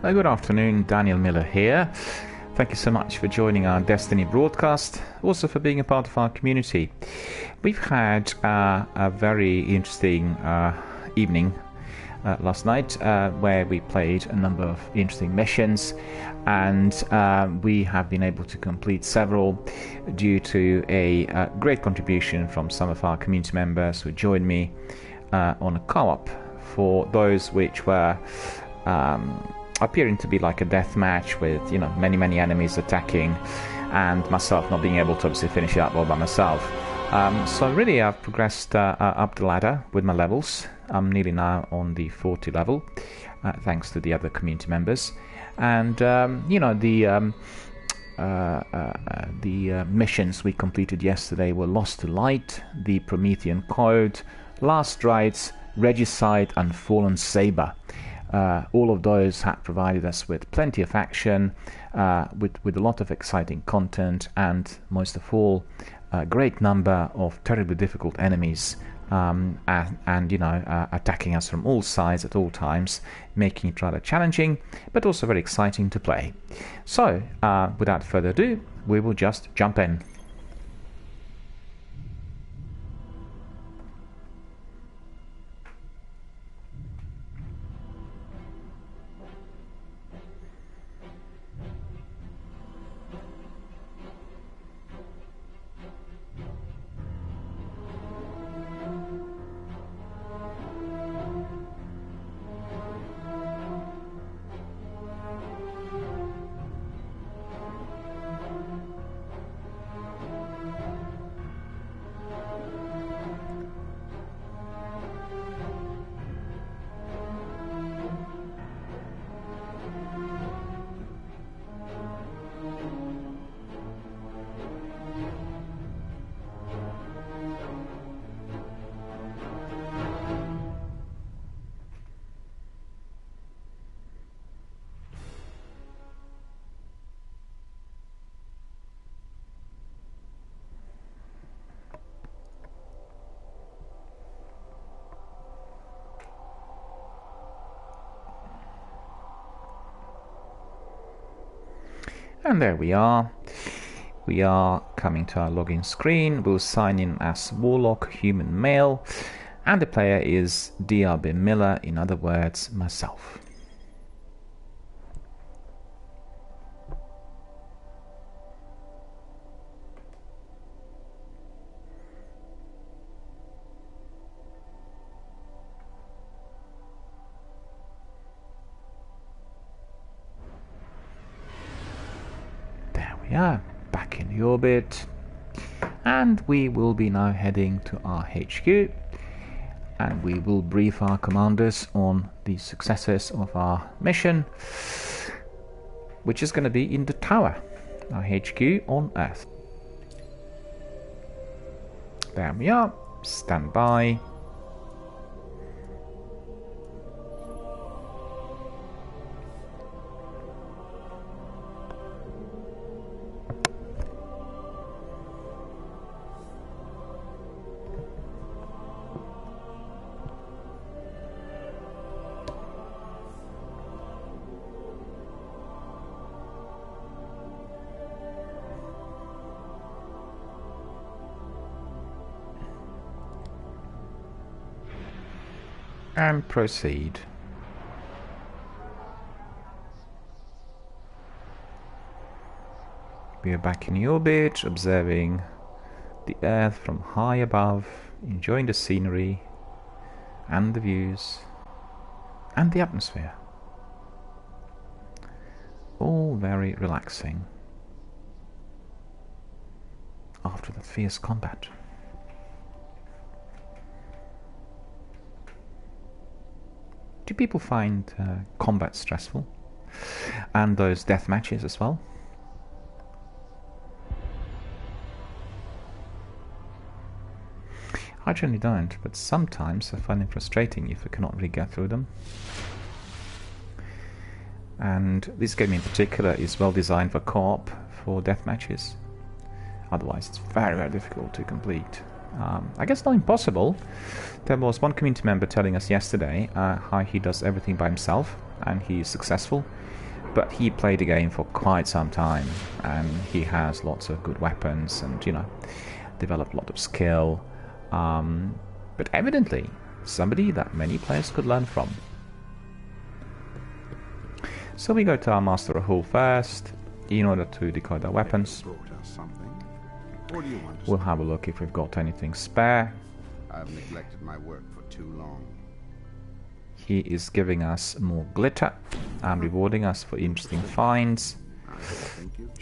Good afternoon, Daniel Miller here. Thank you so much for joining our Destiny broadcast, also for being a part of our community. We've had a very interesting evening last night where we played a number of interesting missions, and we have been able to complete several due to a great contribution from some of our community members who joined me on a co-op for those which were appearing to be like a death match with, you know, many enemies attacking, and myself not being able to obviously finish it up all by myself. So really I've progressed up the ladder with my levels. I'm nearly now on the 40 level, thanks to the other community members. And you know, the missions we completed yesterday were Lost to Light, the Promethean Code, Last Rites, Regicide and Fallen Saber. All of those have provided us with plenty of action, with a lot of exciting content, and most of all, a great number of terribly difficult enemies, and you know, attacking us from all sides at all times, making it rather challenging, but also very exciting to play. So, without further ado, we will just jump in. And there we are. We are coming to our login screen. We'll sign in as Warlock Human Male, and the player is DRBMiller, in other words, myself. Yeah, back in the orbit, and we will be now heading to our HQ, and we will brief our commanders on the successes of our mission, which is going to be in the tower, our HQ on Earth. There we are, stand by. And proceed. We are back in the orbit, observing the Earth from high above, enjoying the scenery and the views and the atmosphere. All very relaxing after the fierce combat. Do people find combat stressful? And those death matches as well? I generally don't, but sometimes I find it frustrating if I cannot really get through them. And this game in particular is well designed for co-op, for death matches. Otherwise it's very difficult to complete. I guess not impossible. There was one community member telling us yesterday how he does everything by himself and he is successful. but he played the game for quite some time, and he has lots of good weapons, and, you know, developed a lot of skill. But evidently, somebody that many players could learn from. So we go to our Master of Hull first, in order to decode our weapons. We'll have a look if we've got anything spare. I've neglected my work for too long. He is giving us more glitter and rewarding us for interesting finds.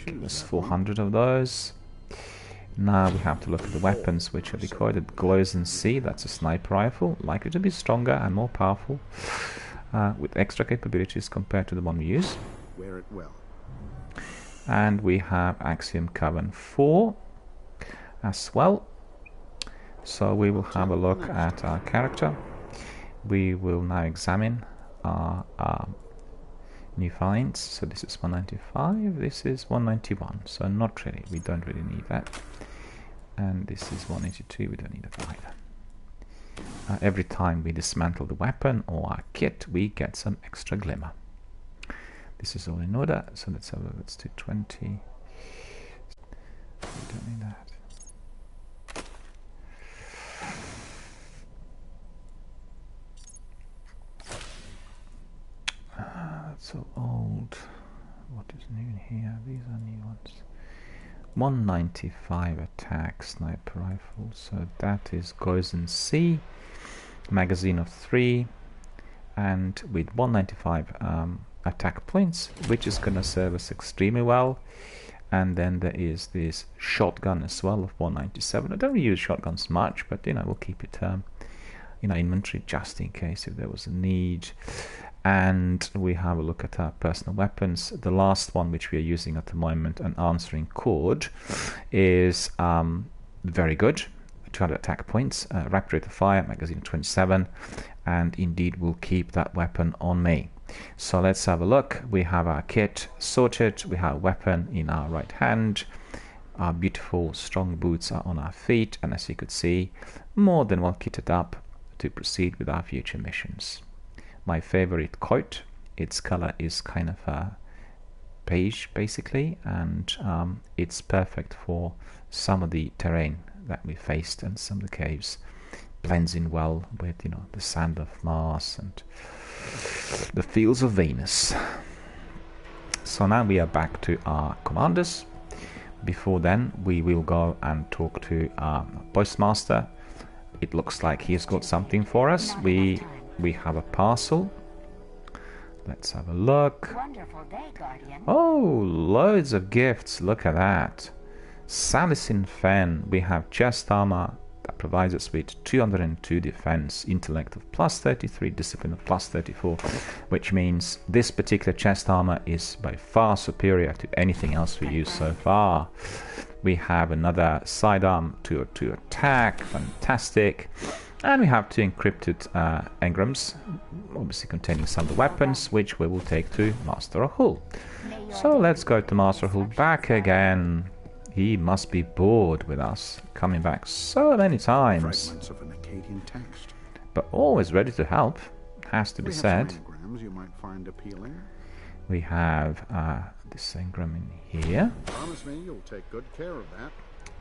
Give us 400 of those. Now we have to look at the weapons which are decoded. Glows and See, that's a sniper rifle, likely to be stronger and more powerful, with extra capabilities compared to the one we use. Wear it well. And we have Axiom Cavern 4 as well. So we will have a look at our character. We will now examine our new finds. So this is 195, this is 191, so not really, we don't really need that. And this is 182, we don't need that either. Every time we dismantle the weapon or our kit, we get some extra glimmer. This is all in order, so let's have a look. Let's do 20. We don't need that. That's so old. What is new in here? These are new ones. 195 attack sniper rifle, so that is Glows and See, magazine of 3, and with 195 attack points, which is going to serve us extremely well. And then there is this shotgun as well of 197. I don't really use shotguns much, but you know, we'll keep it in our inventory just in case if there was a need. And we have a look at our personal weapons. The last one which we are using at the moment, an answering cord, is very good. 200 attack points, rapid rate of fire, magazine of 27, and indeed we'll keep that weapon on me. So let's have a look. We have our kit sorted, we have a weapon in our right hand, our beautiful strong boots are on our feet, and as you could see, more than well kitted up to proceed with our future missions. My favorite coat, its color is kind of a beige basically, and it's perfect for some of the terrain that we faced and some of the caves. Blends in well with, you know, the sand of Mars and the fields of Venus. So now we are back to our commanders. Before then, we will go and talk to our postmaster. It looks like he's got something for us. We have a parcel. Let's have a look. Wonderful day, Guardian. Oh, loads of gifts. Look at that. Salicin Fen. We have chest armor that provides us with 202 defense, intellect of +33, discipline of +34, which means this particular chest armor is by far superior to anything else we used so far. We have another sidearm to attack, fantastic. And we have two encrypted engrams, obviously containing some of the weapons, which we will take to Master of Hull. So let's go to Master of Hull back again. He must be bored with us, coming back so many times. Fragments of an Akkadian text. But always ready to help, has to be said. You might find appealing. We have this engram in here. Promise me you'll take good care of that.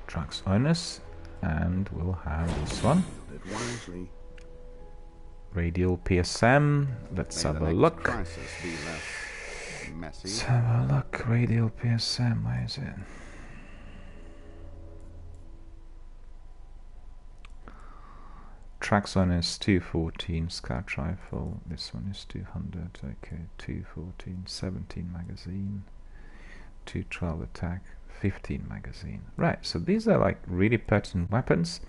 Trucks Onus, and we'll have this one. Build it wisely. Radial PSM. Let's have a look. Crisis be less messy. Let's have a look. Radial PSM, where is it? Traxon is 214 scout rifle, this one is 200, okay, 214, 17 magazine, 212 attack, 15 magazine. Right, so these are like really pertinent weapons.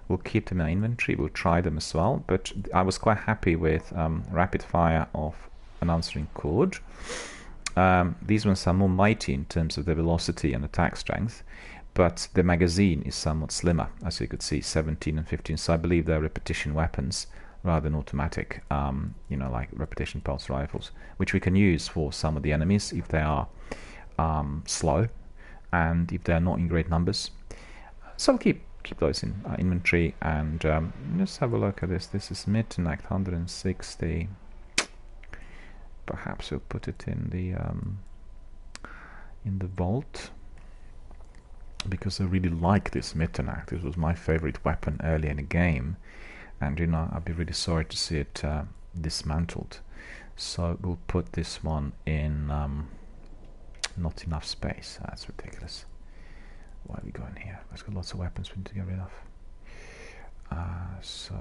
We'll keep them in our inventory, we'll try them as well, but I was quite happy with rapid fire of an answering cord. These ones are more mighty in terms of their velocity and attack strength, but the magazine is somewhat slimmer, as you could see, 17 and 15, so I believe they're repetition weapons rather than automatic, you know, like repetition pulse rifles, which we can use for some of the enemies if they are slow and if they're not in great numbers. So we'll keep those in our inventory, and let's have a look at this. This is Midnight 160. perhaps we'll put it in the vault, because I really like this Mitternacht. This was my favorite weapon early in the game, and you know, I'd be really sorry to see it dismantled. So we'll put this one in not enough space. That's ridiculous. Why are we going here? It's got lots of weapons we need to get rid of. So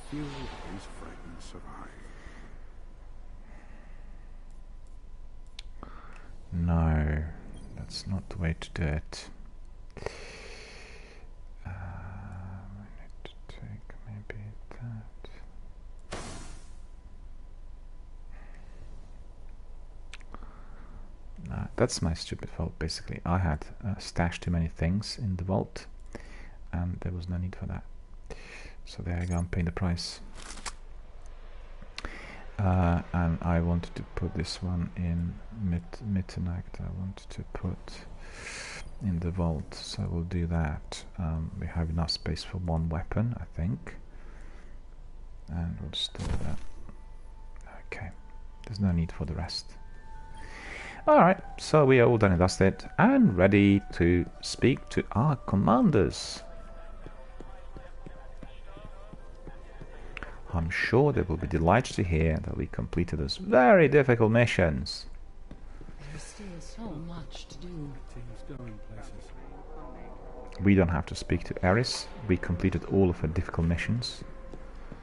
few of these fragments survive. no, that's not the way to do it. We need to take maybe that. No, that's my stupid fault. Basically, I had stashed too many things in the vault, and there was no need for that. So there I go, I'm paying the price. And I wanted to put this one in Mitternacht. I wanted to put in the vault, so we'll do that. We have enough space for one weapon, I think, and we'll just do that. Okay, there's no need for the rest. Alright, so we are all done and dusted and ready to speak to our commanders. I'm sure they will be delighted to hear that we completed those very difficult missions. There's still so much to do. Things going places. We don't have to speak to Eris. We completed all of her difficult missions.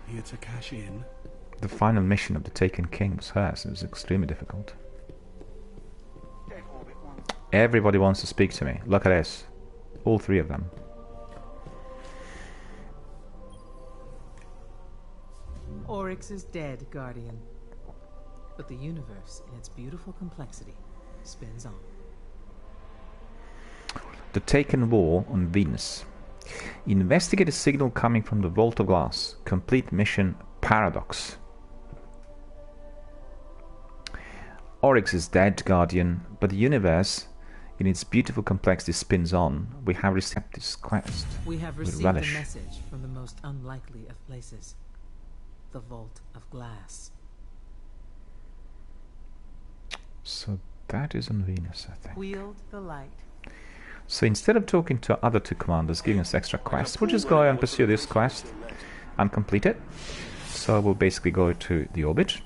Here to cash in. The final mission of the Taken King was hers. It was extremely difficult. Everybody wants to speak to me. Look at this. All three of them. Oryx is dead, Guardian. But the universe, in its beautiful complexity, spins on. The Taken War on Venus. Investigate a signal coming from the Vault of Glass. Complete mission Paradox. Oryx is dead, Guardian, but the universe, in its beautiful complexity, spins on. We have received this quest. We have with received a relish. message from the most unlikely of places. The Vault of Glass. So that is on Venus, I think. Wield the light. So instead of talking to other two commanders giving us extra quests, we'll just go and pursue this quest and complete it. So we'll basically go to the orbit,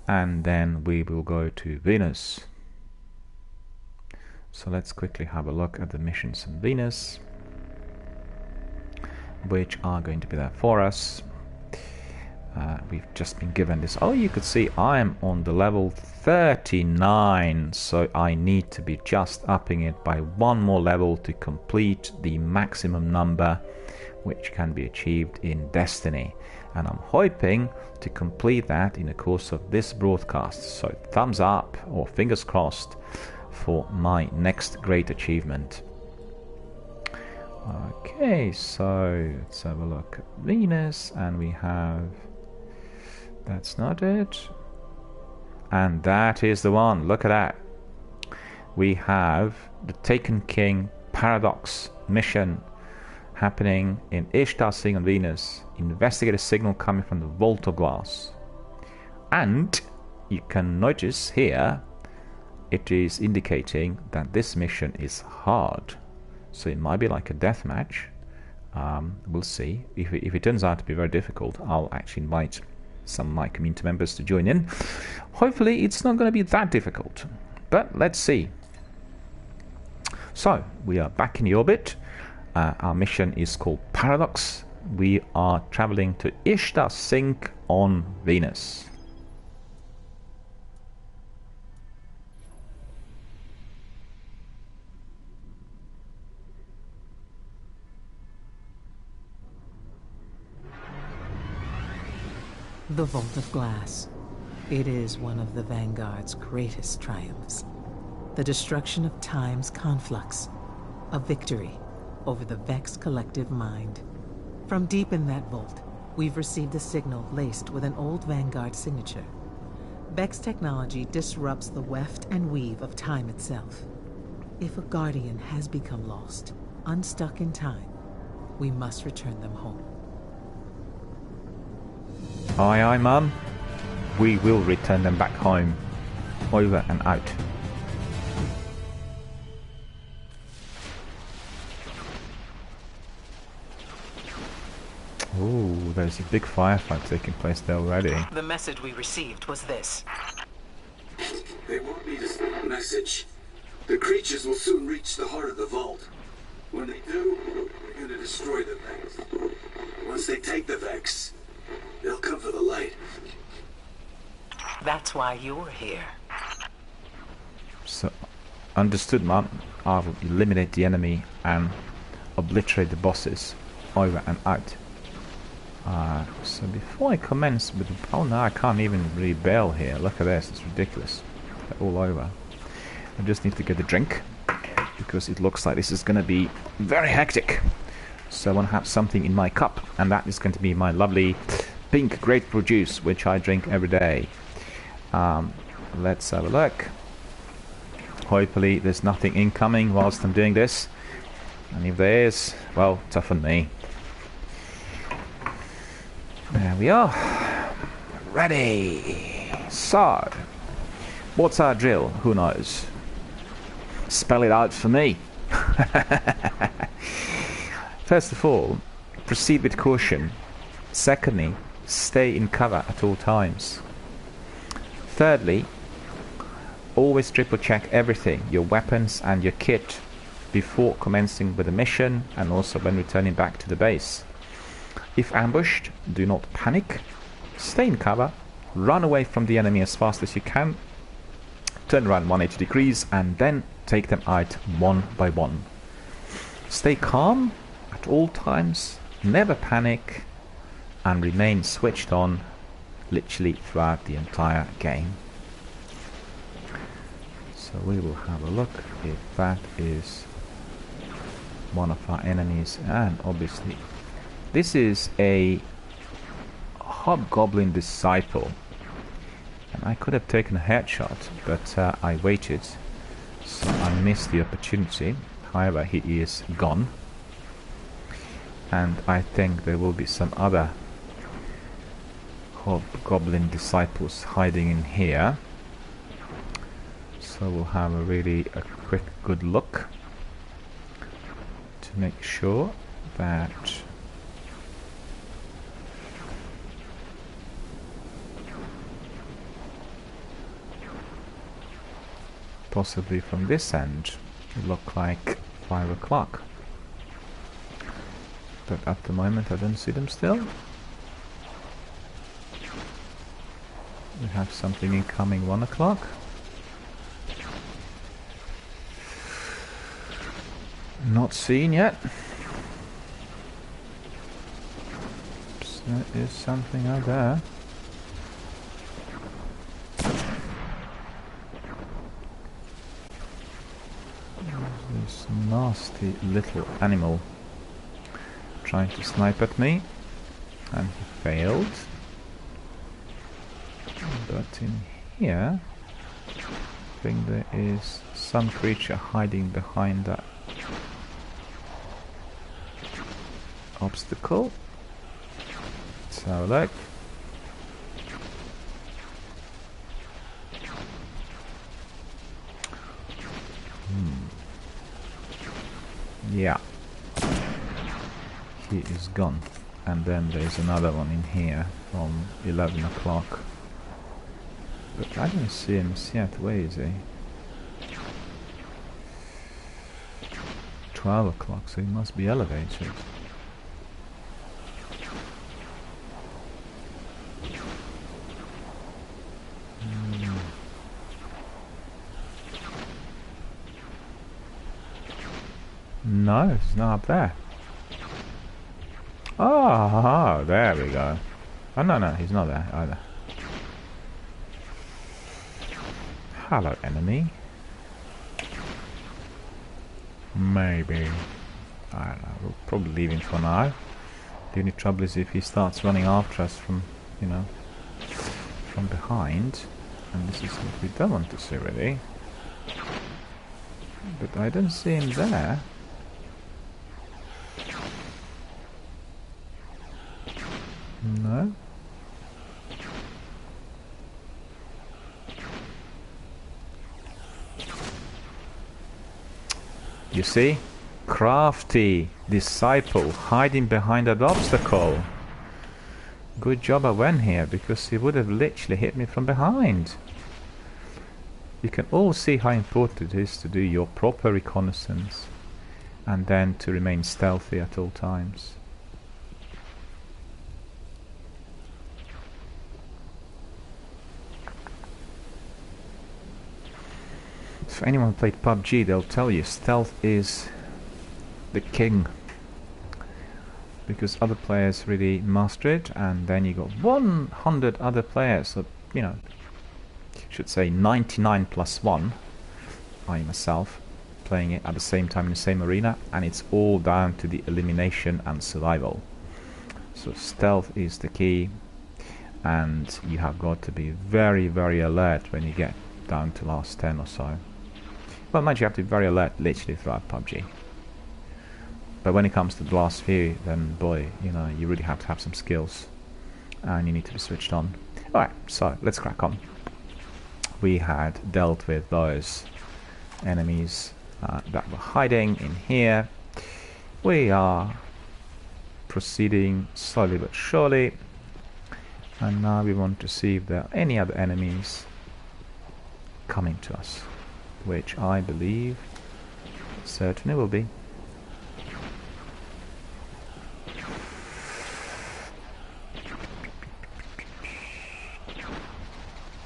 and then we will go to Venus. So let's quickly have a look at the missions on Venus, which are going to be there for us. We've just been given this. Oh, you could see I am on the level 39, so I need to be just upping it by one more level to complete the maximum number which can be achieved in Destiny, and I'm hoping to complete that in the course of this broadcast. So thumbs up or fingers crossed for my next great achievement. Okay, so let's have a look at Venus, and we have... that's not it. And that is the one. Look at that. We have the Taken King Paradox mission happening in Ishtar Sing on Venus. Investigate a signal coming from the Vault of Glass. And you can notice here it is indicating that this mission is hard. So it might be like a deathmatch. We'll see. If it turns out to be very difficult, I'll actually invite some of my community members to join in. Hopefully it's not going to be that difficult, but let's see. So we are back in the orbit. Our mission is called Paradox. We are traveling to Ishtar Sink on Venus. The Vault of Glass. It is one of the Vanguard's greatest triumphs. The destruction of time's conflux. A victory over the Vex collective mind. From deep in that vault, we've received a signal laced with an old Vanguard signature. Vex technology disrupts the weft and weave of time itself. If a Guardian has become lost, unstuck in time, we must return them home. Aye, aye, Mum. We will return them back home. Over and out. Oh, there's a big firefight taking place there already. The message we received was this. They want me to send a message. The creatures will soon reach the heart of the vault. When they do, they're gonna destroy the Vex. Once they take the Vex, they'll come for the light. That's why you're here. So, understood, Mum. I will eliminate the enemy and obliterate the bosses. Over and out. So before I commence with the... Oh no, I can't even rebel here. Look at this, it's ridiculous. They're all over. I just need to get a drink, because it looks like this is going to be very hectic. So I want to have something in my cup, and that is going to be my lovely pink grapefruit juice, which I drink every day. Let's have a look. Hopefully there's nothing incoming whilst I'm doing this. And if there is, well, tough on me. There we are. Ready. So, what's our drill? Who knows? Spell it out for me. First of all, proceed with caution. Secondly, stay in cover at all times. Thirdly, always triple check everything, your weapons and your kit, before commencing with the mission and also when returning back to the base. If ambushed, do not panic. Stay in cover. Run away from the enemy as fast as you can. Turn around 180 degrees and then take them out one by one. Stay calm at all times. Never panic. And remain switched on literally throughout the entire game. So we will have a look if that is one of our enemies, and obviously this is a hobgoblin disciple, and I could have taken a headshot, but I waited, so I missed the opportunity. However, he is gone, and I think there will be some other hobgoblin disciples hiding in here, so we'll have a quick good look to make sure that possibly from this end it look like 5 o'clock, but at the moment I don't see them still. We have something incoming 1 o'clock. Not seen yet. So there is something out there. There's this nasty little animal trying to snipe at me, and he failed. But in here, I think there is some creature hiding behind that obstacle. Let's have a look. Yeah, he is gone. And then there's another one in here from 11 o'clock. But I don't see him yet. Where is he? 12 o'clock, so he must be elevated. No, he's not up there. Oh, there we go. Oh, no, he's not there either. Hello, enemy. Maybe. I don't know. We'll probably leave him for now. The only trouble is if he starts running after us from, you know, from behind. And this is what we don't want to see, really. But I don't see him there. No? You see? Crafty disciple hiding behind that obstacle. Good job I went here, because he would have literally hit me from behind. You can all see how important it is to do your proper reconnaissance and then to remain stealthy at all times. If anyone played PUBG, they'll tell you stealth is the king, because other players really master it, and then you got 100 other players, so, you know, should say 99 plus 1, I myself, playing it at the same time in the same arena, and it's all down to the elimination and survival. So stealth is the key, and you have got to be very, very alert when you get down to last 10 or so. Well, mind you have to be very alert literally throughout PUBG. But when it comes to the last few, then boy, you know, you really have to have some skills, and you need to be switched on. Alright, so let's crack on. We had dealt with those enemies that were hiding in here. We are proceeding slowly but surely, and now we want to see if there are any other enemies coming to us, which I believe certainly will be.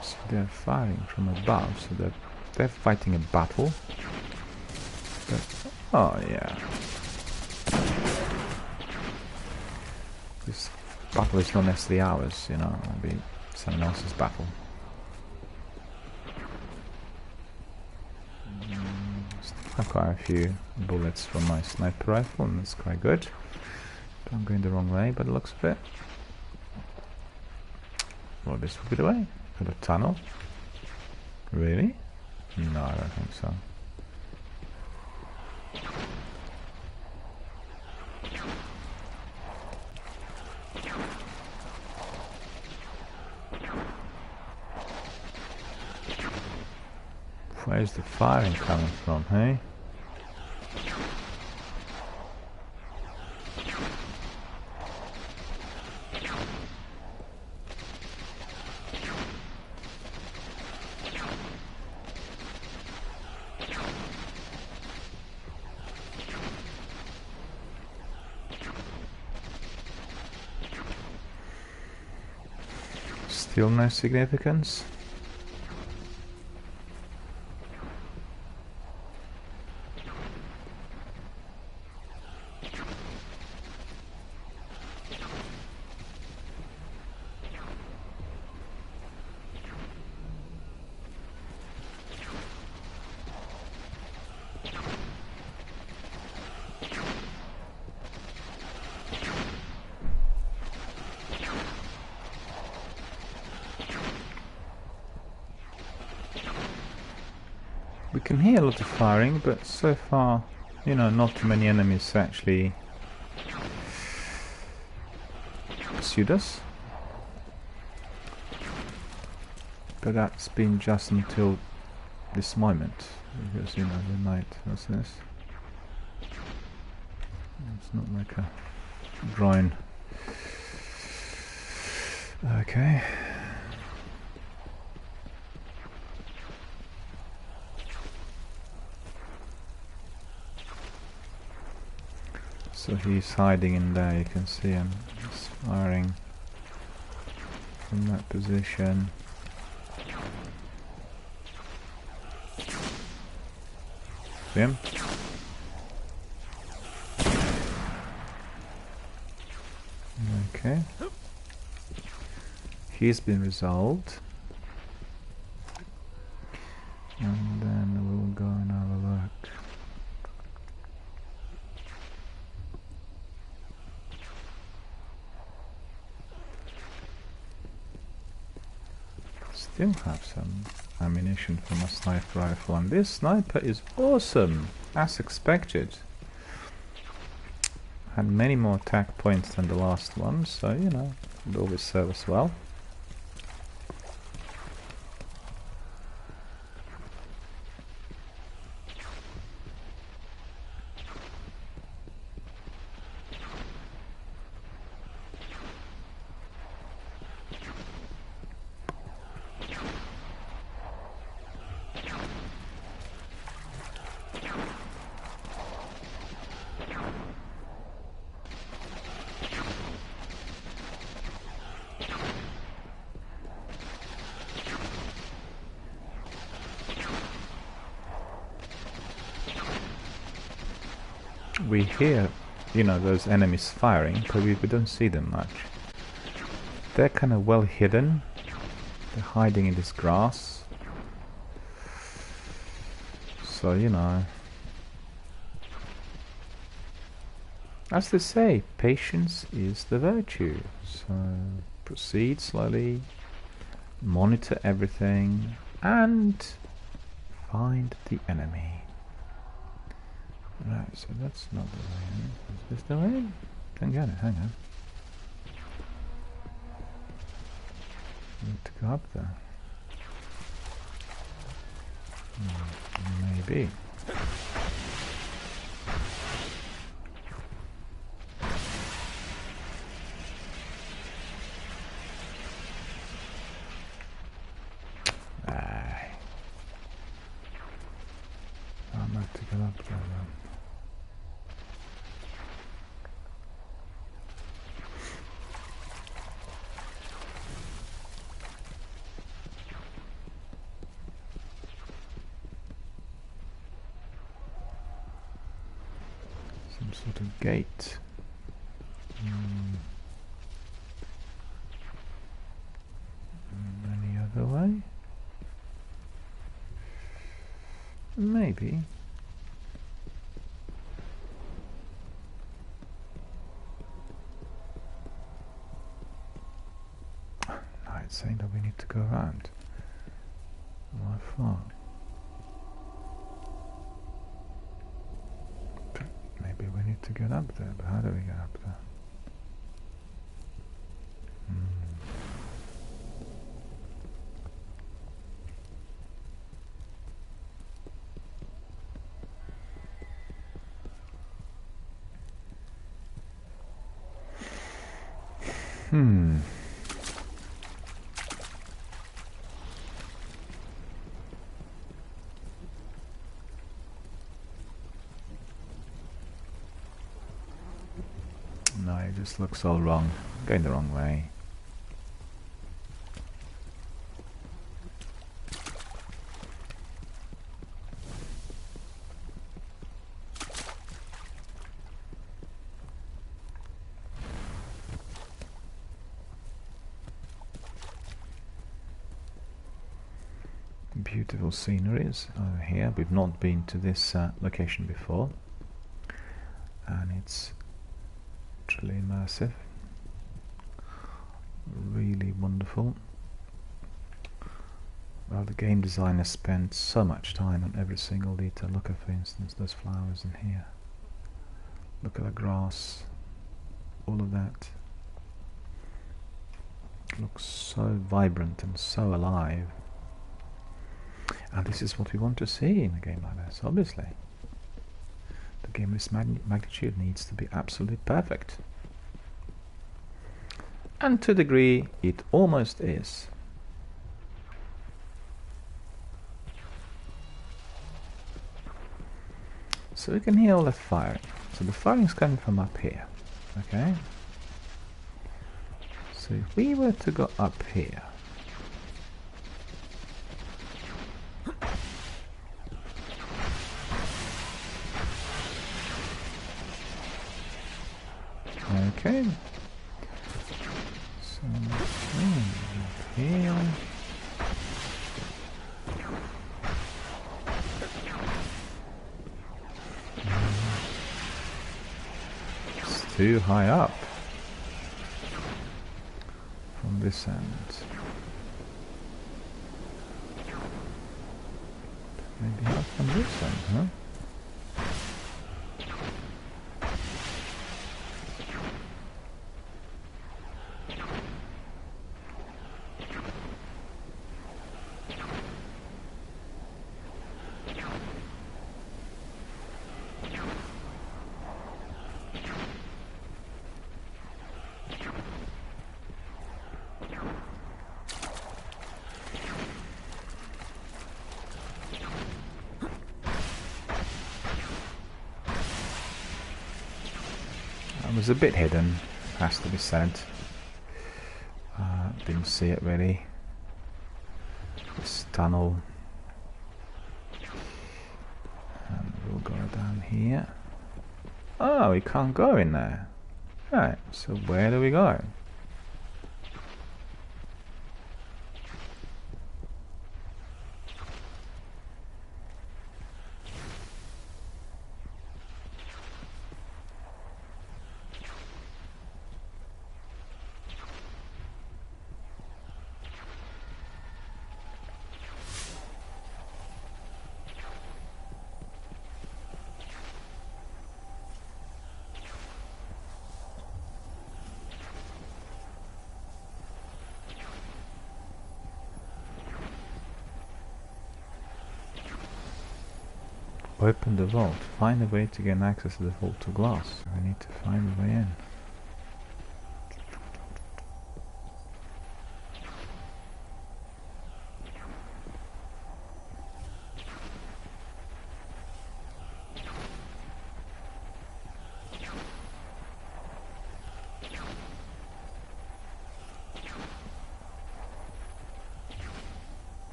So they're firing from above, so they're fighting a battle. But, oh yeah. This battle is not necessarily ours, you know, it'll be someone else's battle. Still have quite a few bullets from my sniper rifle, and that's quite good. I'm going the wrong way, but it looks a bit. Well, this will be the way. For the tunnel? Really? No, I don't think so. Where's the firing coming from, hey? Still no significance? We can hear a lot of firing, but so far, you know, not too many enemies actually pursued us. But that's been just until this moment, because, you know, the night, what's this? It's not like a drone. Okay. So he's hiding in there, you can see him. He's firing from that position. See him? Okay. He's been resolved. And then we'll go and have a look. Still have some ammunition from a sniper rifle, and this sniper is awesome, as expected. Had many more attack points than the last one, so you know, Would always serve us well. We hear, you know, those enemies firing, but we don't see them much. They're kind of well hidden. They're hiding in this grass. So, you know, as they say, patience is the virtue. So proceed slowly, monitor everything, and find the enemy. Right, so that's not the way. Is this the way? Can't get it, hang on. Need to go up there. Maybe. I'm not to get up there then. Some sort of gate. Any other way? Maybe. No, it's saying that we need to go around. My phone. Maybe we need to get up there, but how do we get up there? No, it just looks all wrong. Going the wrong way. Beautiful sceneries over here. We've not been to this location before, and it's truly immersive, really wonderful. Well, the game designer spent so much time on every single detail. Look at, for instance, those flowers in here. Look at the grass. All of that looks so vibrant and so alive. And this is what we want to see in a game like this, obviously. The game of this magnitude needs to be absolutely perfect. And to a degree, it almost is. So we can hear all that firing. So the firing is coming from up here. Okay? So if we were to go up here, okay, so up here, it's too high up from this end. Maybe up from this end, huh? was a bit hidden, has to be said. Didn't see it really. This tunnel. And we'll go down here. Oh, we can't go in there. Right, so where do we go? Open the vault. Find a way to gain access to the vault to glass. We need to find a way in.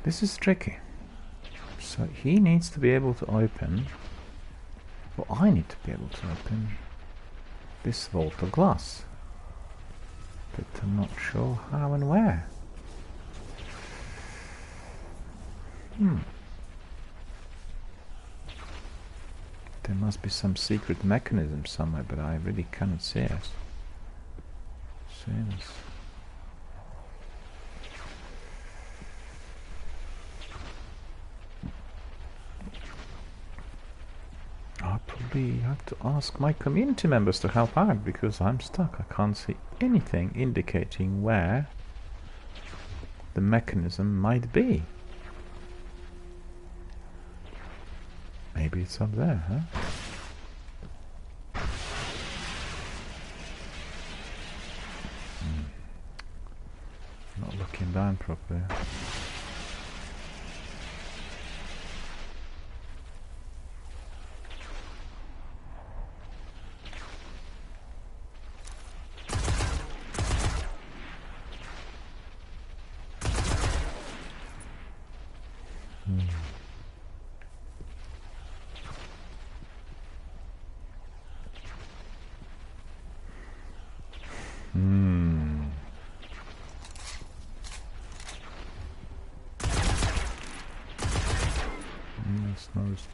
This is tricky. So he needs to be able to open, or I need to be able to open this vault of glass. But I'm not sure how and where. There must be some secret mechanism somewhere, but I really cannot see it. Seems. I probably have to ask my community members to help out because I'm stuck. I can't see anything indicating where the mechanism might be. Maybe it's up there, huh? Not looking down properly.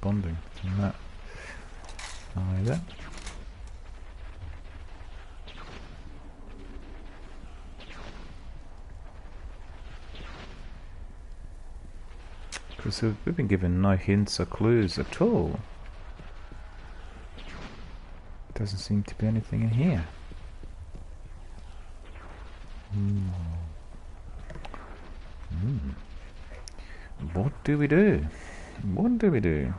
responding to that either. Because we've been given no hints or clues at all. Doesn't seem to be anything in here. What do we do? What do we do?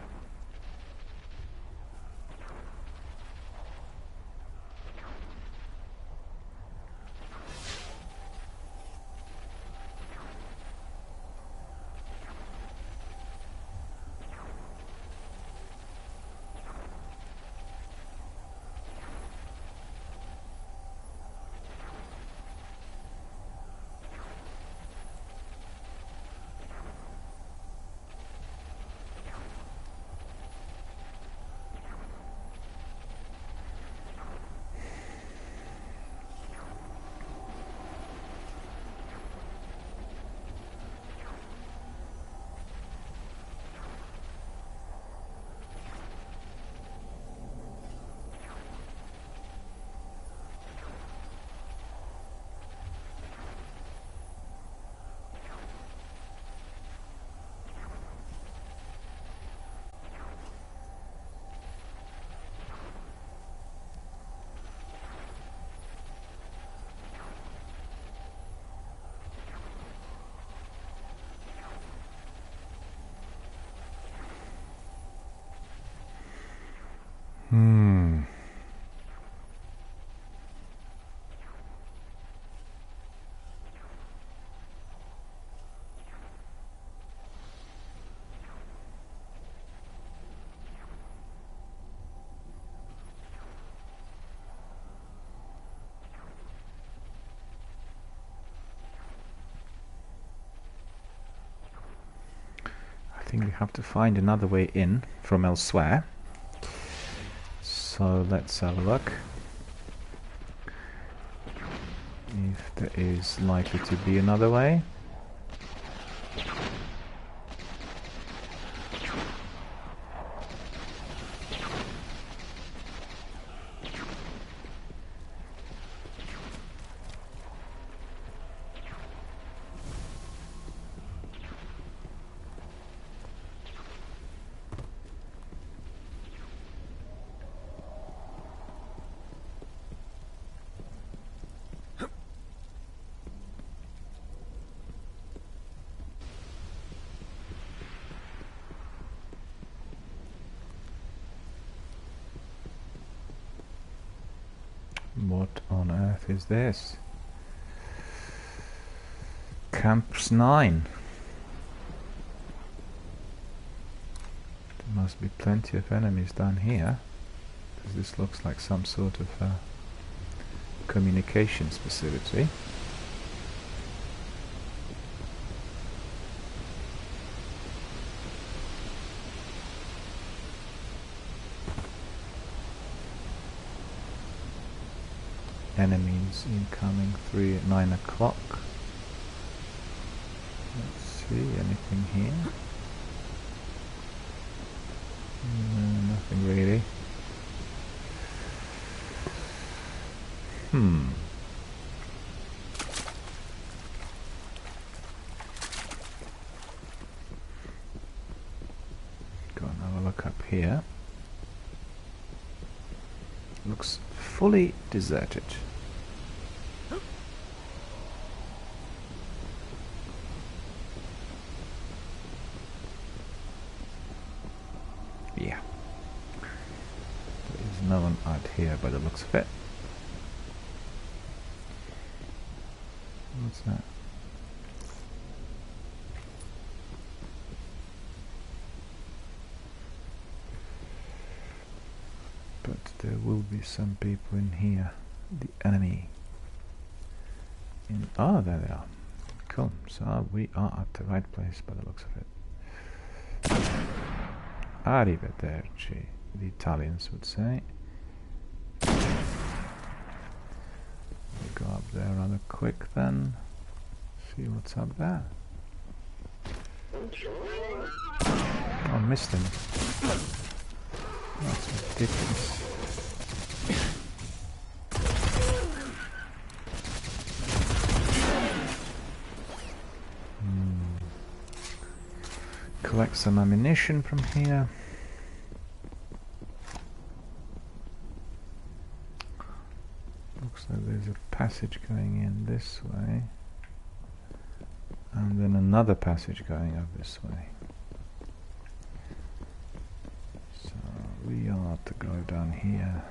I think we have to find another way in from elsewhere. So let's have a look. If there is likely to be another way. What on earth is this? Camps 9. There must be plenty of enemies down here, because this looks like some sort of communications facility. Enemies incoming 3 at 9 o'clock. Let's see, anything here? No, nothing really. Go and have a look up here. Looks fully deserted. Yeah. There is no one out here by the looks of it. What's that? But there will be some people in here. The enemy. Oh, there they are. Cool. So we are at the right place by the looks of it. Arrivederci, the Italians would say. We'll go up there rather quick then. See what's up there. Oh, missed him. That's ridiculous. Collect some ammunition from here. Looks like there's a passage going in this way. And then another passage going up this way. So we are to go down here.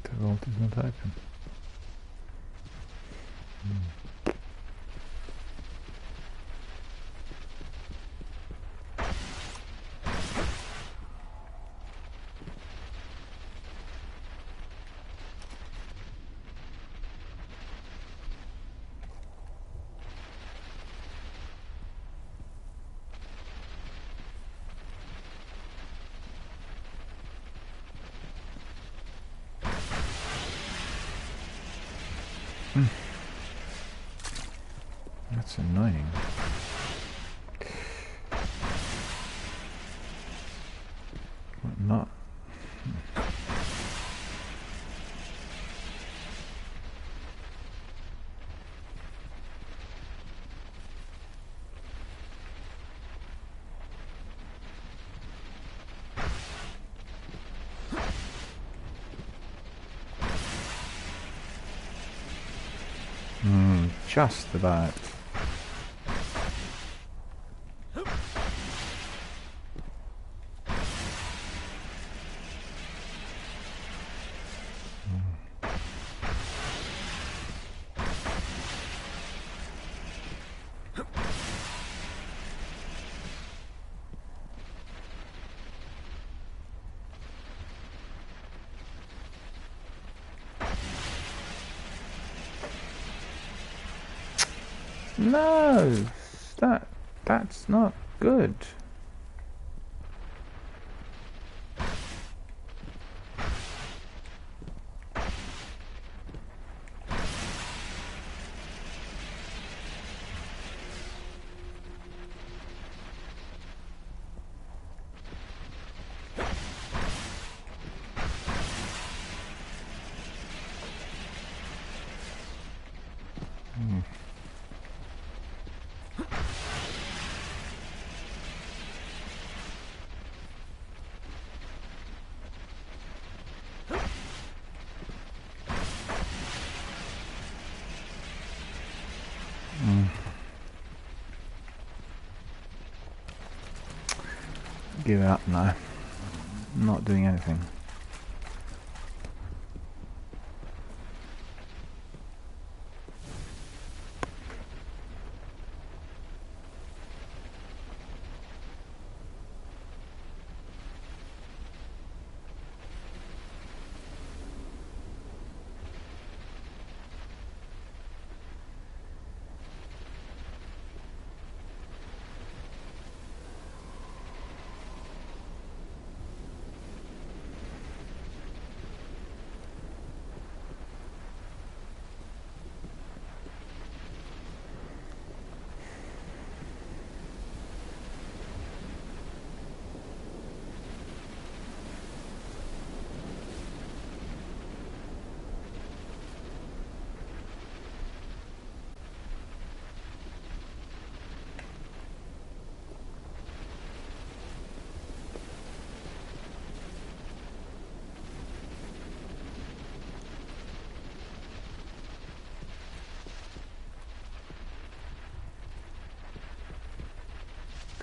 The vault is not open. That's annoying. What not? Just about. No, that's not good. Give it up now. I'm not doing anything.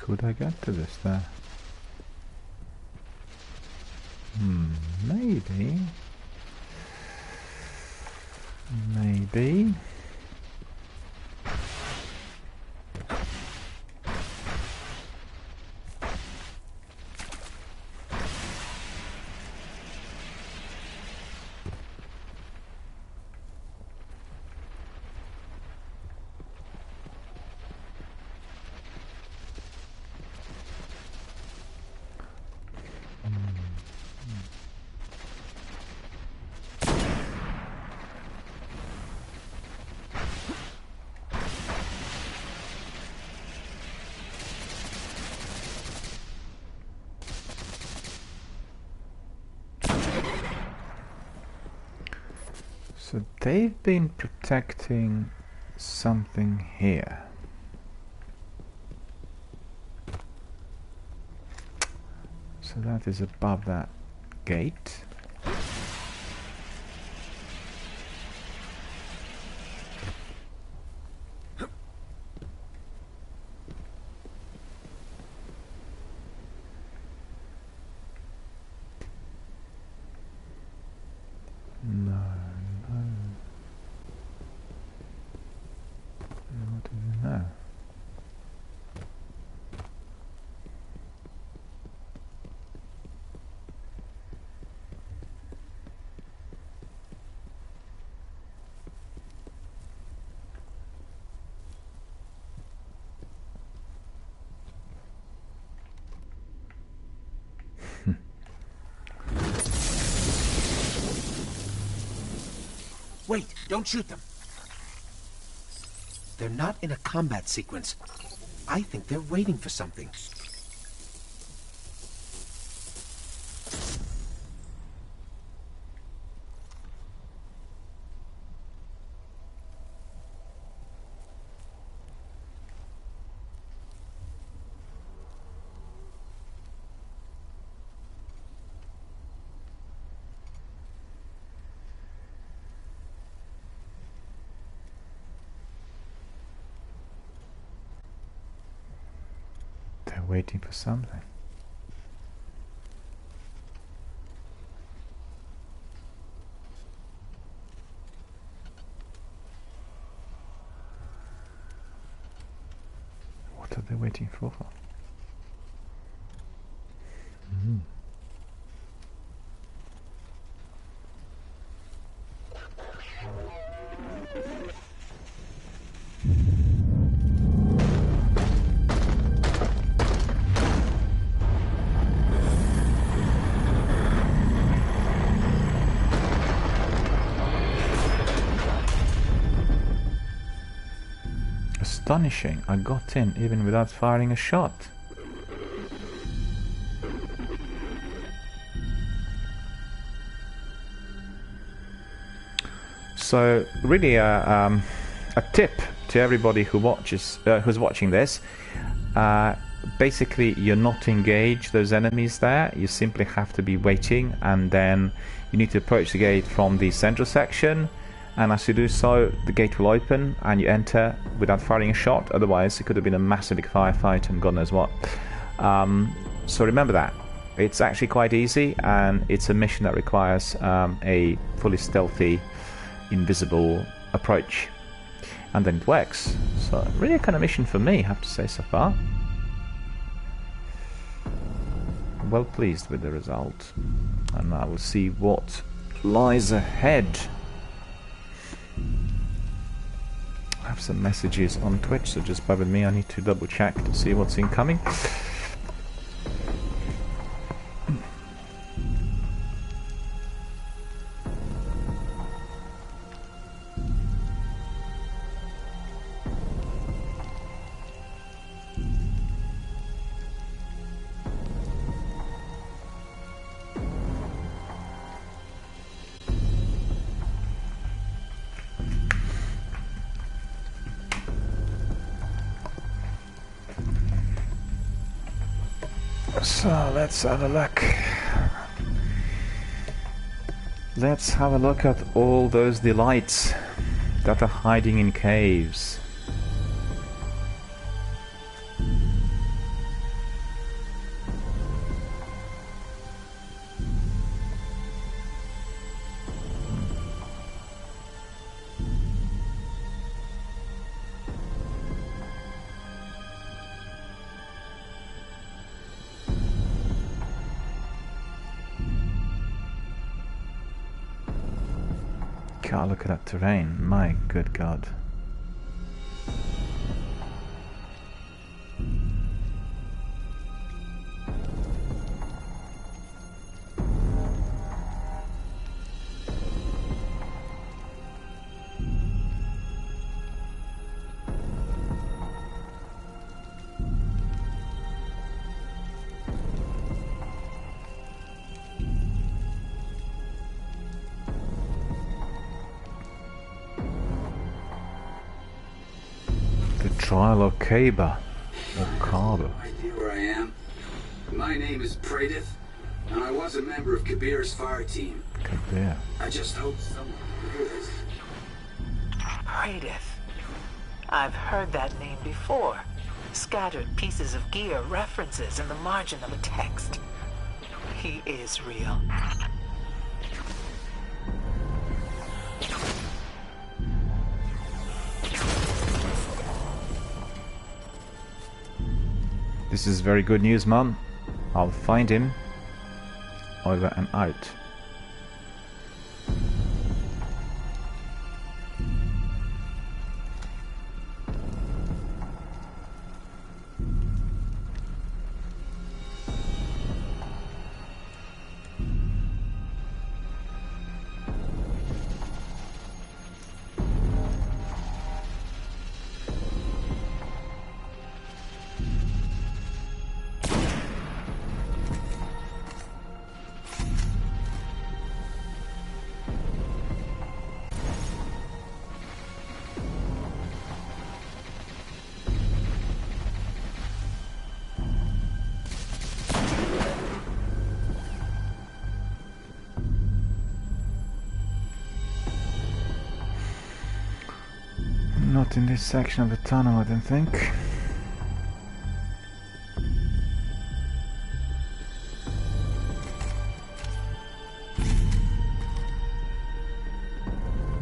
Could I get to this there? Maybe. Maybe. So they've been protecting something here. So that is above that gate. No. What is it now? Wait, don't shoot them. They're not in a combat sequence. I think they're waiting for something. Waiting for something. What are they waiting for? Astonishing, I got in even without firing a shot. So really a tip to everybody who watches, who's watching this. Basically you're not to engage those enemies there, you simply have to be waiting, and then you need to approach the gate from the central section. And as you do so, the gate will open and you enter without firing a shot. Otherwise, it could have been a massive big firefight and God knows what. So remember that. It's actually quite easy, and it's a mission that requires a fully stealthy, invisible approach. And then it works. So really a kind of mission for me, I have to say so far. Well pleased with the result. And I will see what lies ahead. I have some messages on Twitch, so just bear with me. I need to double check to see what's incoming. So let's have a look. Let's have a look at all those delights that are hiding in caves. God, look at that terrain. My good God. Trial of Kaba. Or Kaba. No idea where I am. My name is Pradith, and I was a member of Kabir's fire team. Kabir. I just hope someone will hear this. Pradith. I've heard that name before. Scattered pieces of gear references in the margin of a text. He is real. This is very good news, Mum. I'll find him. Over and out. Not in this section of the tunnel, I don't think.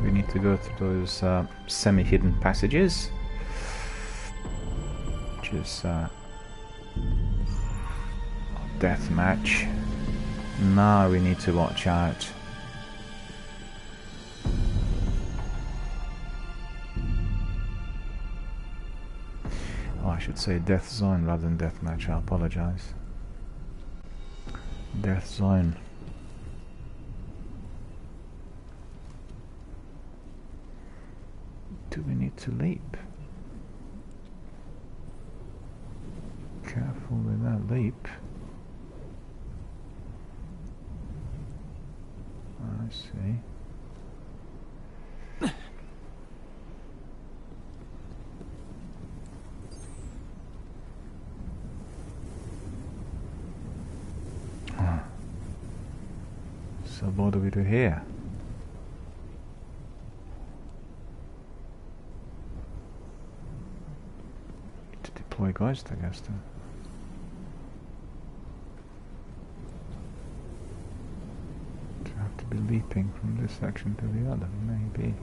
We need to go through those semi-hidden passages, which is a death match. Now we need to watch out. I should say death zone rather than death match. I apologize. Death zone. Do we need to leap? Careful with that leap. I see. So what do we do here? Need to deploy Ghost, I guess, then. Do I have to be leaping from this section to the other? Maybe.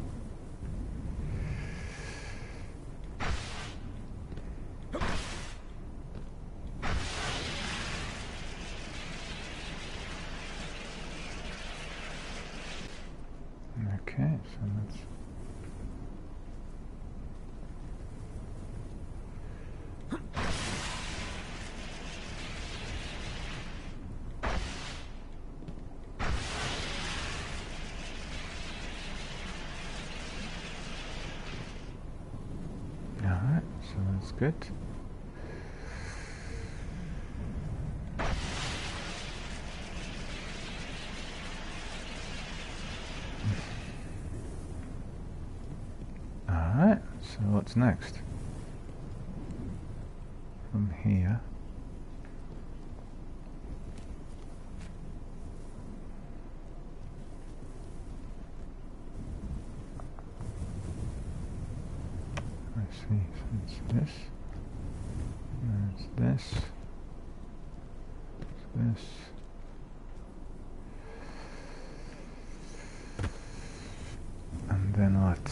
Okay, so let's... Alright, so that's good. Alright, so what's next? From here. I see, so it's this. And it's this. It's this. And then what?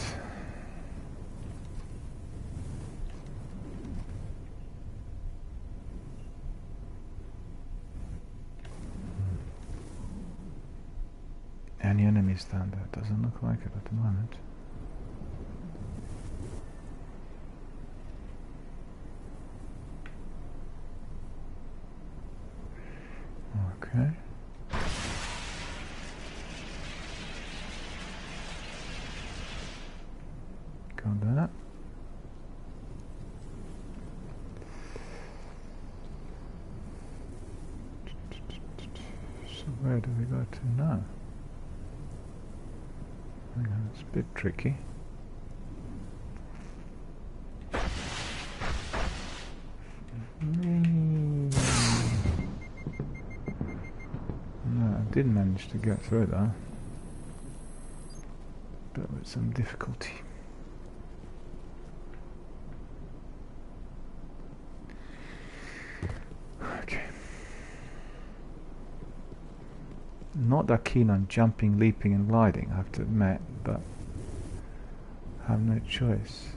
any enemies down there? Doesn't look like it at the moment. Okay. Got that. So where do we go to now? Hang on, it's a bit tricky. No, I did manage to get through though, but with some difficulty. Okay. Not that keen on jumping, leaping and gliding, I have to admit, but I have no choice.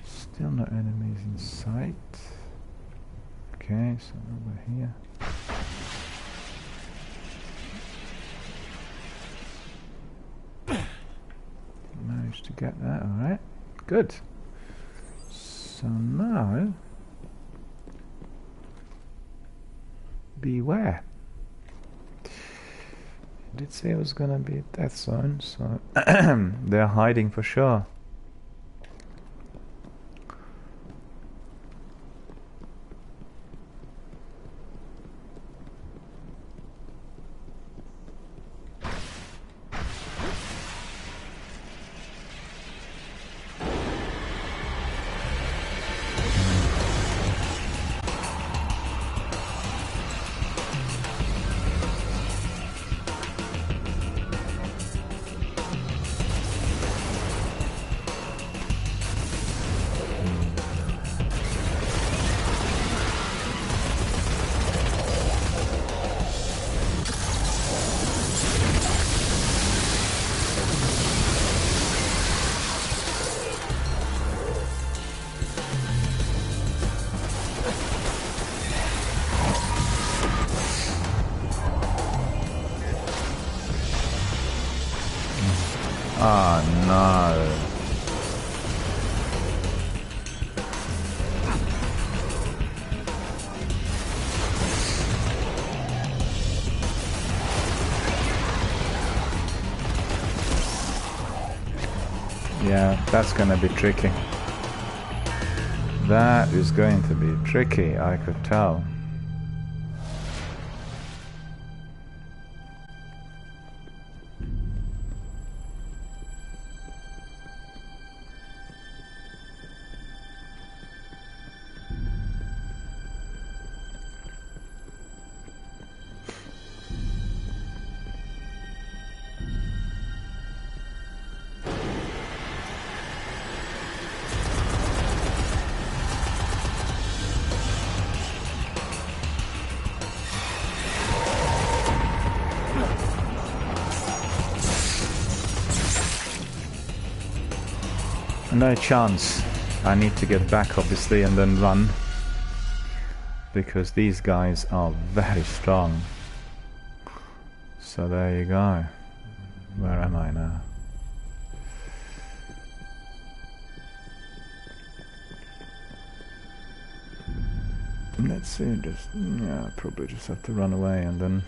Still no enemies in sight. Okay, so over here. Managed to get that, alright. Good. So now, beware. I did say it was gonna be a death zone, so they're hiding for sure. Oh no. Yeah, that's gonna be tricky. That is going to be tricky, I could tell. No chance. I need to get back obviously and then run, because these guys are very strong. So there you go. Where am I now? Let's see, just, yeah, probably just have to run away and then...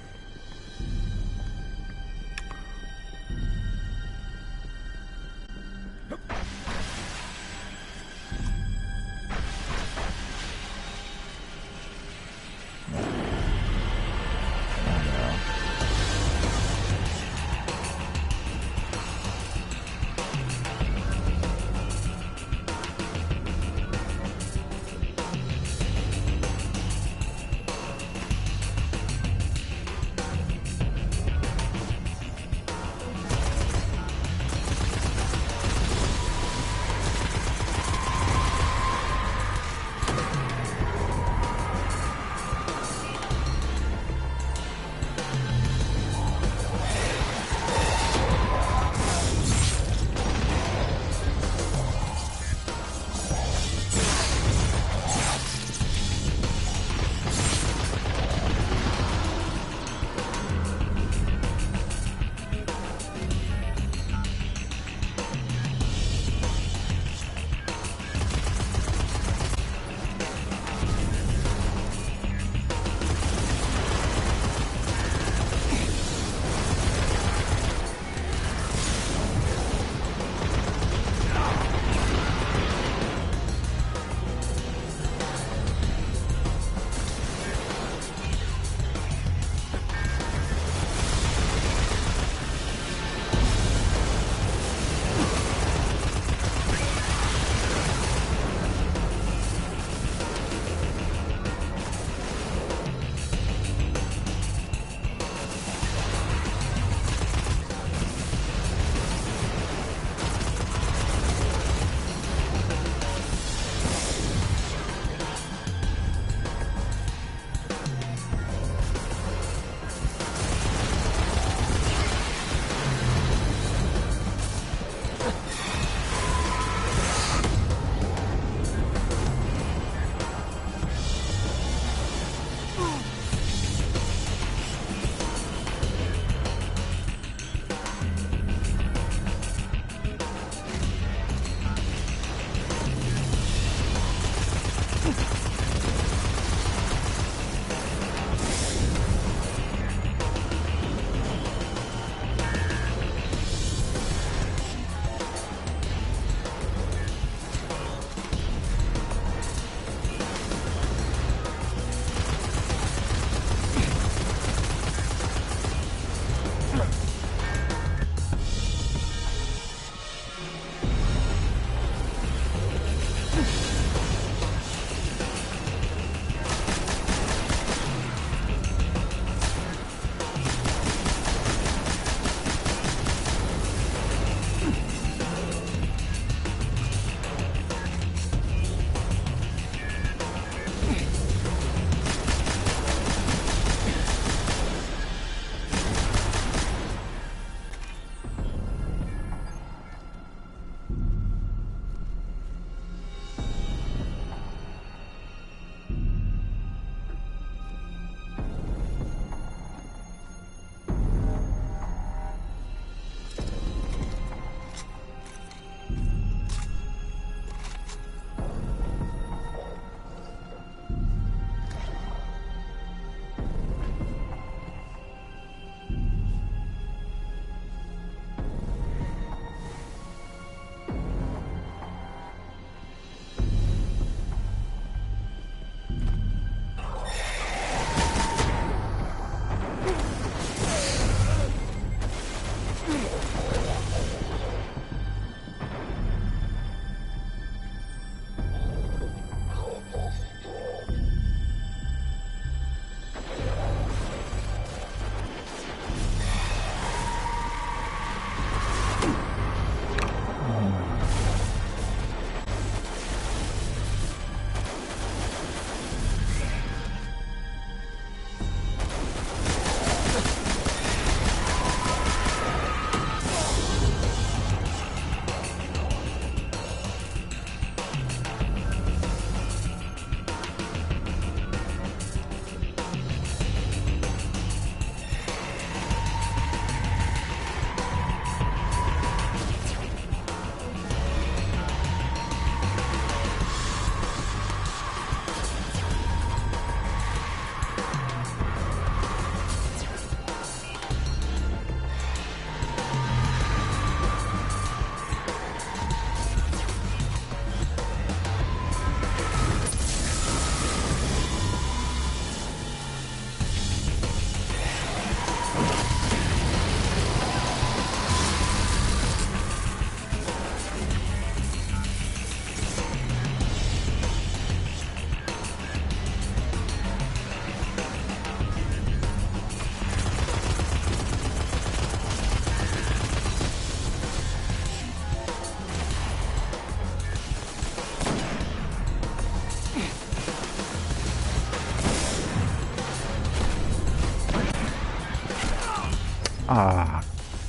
Ah,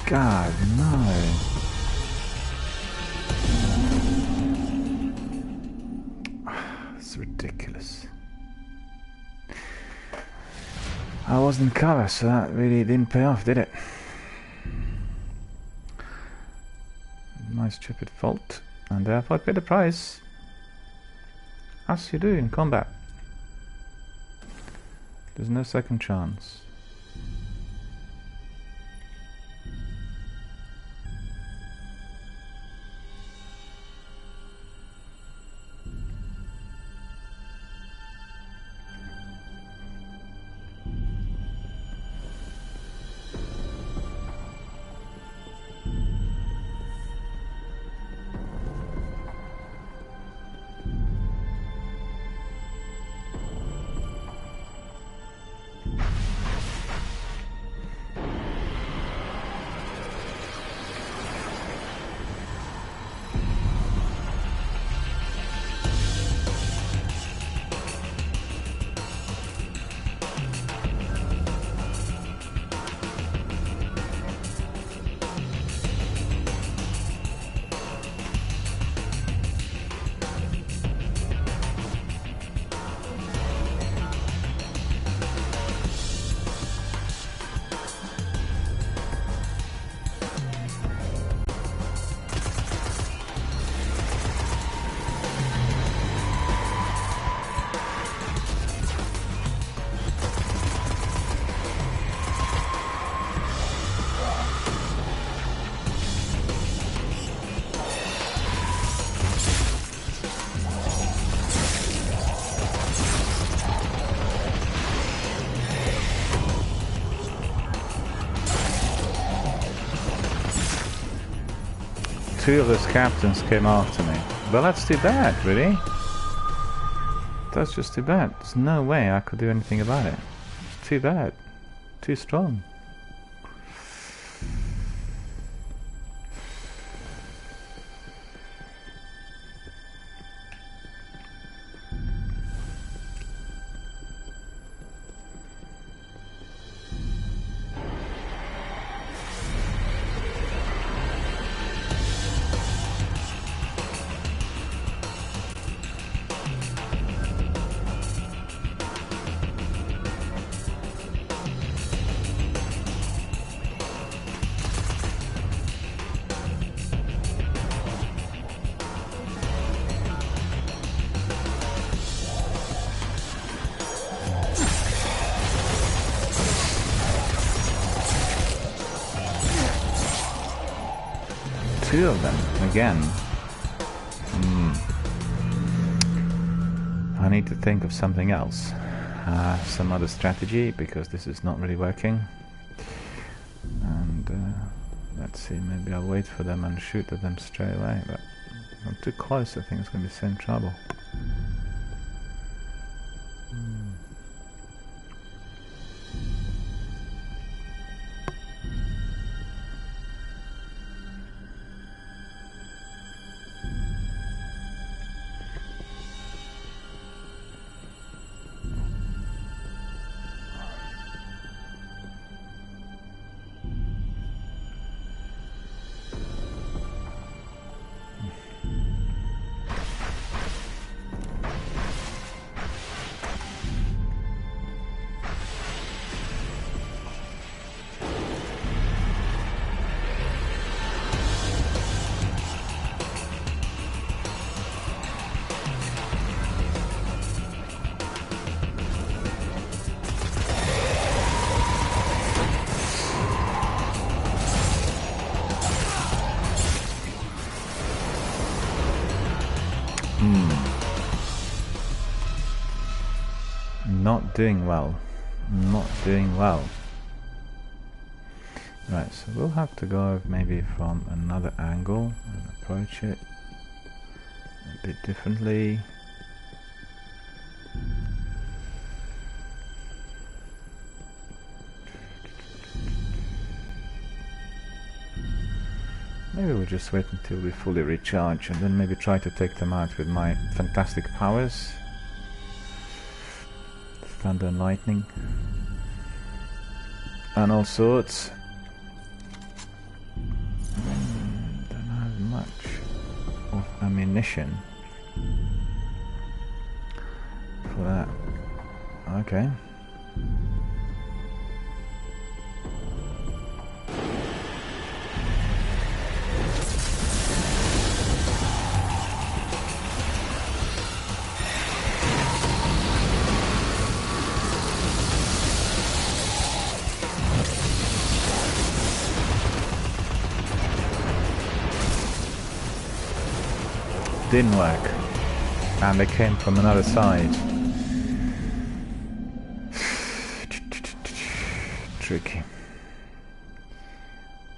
God, no. It's ridiculous. I wasn't covered, so that really didn't pay off, did it? My stupid fault, and therefore I paid the price. As you do in combat. There's no second chance. Two of those captains came after me. Well, that's too bad, really. That's just too bad. There's no way I could do anything about it. It's too bad. Too strong. Two of them, again. I need to think of something else. Some other strategy, because this is not really working. And let's see, maybe I'll wait for them and shoot at them straight away, but I'm too close. I think it's going to be the same trouble. Not doing well. Not doing well. Right, so we'll have to go maybe from another angle and approach it a bit differently. Maybe we'll just wait until we fully recharge and then maybe try to take them out with my fantastic powers. Thunder and lightning. And all sorts. ammunition for that. Okay. Didn't work, and they came from another side. Tricky.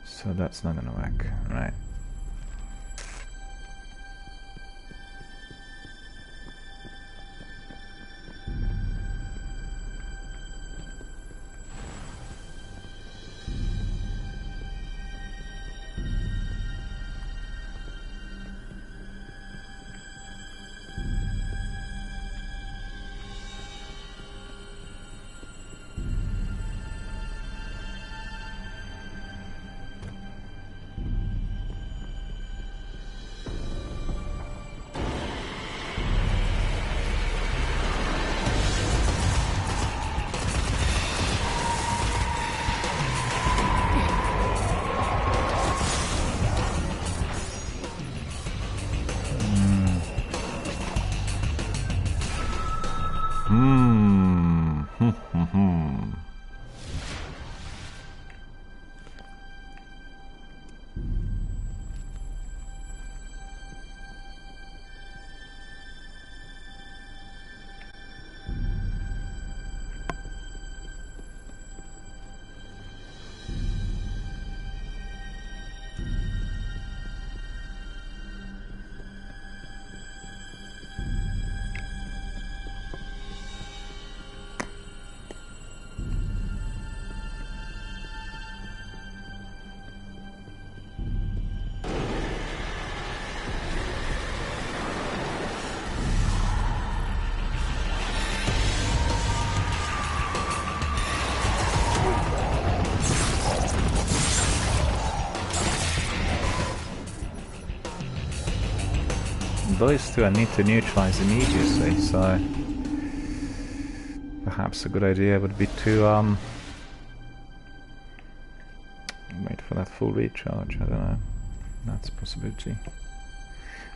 So that's not gonna work, right? Those two I need to neutralize immediately, so perhaps a good idea would be to wait for that full recharge. I don't know. That's a possibility.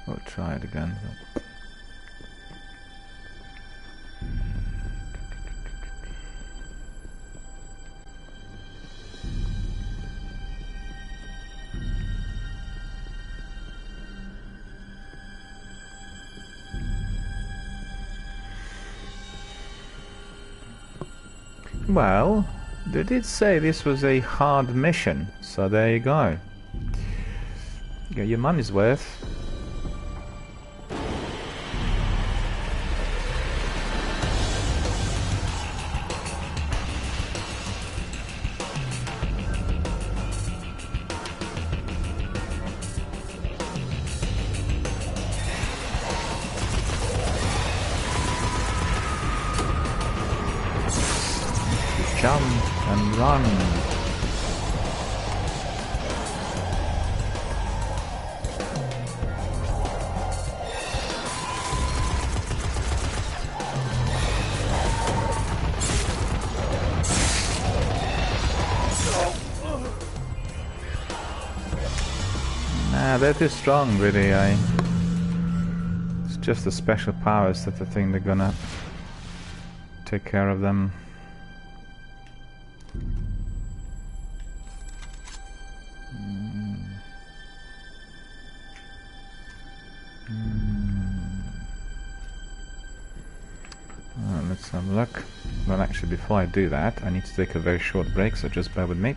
We'll try it again. But well, they did say this was a hard mission, so there you go. You get your money's worth. Jump and run. Nah, they're too strong, really. It's just the special powers that I think they're gonna take care of them. Let's have a look. Well, actually, before I do that, I need to take a very short break, so just bear with me.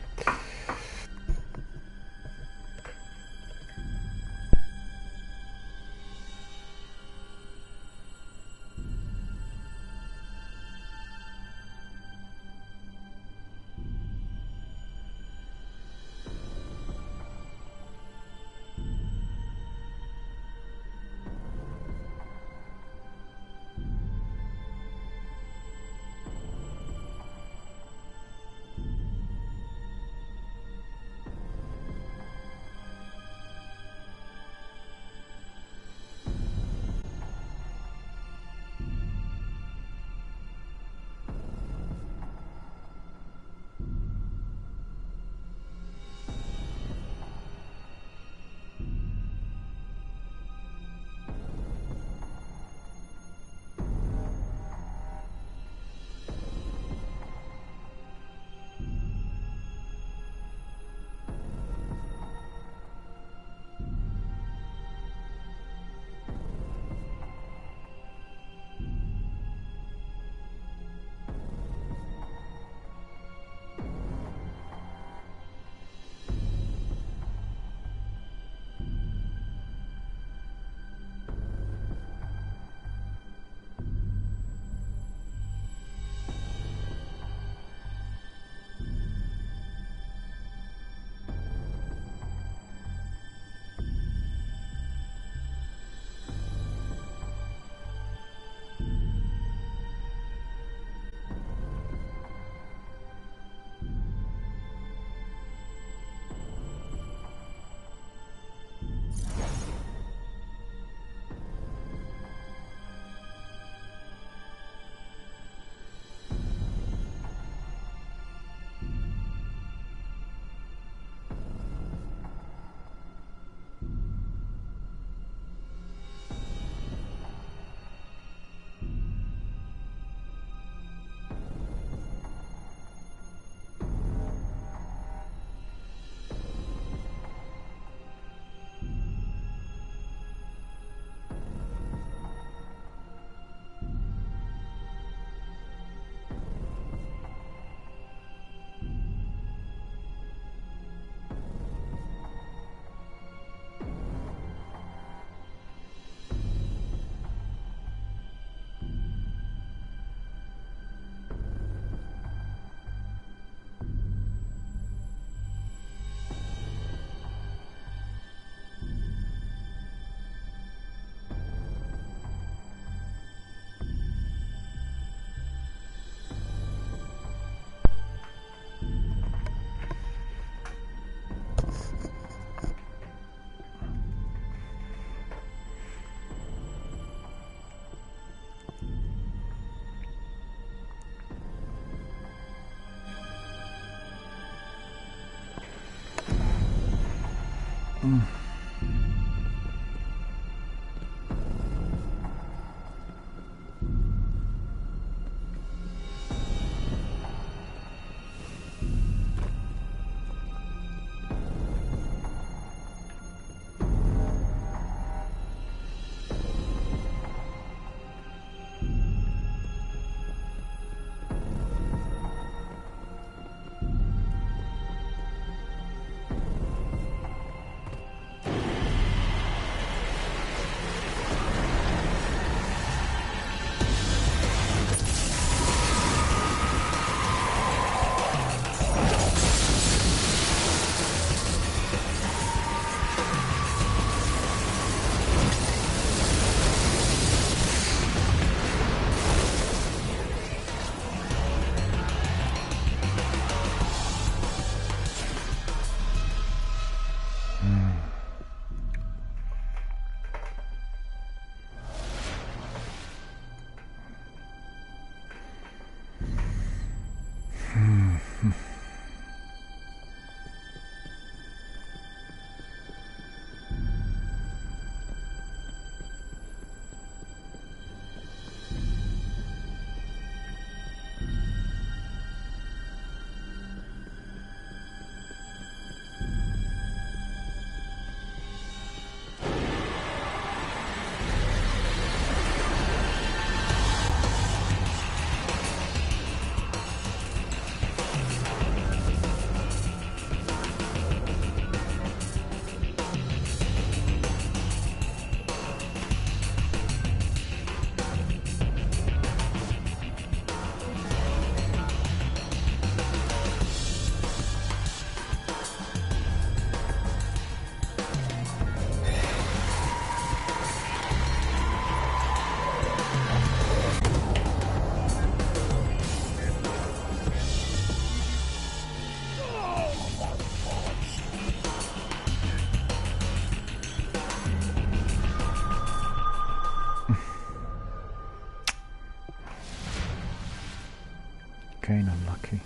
Again, unlucky.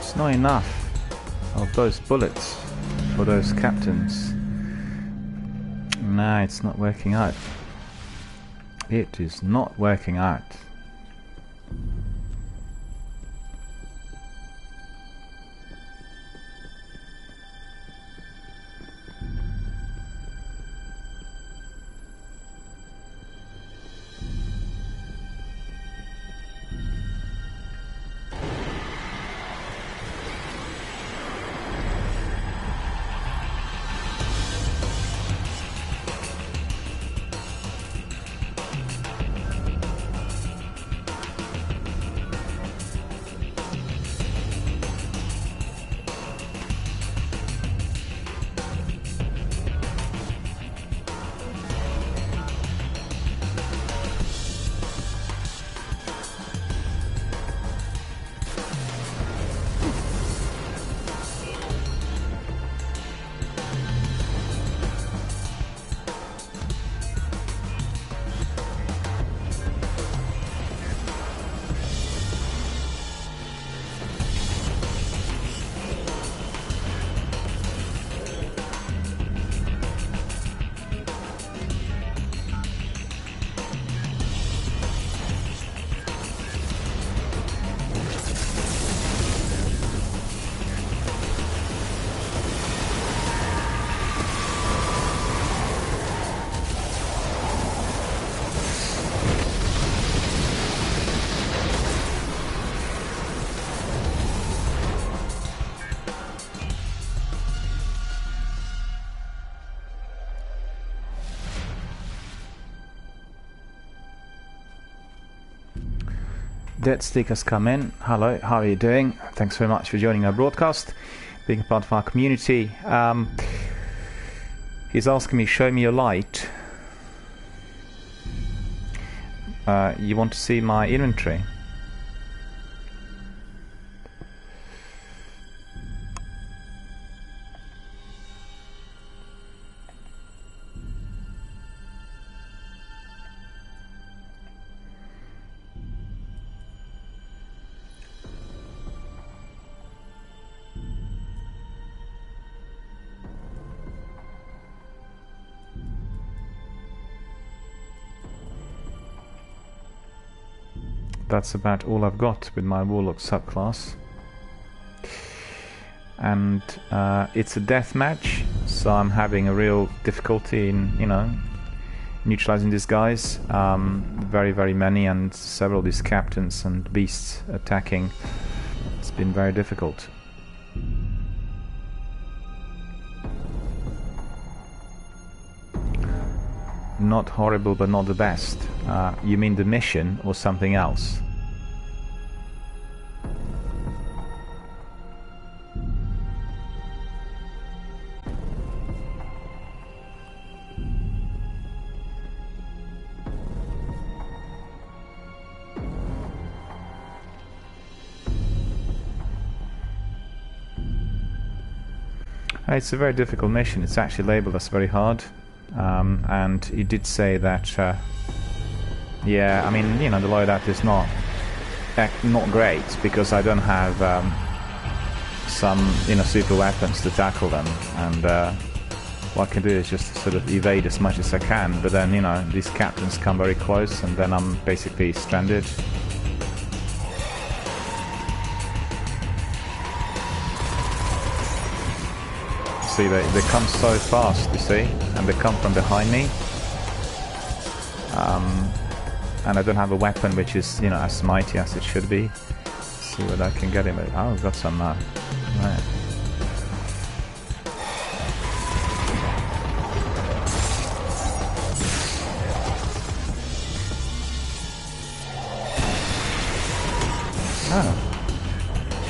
It's not enough of those bullets for those captains. No, it's not working out. It is not working out. Dead Stick has come in. Hello, how are you doing? Thanks very much for joining our broadcast, being a part of our community. He's asking me, show me your light. You want to see my inventory? That's about all I've got with my Warlock subclass. And it's a death match, so I'm having a real difficulty in, you know, neutralizing these guys. Very, very many, and several of these captains and beasts attacking. It's been very difficult. Not horrible, but not the best. You mean the mission or something else? It's a very difficult mission. It's actually labeled as very hard. And he did say that, yeah, I mean, you know, the loadout is not great because I don't have some, you know, super weapons to tackle them, and what I can do is just sort of evade as much as I can, but then, you know, these captains come very close and then I'm basically stranded. See, they come so fast, you see, and they come from behind me, and I don't have a weapon which is, you know, as mighty as it should be. Let's see what I can get him with. Oh, I've got some right. Oh,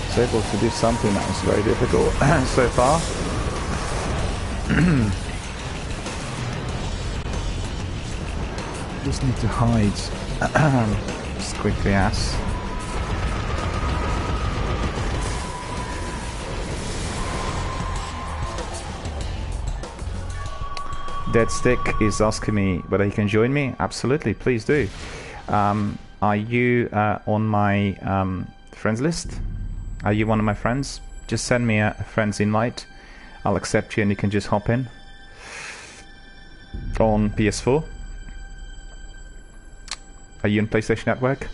it's able to do something that was very difficult so far. Just need to hide as quickly as. Dead Stick is asking me whether he can join me. Absolutely, please do. Are you on my friends list? Are you one of my friends? Just send me a friend's invite. I'll accept you and you can just hop in. On PS4. Are you on PlayStation Network?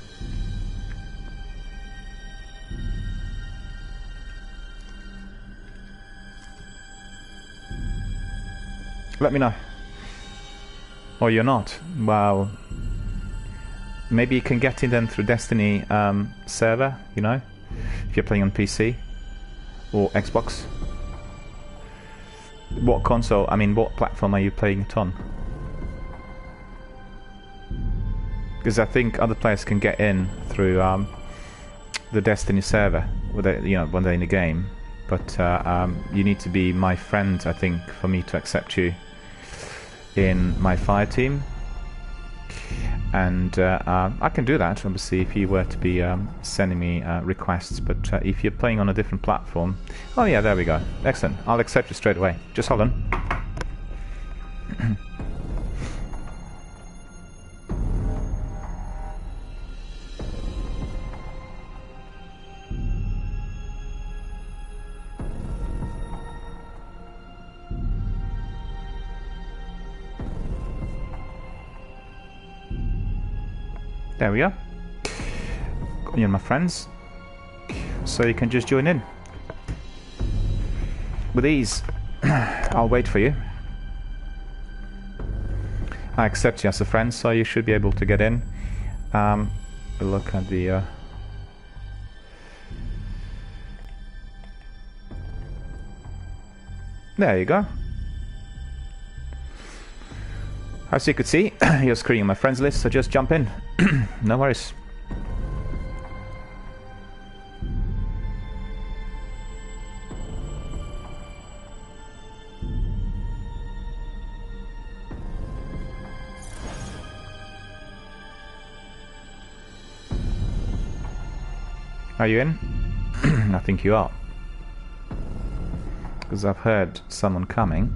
Let me know. Or you're not. Well, maybe you can get in then through Destiny server, you know, if you're playing on PC or Xbox. What console, I mean, what platform are you playing it on? Because I think other players can get in through the Destiny server, when they're in the game. But you need to be my friend, I think, for me to accept you in my fire team. And I can do that, obviously, if you were to be sending me requests. But if you're playing on a different platform... Oh yeah, there we go. Excellent. I'll accept you straight away. Just hold on. There we are. You're my friends. So you can just join in. With ease. I'll wait for you. I accept you as a friend, so you should be able to get in. Look at the... There you go. As you could see, you're screening my friends list, so just jump in. No worries. Are you in? I think you are. Because I've heard someone coming.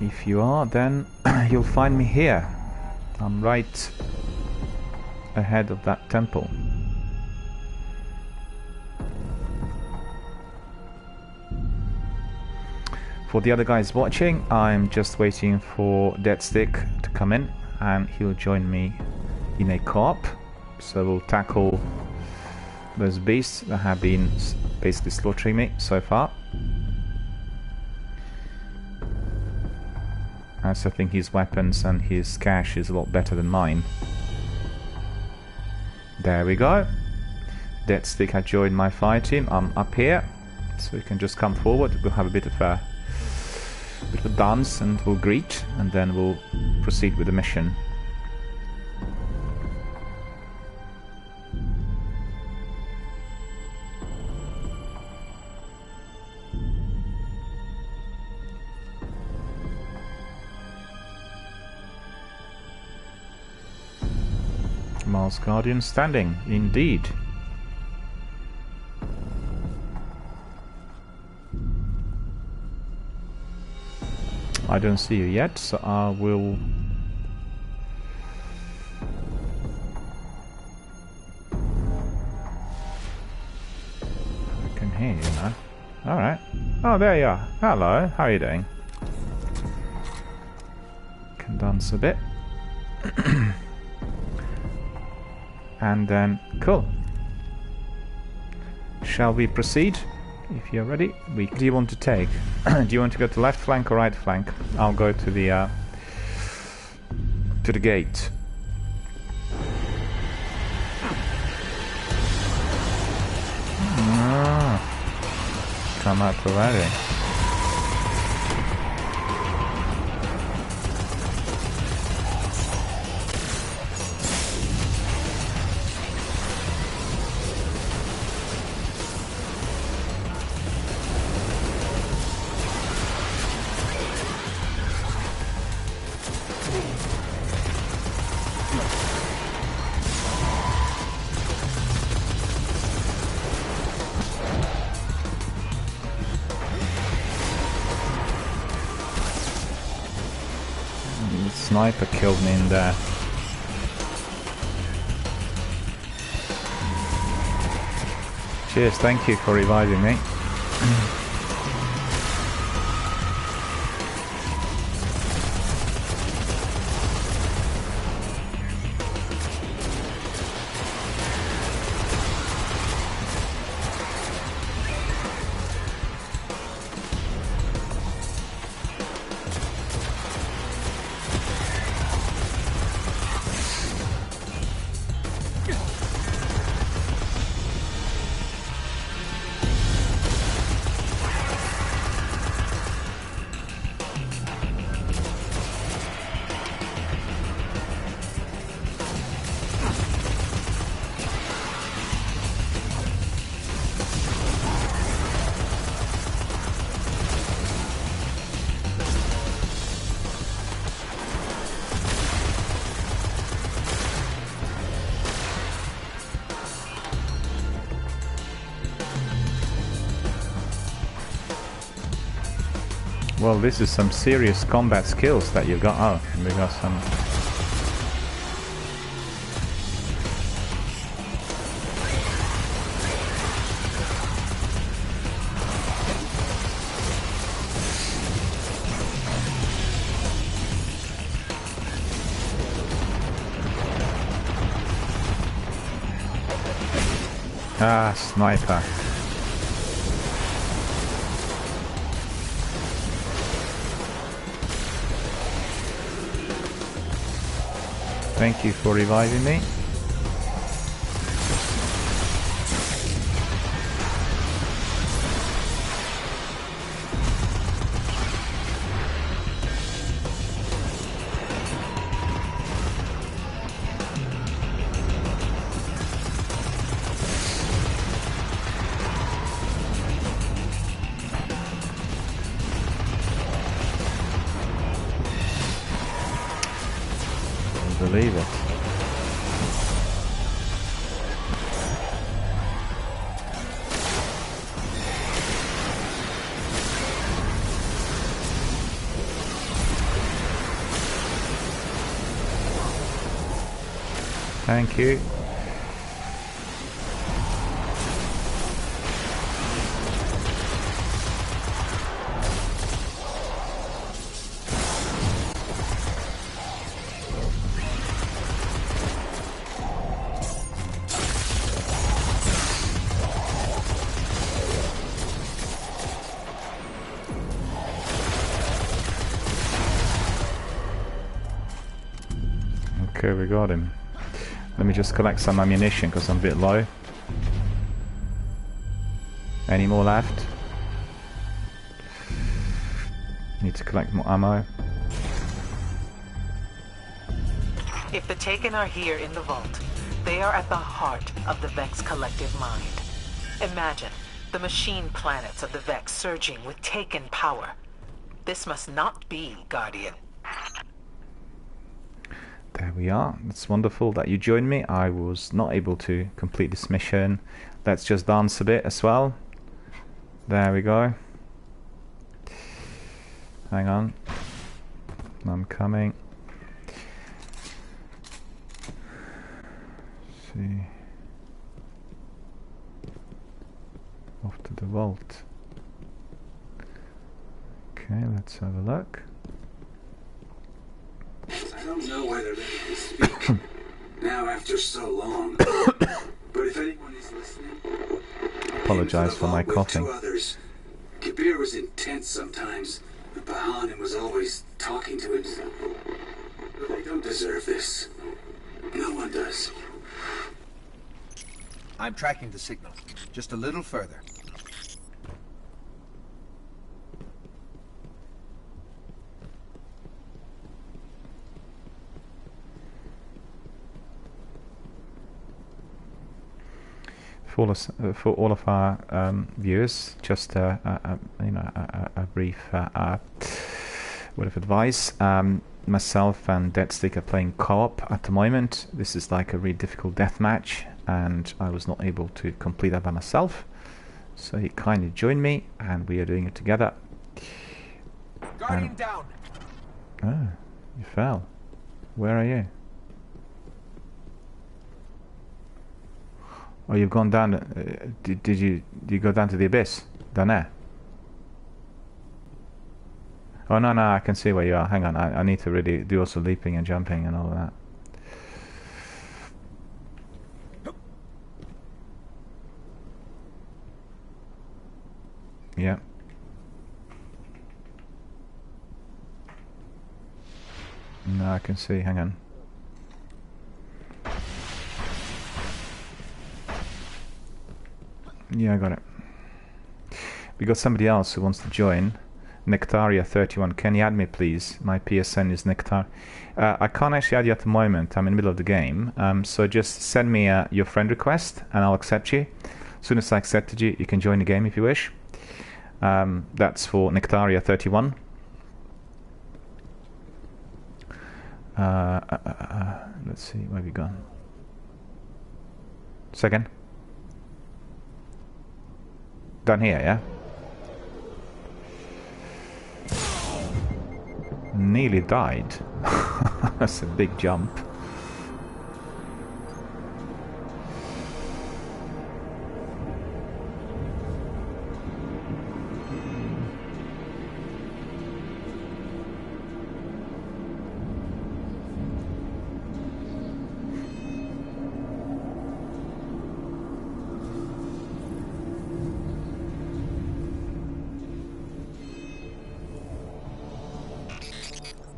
If you are, then you'll find me here. I'm right ahead of that temple. For the other guys watching, I'm just waiting for Deadstick to come in and he'll join me in a co-op. So we'll tackle those beasts that have been basically slaughtering me so far. As I think his weapons and his cash is a lot better than mine. There we go. Deadstick had joined my fire team. I'm up here, so you can just come forward. We'll have a bit of a dance and we'll greet, and then we'll proceed with the mission. Mars Guardian standing, indeed. I don't see you yet, so I will... I can hear you now. Alright. Oh, there you are. Hello, how are you doing? Can dance a bit. And then, cool. Shall we proceed? If you're ready. Do you want to take? Do you want to go to left flank or right flank? I'll go to the gate. Come out already. sniper killed me in there. Cheers, thank you for reviving me. Well, this is some serious combat skills that you got. Oh, we got some. Ah, sniper. Thank you for reviving me. Believe it. Thank you. Okay, we got him. Let me just collect some ammunition because I'm a bit low. Any more left? Need to collect more ammo. If the Taken are here in the vault, they are at the heart of the Vex collective mind. Imagine the machine planets of the Vex surging with Taken power. This must not be, Guardian. There we are. It's wonderful that you joined me. I was not able to complete this mission. Let's just dance a bit as well. There we go. Hang on. I'm coming. Let's see. Off to the vault. Okay, let's have a look. I don't know why they're ready to speak now after so long. But if anyone is listening, Apologize for my coughing. Two others. Kabir was intense sometimes, but Bahanin was always talking to himself. But they don't deserve this. No one does. I'm tracking the signal. Just a little further. For all of our viewers, just a brief word of advice. Myself and Deadstick are playing co-op at the moment. This is like a really difficult deathmatch, and I was not able to complete that by myself, so he kindly joined me, and we are doing it together. Guardian down. Oh, you fell. Where are you? Oh, you've gone down. Did you go down to the abyss? Down there? Oh no, I can see where you are. Hang on, I need to really do also leaping and jumping and all of that. Yeah. No, I can see. Hang on. Yeah, I got it. We got somebody else who wants to join. Nectaria31. Can you add me, please? My PSN is Nectar. I can't actually add you at the moment. I'm in the middle of the game. So just send me your friend request and I'll accept you. As soon as I accepted you, you can join the game if you wish. That's for Nectaria31. Let's see, where have you gone? Second. Down here, yeah? Nearly died. That's a big jump.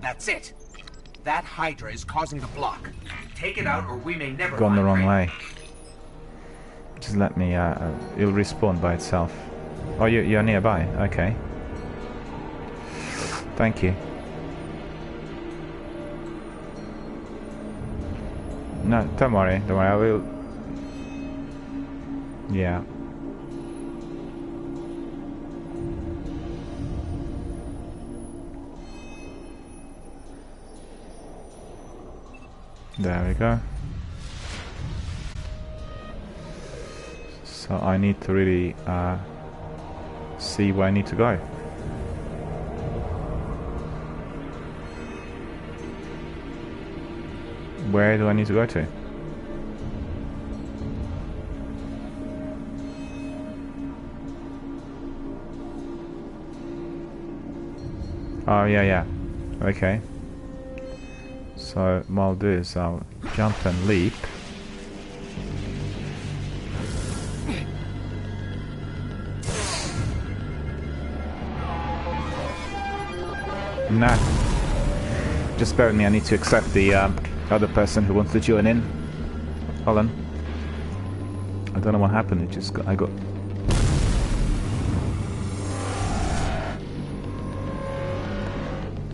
That's it. That Hydra is causing the block. Take it out or we may never Gone the find wrong Ray. way. Just let me, it'll respawn by itself. Oh, you're nearby, okay. Thank you. No, don't worry, I will... Yeah. There we go. So I need to really see where I need to go. Where do I need to go to? Oh yeah. Okay. So what I'll do is I'll jump and leap. Nah. Just bear with me, I need to accept the other person who wants to join in. Hold on. I don't know what happened, it just got... I got...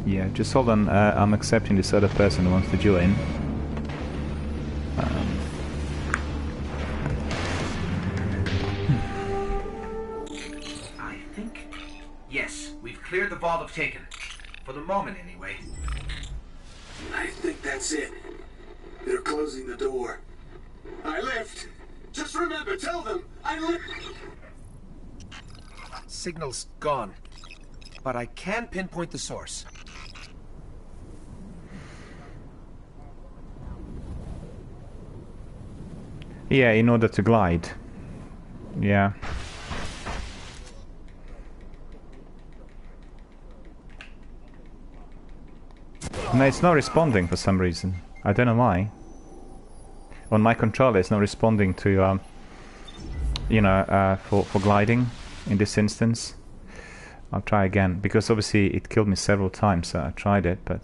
Yeah, just hold on, I'm accepting this other person who wants to join. I think... Yes, we've cleared the vault of Taken. For the moment, anyway. I think that's it. They're closing the door. I lived. Just remember, tell them I lived. Signal's gone. But I can pinpoint the source. Yeah, in order to glide. Yeah. No, it's not responding for some reason. I don't know why. On my controller, it's not responding to, you know, for gliding in this instance. I'll try again, because obviously it killed me several times, so I tried it, but...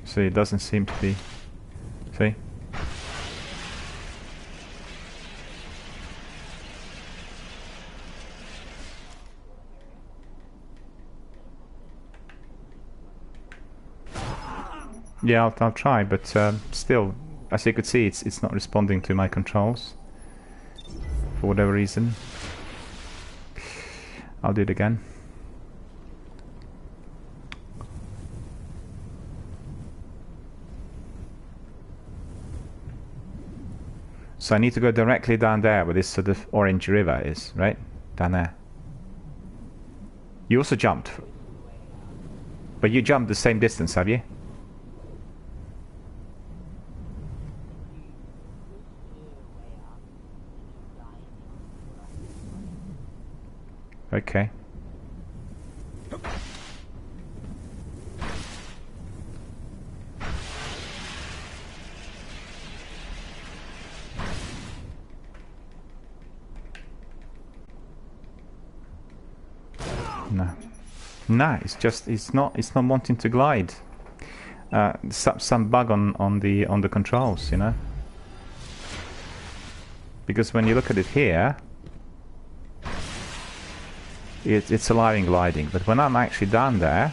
See, it doesn't seem to be... See? Yeah, I'll try, but still, as you could see, it's not responding to my controls for whatever reason. I'll do it again. So I need to go directly down there where this sort of orange river is, right? Down there. You also jumped. But you jumped the same distance, have you? Okay. No. No, it's not wanting to glide. Some bug on the controls, you know. Because when you look at it here, it's allowing gliding, but when I'm actually down there,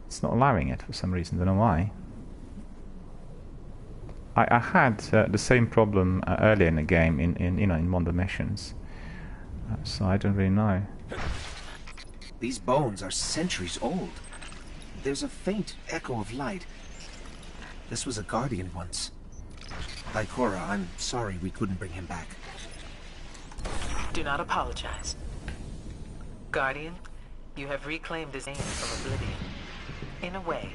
it's not allowing it for some reason. Don't know why. I had the same problem earlier in the game in one of the missions, so I don't really know. These bones are centuries old. There's a faint echo of light. This was a guardian once. Lycora, I'm sorry we couldn't bring him back. Do not apologize. Guardian, you have reclaimed his name from oblivion. In a way,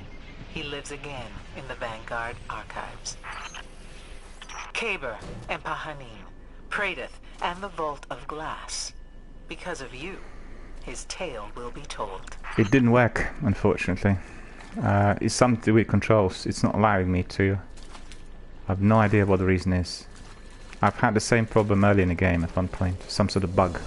he lives again in the Vanguard archives. Kaber and Pahanin, Pradith, and the Vault of Glass. Because of you, his tale will be told. It didn't work, unfortunately. It's something to do with controls. It's not allowing me to. I have no idea what the reason is. I've had the same problem early in the game at one point. Some sort of bug.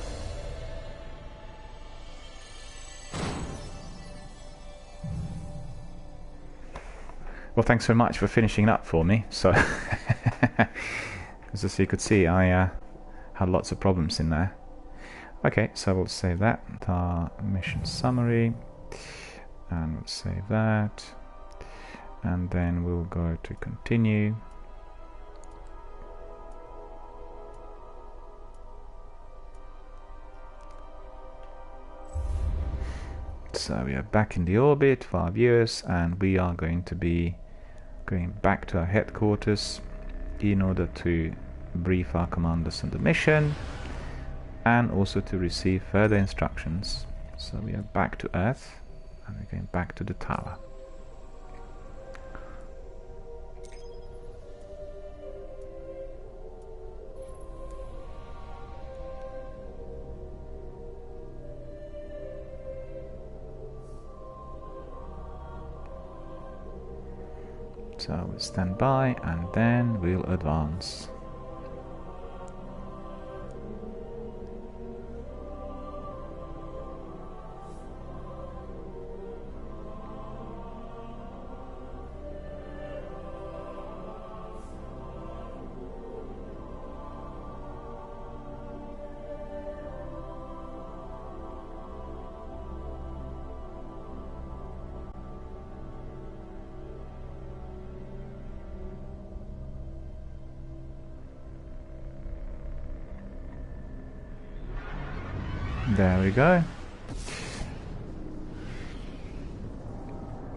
Well, thanks very much for finishing it up for me. So, as you could see, I had lots of problems in there. Okay, so we'll save that. Our mission summary. And we'll save that. And then we'll go to continue. So we are back in the orbit for our viewers, and we are going to be going back to our headquarters in order to brief our commanders on the mission and also to receive further instructions. So we are back to Earth and we're going back to the tower. So we'll stand by and then we'll advance. There we go.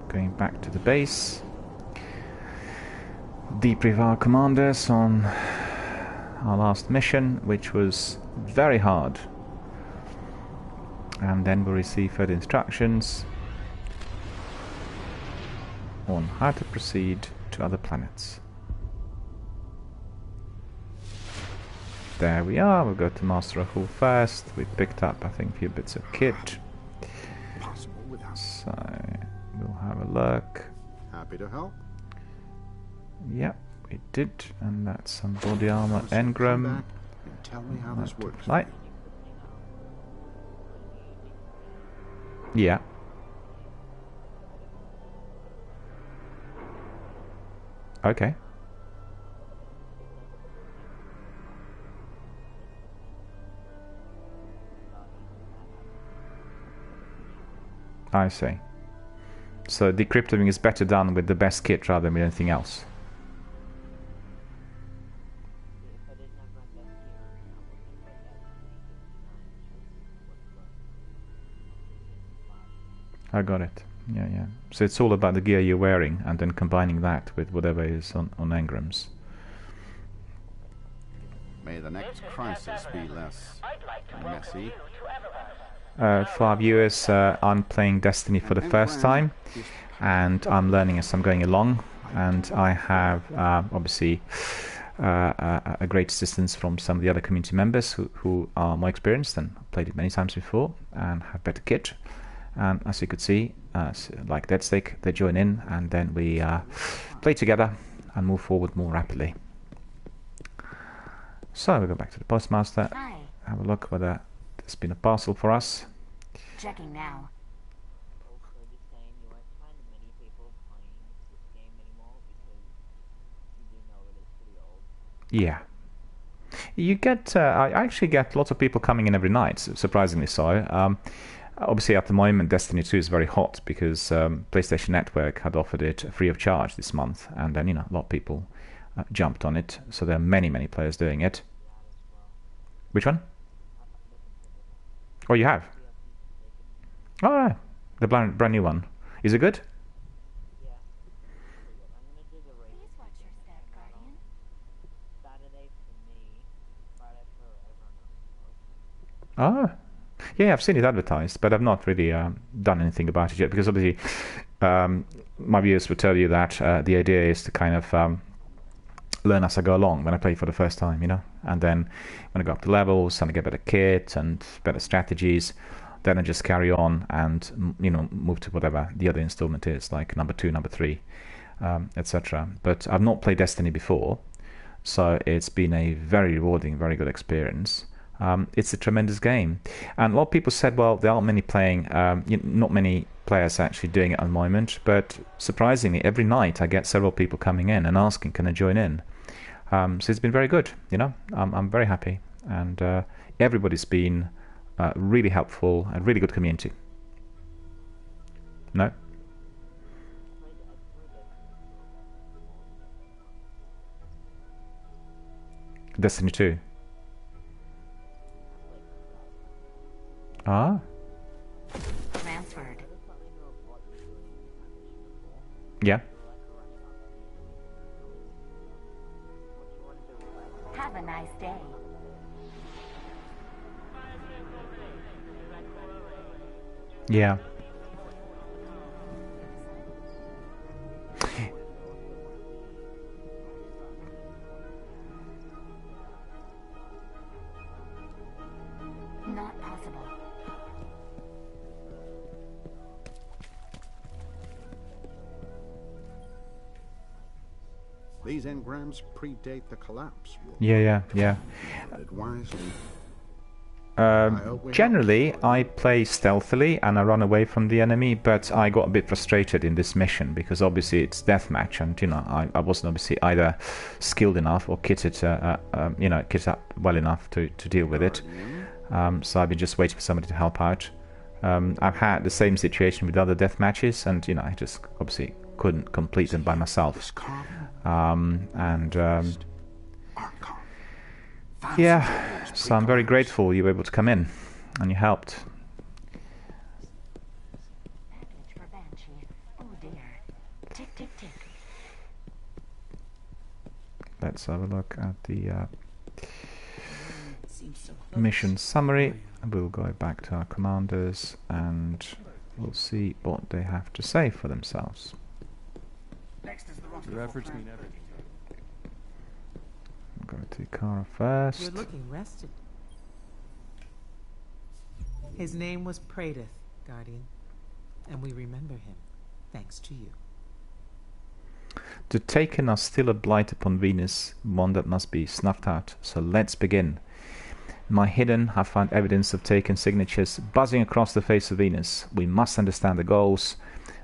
Going back to the base. Debrief our commanders on our last mission, which was very hard. And then we'll receive further instructions on how to proceed to other planets. There we are, we'll go to Master Rahul first. We picked up, I think, a few bits of kit. So, we'll have a look. Happy to help. Yep, we did. And that's some body armor engram. Tell me how this works. Right. Yeah. Okay. I see. So decrypting is better done with the best kit rather than with anything else. I got it. Yeah, yeah. So it's all about the gear you're wearing and then combining that with whatever is on engrams. May the next crisis be less messy. For our viewers, I'm playing Destiny for the first time, and I'm learning as I'm going along, and I have obviously a great assistance from some of the other community members who are more experienced and played it many times before and have better kit. And as you could see, like Deadstick, they join in, and then we play together and move forward more rapidly. So we go back to the postmaster. Hi. Have a look whether there's been a parcel for us. Checking now. Also just saying you won't find many people playing this game anymore because you do know it is pretty old. Yeah. You get, I actually get lots of people coming in every night, surprisingly so. Obviously at the moment Destiny 2 is very hot because PlayStation Network had offered it free of charge this month, and then, you know, a lot of people jumped on it, so there are many players doing it. Which one? Oh, you have? Oh, right. The brand new one. Is it good? Yeah. I'm gonna do the race. Please watch your step, Guardian. Saturday for me, Friday for everyone else. Oh. Yeah, I've seen it advertised, but I've not really done anything about it yet, because obviously my viewers will tell you that the idea is to kind of learn as I go along when I play for the first time, you know, and then when I go up the levels and I get better kit and better strategies, then I just carry on and, you know, move to whatever the other installment is, like number 2, number 3, etc. But I've not played Destiny before, so it's been a very rewarding, very good experience. It's a tremendous game, and a lot of people said, well, there aren't many playing, not many players actually doing it at the moment, but surprisingly every night I get several people coming in and asking, can I join in? So it's been very good, you know. I'm very happy, and everybody's been really helpful, a really good community. No? Destiny 2. Ah. Transferred. Yeah. Have a nice day. Yeah. Not possible. These engrams predate the collapse. Yeah. Tread wisely. Generally, I play stealthily and I run away from the enemy, but I got a bit frustrated in this mission because obviously it's deathmatch, and, you know, I wasn't obviously either skilled enough or kitted, you know, kitted up well enough to deal with it. So I've been just waiting for somebody to help out. I've had the same situation with other death matches, and, you know, I just obviously couldn't complete them by myself. Yeah, so I'm very grateful you were able to come in and you helped. Package for Banshee. Oh dear. Tick, tick, tick. Let's have a look at the mission summary. We'll go back to our commanders and we'll see what they have to say for themselves. Your efforts mean everything. Go to Kara first. You're looking rested. His name was Praedyth, Guardian, and we remember him, thanks to you. The Taken are still a blight upon Venus, one that must be snuffed out, so let's begin. In my hidden, I found evidence of Taken signatures buzzing across the face of Venus. We must understand the goals,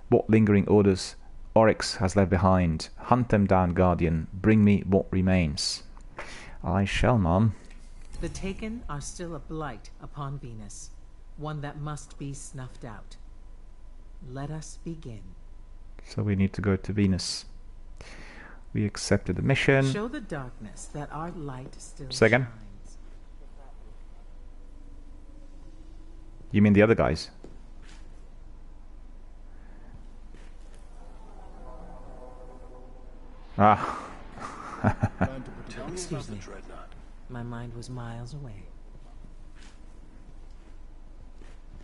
what lingering orders Oryx has left behind. Hunt them down, Guardian. Bring me what remains. I shall, Mom. The Taken are still a blight upon Venus, one that must be snuffed out. Let us begin. So we need to go to Venus. We accepted the mission. Show the darkness that our light still Say again? shines. You mean the other guys? Ah. Excuse me. My mind was miles away.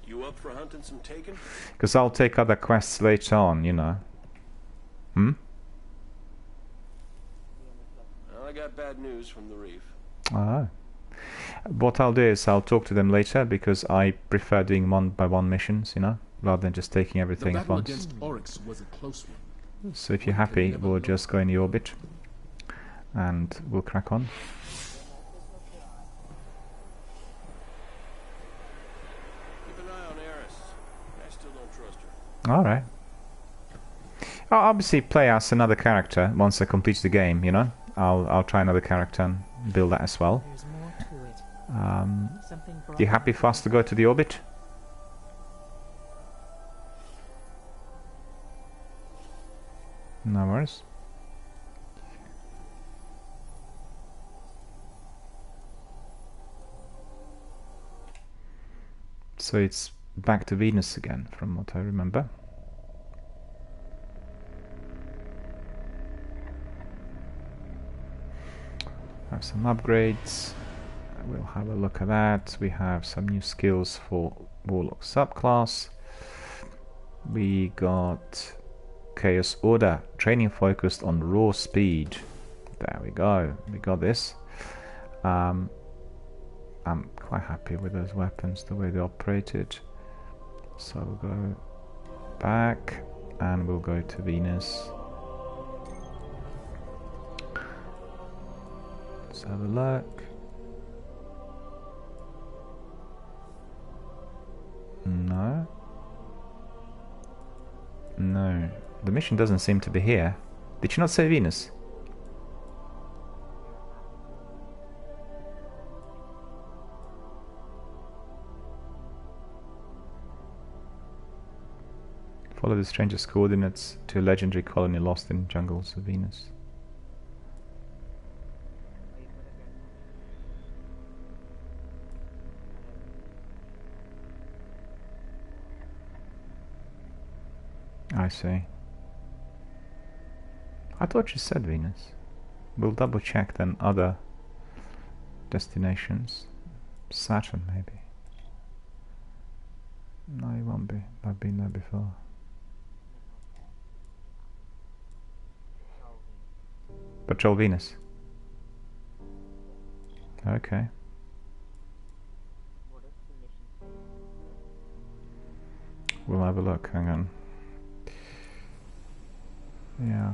You up for hunting some taken? Because I'll take other quests later on, you know. Hmm? Well, I got bad news from the reef. Ah. What I'll do is I'll talk to them later, because I prefer doing one-by-one missions, you know, rather than just taking everything The at battle once. against Oryx was a close one. So if you're happy, we'll just go in the orbit and we'll crack on. Keep an eye on Eris. I still don't trust her. Alright. I'll obviously play as another character once I complete the game, you know. I'll try another character and build that as well. There's more to it. Something You happy for us to go to the orbit? No worries. So it's back to Venus again, from what I remember. Have some upgrades. We'll have a look at that. We have some new skills for Warlock subclass. We got Chaos Order, training focused on raw speed. There we go. We got this. I'm quite happy with those weapons, the way they operated. So we'll go back and we'll go to Venus. Let's have a look. No. No. The mission doesn't seem to be here. Did you not say Venus? Follow the stranger's coordinates to a legendary colony lost in jungles of Venus. I see. I thought you said Venus. We'll double check then other destinations. Saturn maybe. No, it won't be. I've been there before. Patrol Venus. Okay. We'll have a look, hang on. Yeah.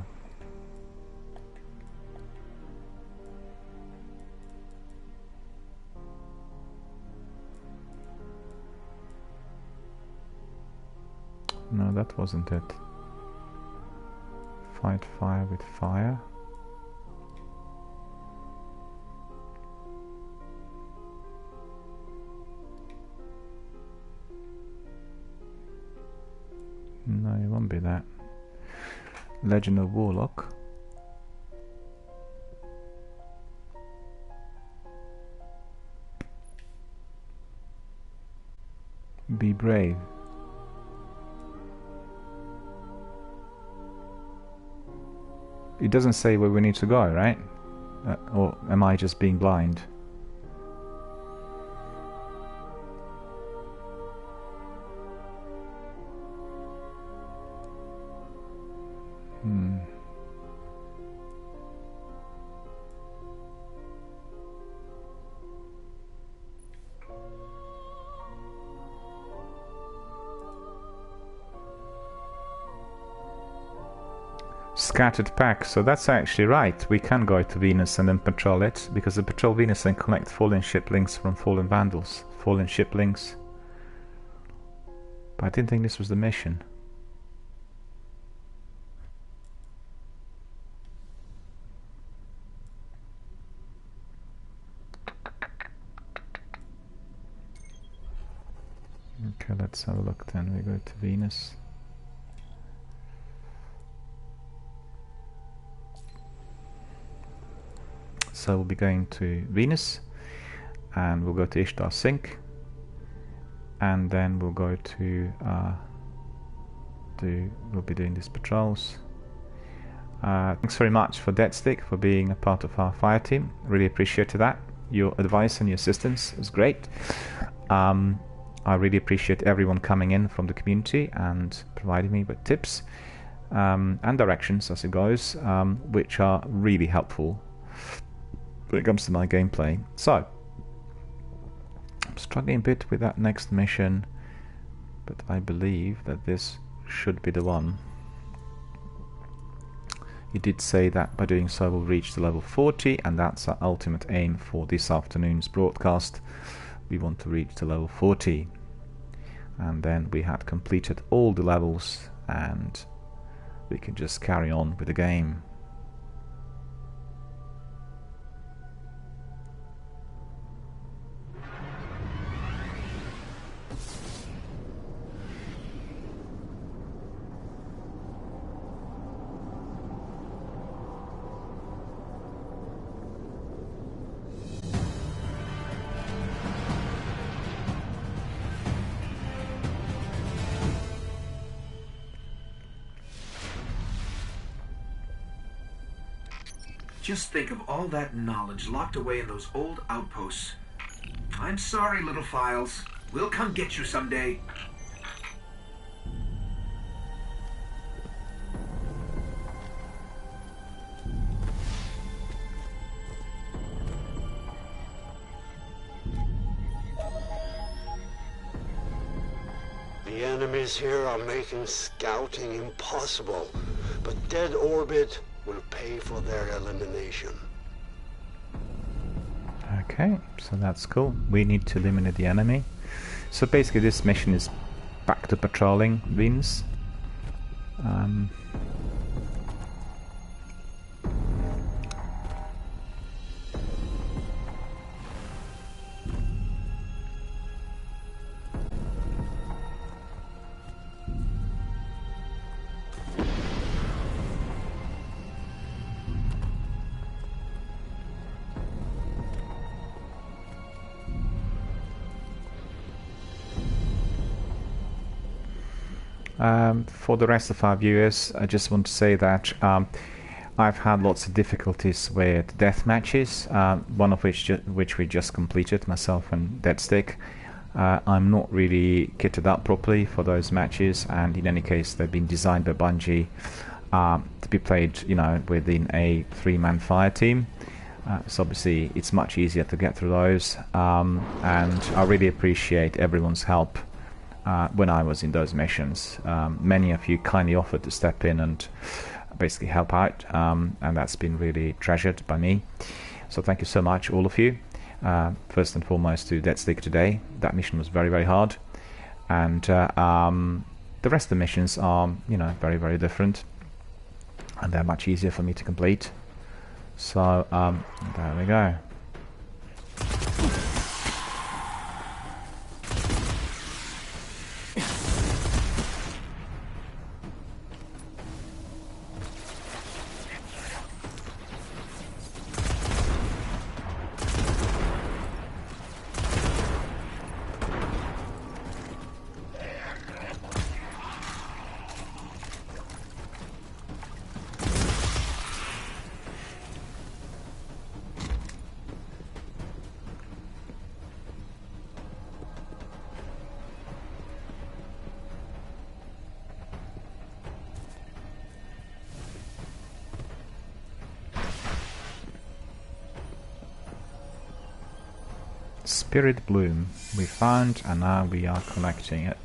No, that wasn't it. Fight fire with fire. No, it won't be that. Legend of Warlock. Be brave. It doesn't say where we need to go, right? Or am I just being blind? Scattered pack, so that's actually right. We can go to Venus and then patrol it, because the patrol Venus and collect fallen ship links from fallen vandals. Fallen ship links. But I didn't think this was the mission. Okay, let's have a look then. We go to Venus. So we'll be going to Venus, and we'll go to Ishtar Sink, and then we'll go to we'll be doing these patrols. Thanks very much for Deadstick for being a part of our fire team. Really appreciated that. Your advice and your assistance was great. I really appreciate everyone coming in from the community and providing me with tips and directions as it goes, which are really helpful when it comes to my gameplay. So, I'm struggling a bit with that next mission, but I believe that this should be the one. He did say that by doing so we'll reach the level 40, and that's our ultimate aim for this afternoon's broadcast. We want to reach the level 40, and then we had completed all the levels and we can just carry on with the game. Just think of all that knowledge locked away in those old outposts. I'm sorry, little files. We'll come get you someday. The enemies here are making scouting impossible, but Dead Orbit will pay for their elimination. Okay, so that's cool. We need to eliminate the enemy. So basically this mission is back to patrolling Vince. For the rest of our viewers, I just want to say that I've had lots of difficulties with death matches, one of which we just completed, myself and Deadstick. I'm not really kitted up properly for those matches, and in any case they've been designed by Bungie to be played, you know, within a 3-man fire team. So obviously it's much easier to get through those, and I really appreciate everyone's help when I was in those missions. Many of you kindly offered to step in and basically help out, and that's been really treasured by me. So thank you so much, all of you. First and foremost to Deadstick today. That mission was very, very hard, and the rest of the missions are, you know, very, very different, and they're much easier for me to complete. So there we go. Spirit Bloom we found, and now we are collecting it.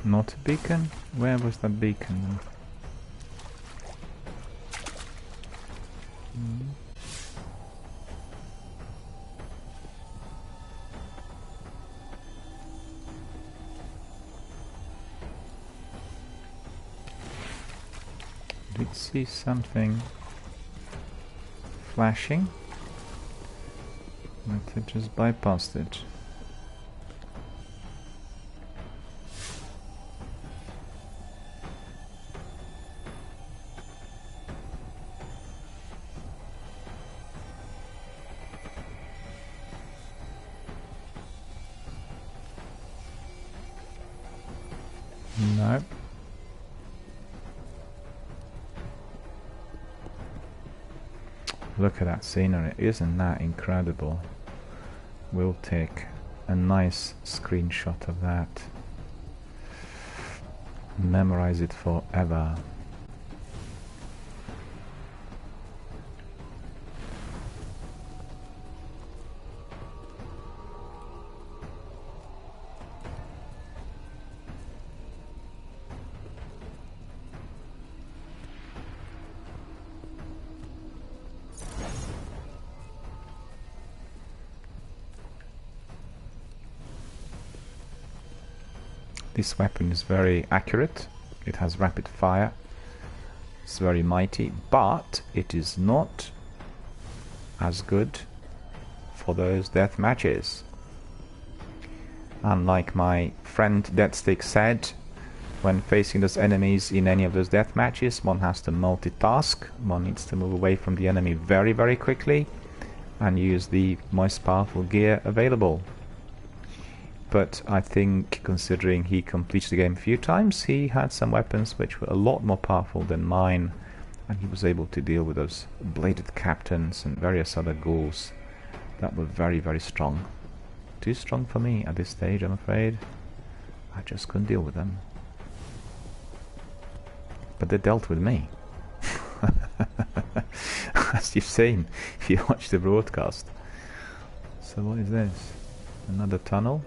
Not a beacon? Where was that beacon then? Did see something flashing, but I just bypassed it. No. Look at that scenery, isn't that incredible? We'll take a nice screenshot of that. Memorize it forever. This weapon is very accurate, it has rapid fire, it's very mighty, but it is not as good for those death matches. Unlike my friend Deadstick said, when facing those enemies in any of those death matches, one has to multitask, one needs to move away from the enemy very, very quickly and use the most powerful gear available. But I think, considering he completed the game a few times, he had some weapons which were a lot more powerful than mine, and he was able to deal with those bladed captains and various other ghouls that were very, very strong. Too strong for me at this stage, I'm afraid. I just couldn't deal with them. But they dealt with me. As you've seen if you watch the broadcast. So what is this? Another tunnel?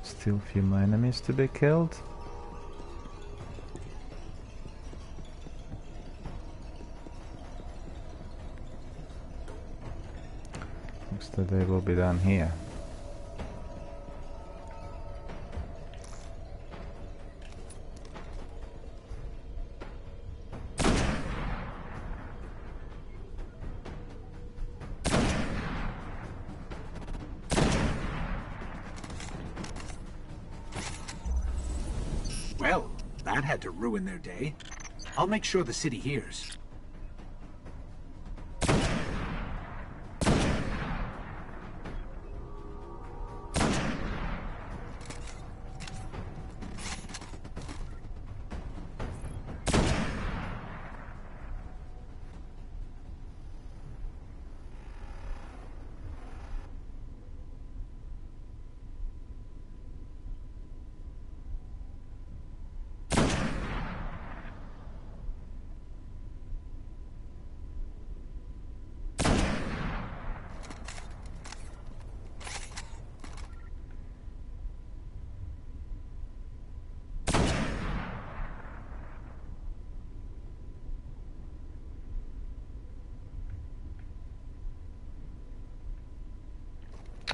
Still a few more enemies to be killed. Looks that they will be down here. Well, that had to ruin their day. I'll make sure the city hears.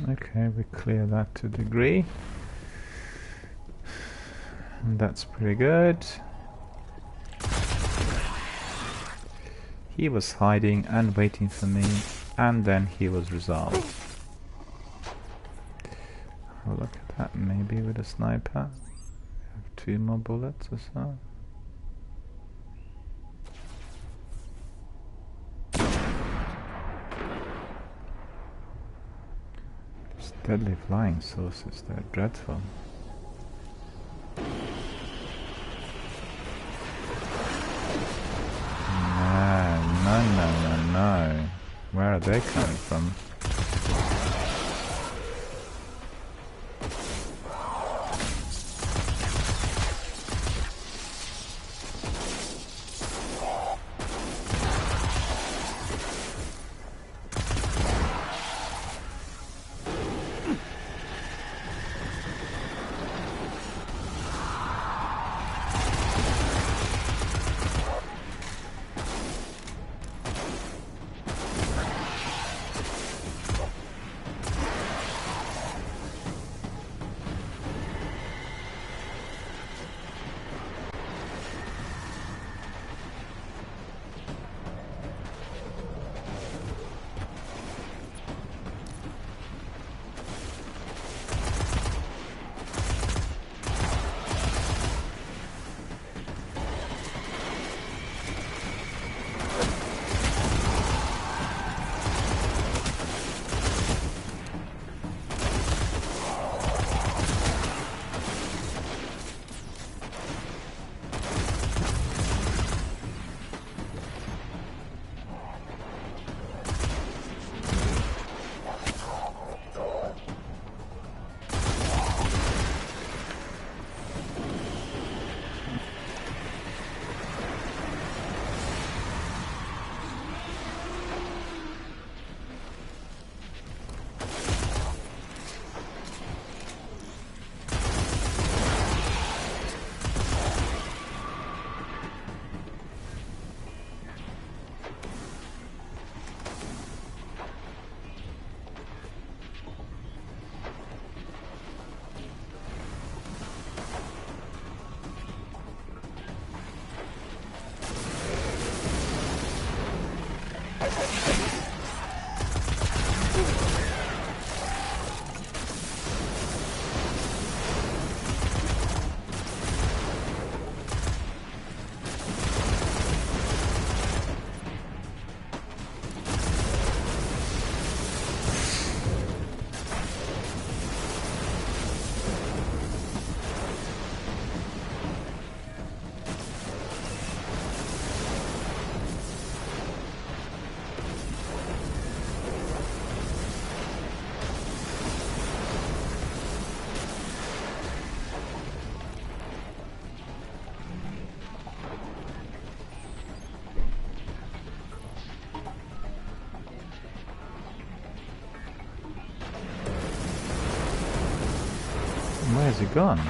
Okay, we clear that to a degree. And that's pretty good. He was hiding and waiting for me, and then he was resolved. Oh, look at that, maybe with a sniper. Have 2 more bullets or so. Deadly flying saucers, they're dreadful. No. Where are they coming from? Where's he gone?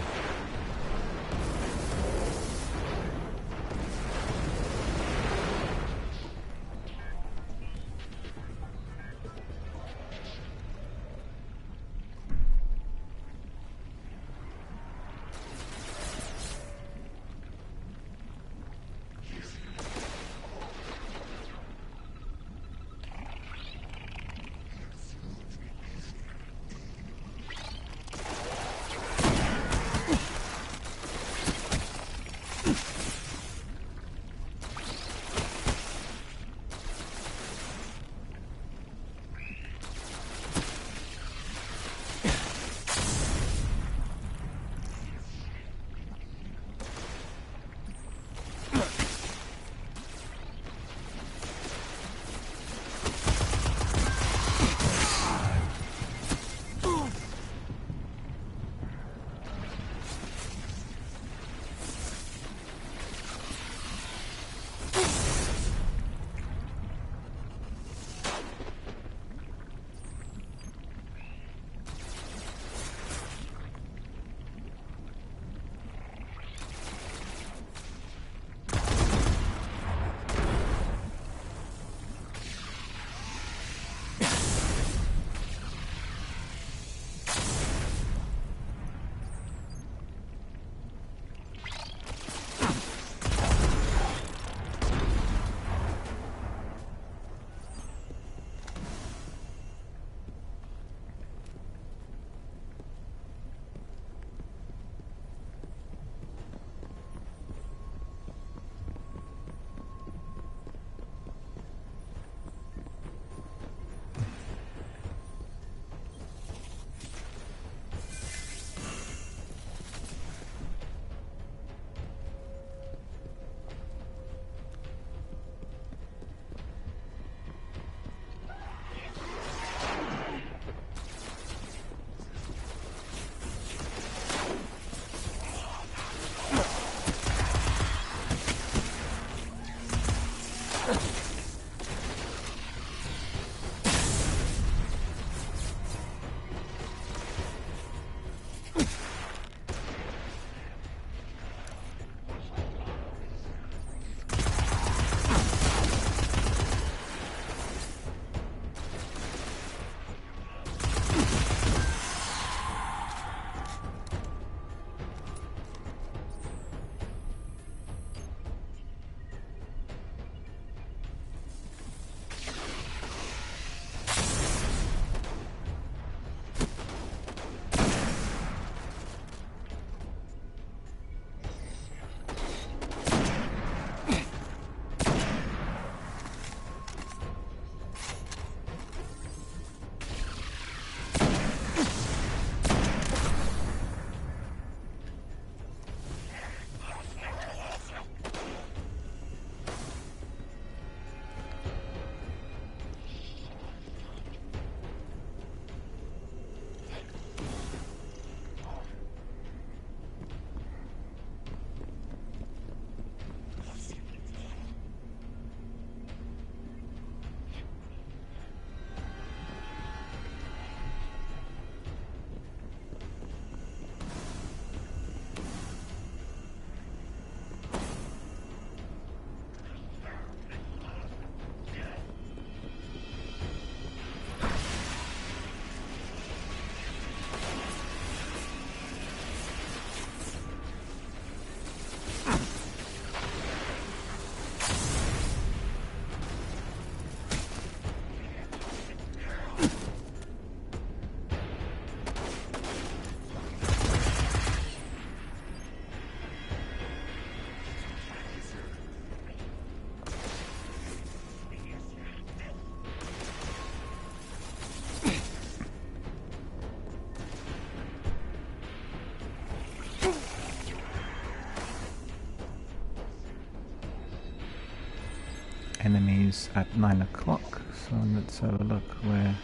Enemies at 9 o'clock, so let's have a look where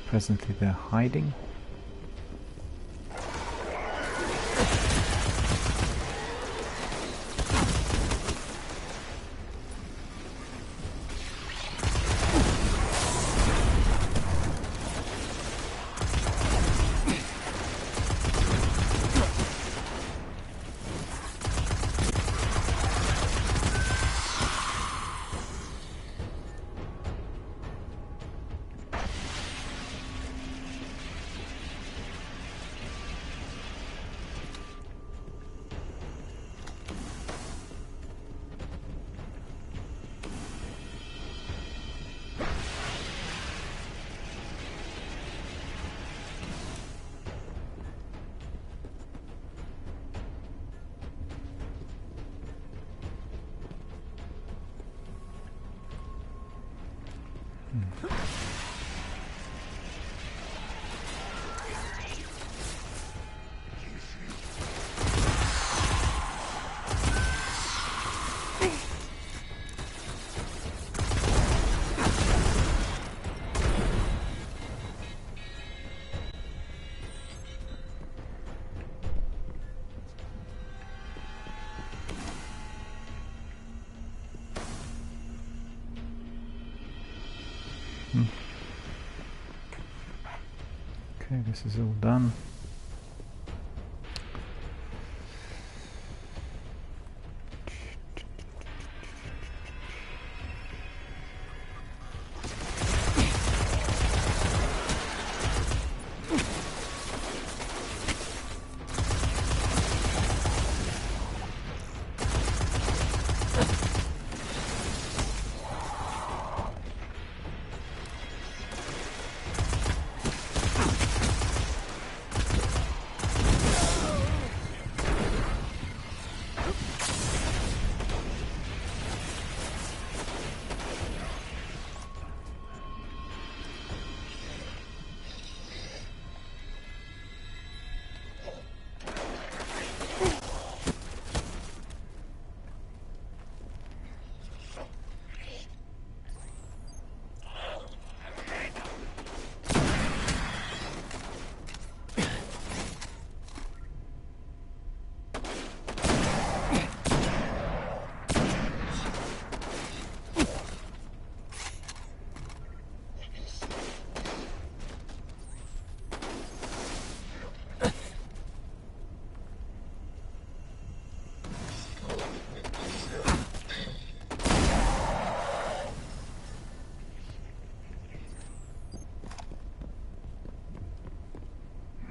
presently they're hiding. Okay, this is all done.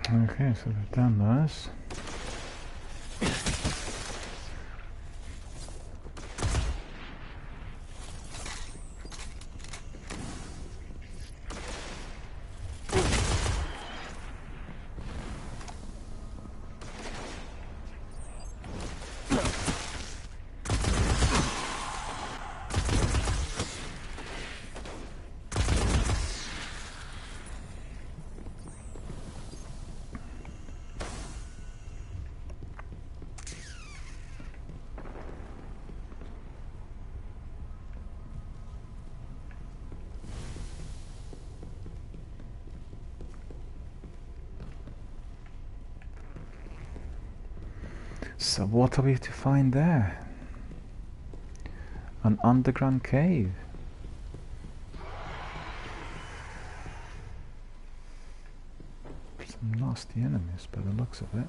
Okay, so we've done those. So what are we to find there? An underground cave. Some nasty enemies by the looks of it.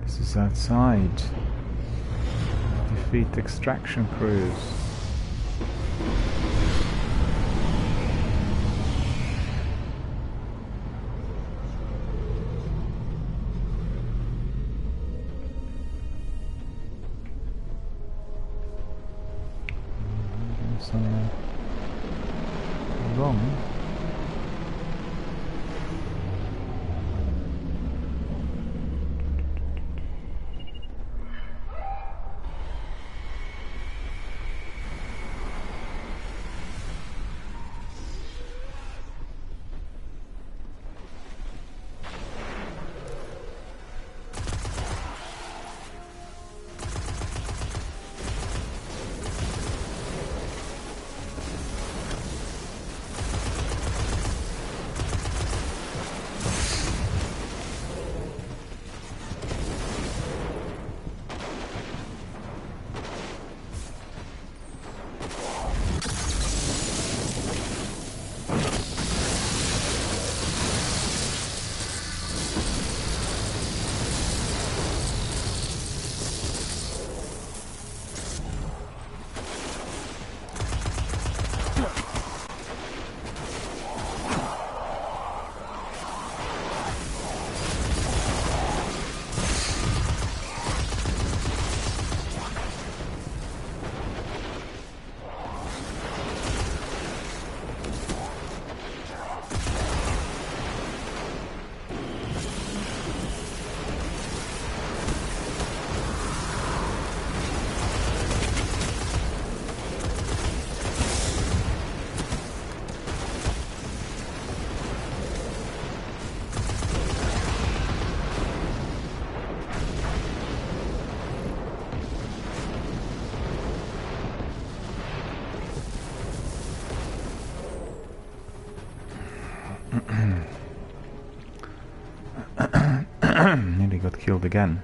This is outside. Defeat extraction crews. Something wrong. Nearly got killed again.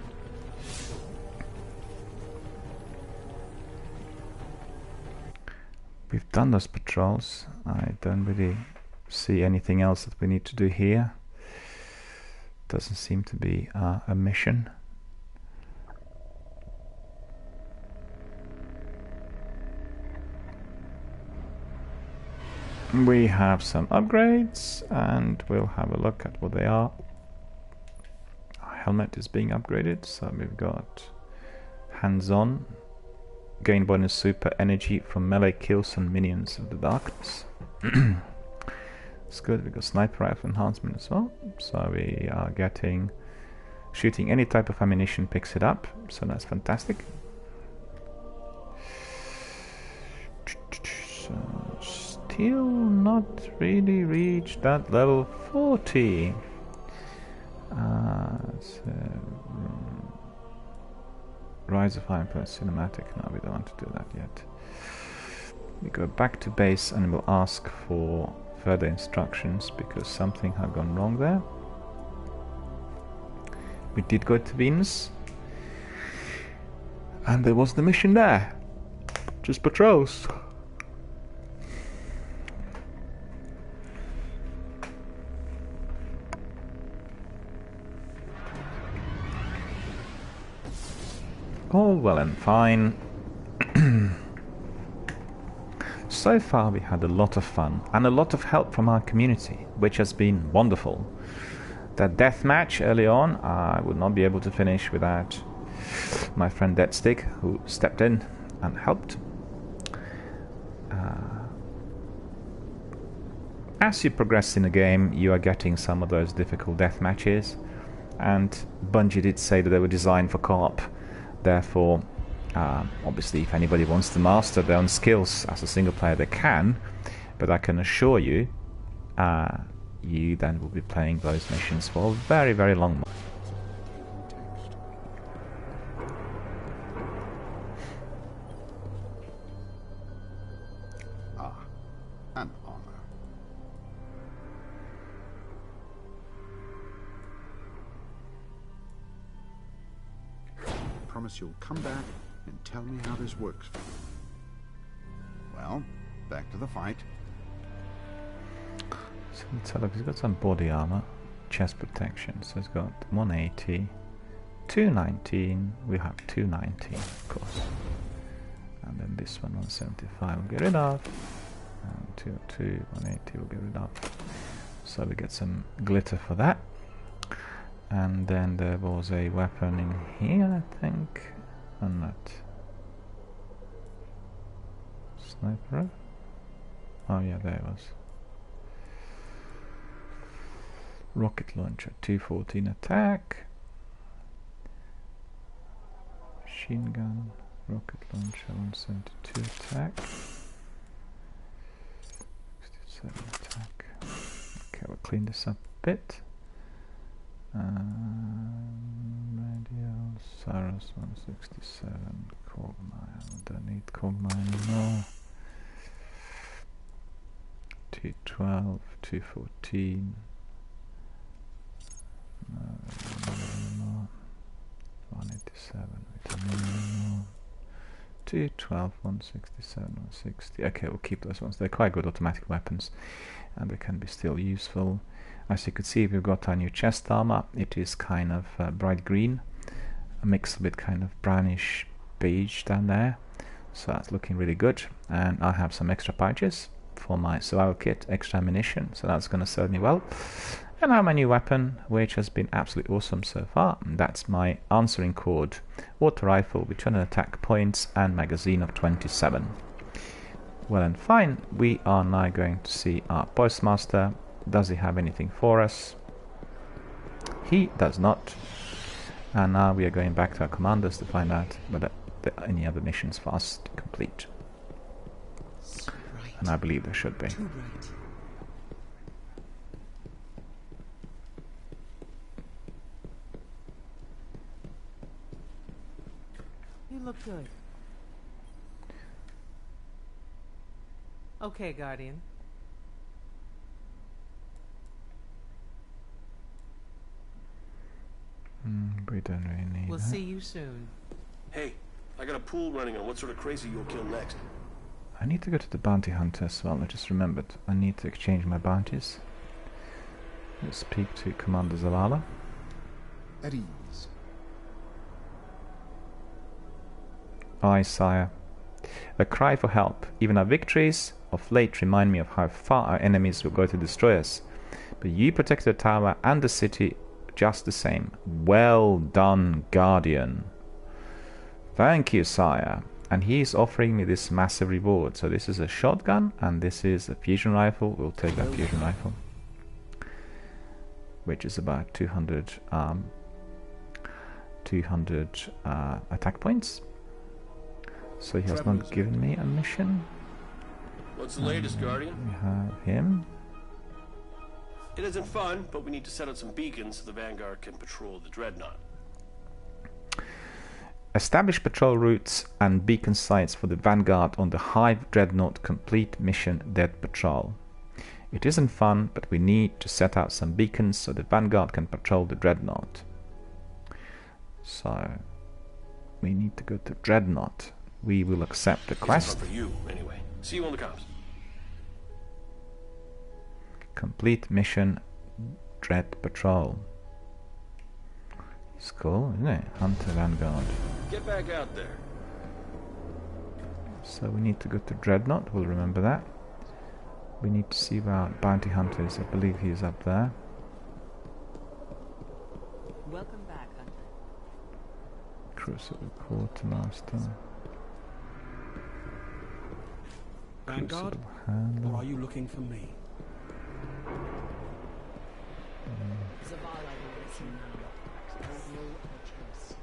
We've done those patrols. I don't really see anything else that we need to do here. Doesn't seem to be a mission. We have some upgrades and we'll have a look at what they are. Our helmet is being upgraded, so we've got hands-on, gain bonus super energy from melee kills on minions of the darkness. It's good. We've got sniper rifle enhancement as well, so we are getting shooting any type of ammunition picks it up, so that's fantastic. So still not really reached that level 40. Rise of Iron Plus cinematic. No, we don't want to do that yet. We go back to base and we'll ask for further instructions because something had gone wrong there. We did go to Venus and there was the mission there. Just patrols. All well and fine. So far we had a lot of fun and a lot of help from our community, which has been wonderful. That death match early on, I would not be able to finish without my friend Deadstick, who stepped in and helped. As you progress in the game, you are getting some of those difficult death matches, and Bungie did say that they were designed for co-op. Therefore, obviously, if anybody wants to master their own skills as a single player, they can. But I can assure you, you then will be playing those missions for a very, very long time. An honor. Promise you'll come back and tell me how this works for you. Well, back to the fight. So let's have a look. He's got some body armor, chest protection. So he's got 180, 219. We have 219, of course. And then this one, 175, we'll get rid of. And 202, 180, we'll get rid of. So we get some glitter for that. And then there was a weapon in here, I think. And that sniper. Oh yeah, there it was. Rocket launcher, 214 attack. Machine gun, rocket launcher, 172 attack. 67 attack. Okay, we'll clean this up a bit. Radial, Saros 167, Cogmine, don't need Cogmine anymore. 212, 214. No, 187, 212, 167, 160. Okay, we'll keep those ones. They're quite good automatic weapons and they can be still useful. As you can see, we've got our new chest armor. It is kind of bright green, a mix with kind of brownish beige down there. So that's looking really good. And I have some extra pouches for my survival kit, extra ammunition. So that's going to serve me well. And I have my new weapon, which has been absolutely awesome so far. And that's my answering cord auto rifle with 200 attack points and magazine of 27. Well and fine. We are now going to see our postmaster. Does he have anything for us? He does not. And now we are going back to our commanders to find out whether there are any other missions for us to complete. And I believe there should be. You look good. Okay, Guardian. We don't really need We'll that. see you soon. Hey, I got a pool running on what sort of crazy you'll kill next. I need to go to the bounty hunter as well. I just remembered. I need to exchange my bounties. Let's speak to Commander Zavala. At ease. Aye, sire. A cry for help. Even our victories of late remind me of how far our enemies will go to destroy us. But you protect the tower and the city just the same. Well done, Guardian. Thank you, sire. And he is offering me this massive reward. So this is a shotgun and this is a fusion rifle. We'll take that fusion rifle, which is about 200 attack points. So he has not given me a mission. What's the latest, Guardian? We have him. It isn't fun, but we need to set up some beacons so the Vanguard can patrol the Dreadnought. Establish patrol routes and beacon sites for the Vanguard on the Hive Dreadnought. Complete mission Dead Patrol. It isn't fun, but we need to set out some beacons so the Vanguard can patrol the Dreadnought. So, we need to go to Dreadnought. We will accept the quest. For you, anyway. See you on the comms. Complete mission Dread Patrol. It's cool, isn't it? Hunter Vanguard. Get back out there. So we need to go to Dreadnought, we'll remember that. We need to see where our bounty hunter is. I believe he is up there. Welcome back, Hunter. Crucible Quartermaster. Vanguard? Crucible Handler. Or are you looking for me? Zavala will listen now. There's no other choice.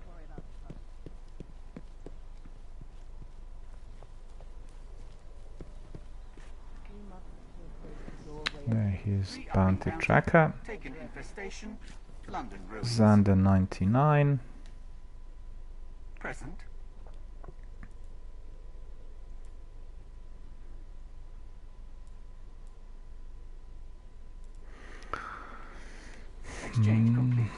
Worry about the front. Came up to the doorway. There he is, bounty tracker. Taken infestation, London Road. Xander 99. Present. Exchange complete.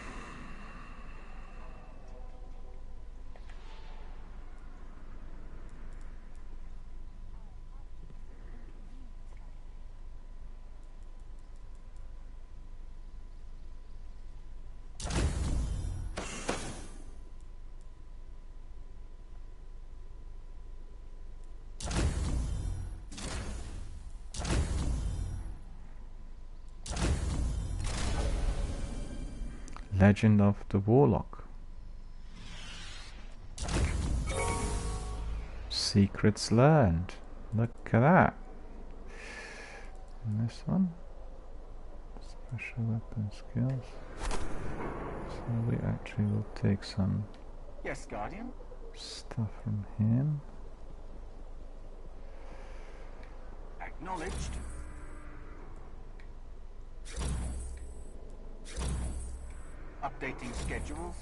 Legend of the Warlock. Secrets learned. Look at that. And this one. Special weapon skills. So we actually will take some Yes, Guardian. stuff from him. Acknowledged. Updating schedules.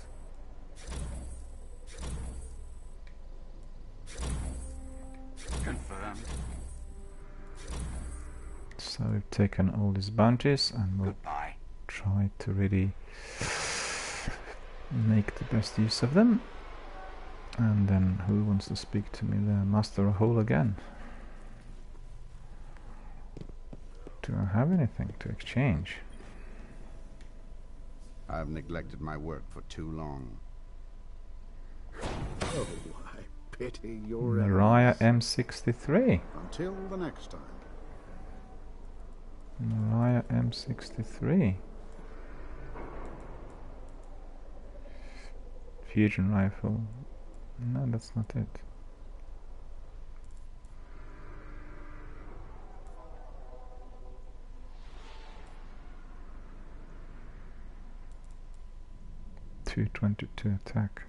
Confirmed. So we've taken all these bounties and we'll Goodbye. try to really make the best use of them. And then who wants to speak to me there? Master Rahul again. Do I have anything to exchange? I've neglected my work for too long. Oh, I pity your Mariah enemies. M63. Until the next time. Mariah M63. Fusion rifle. No, that's not it. .222 attack.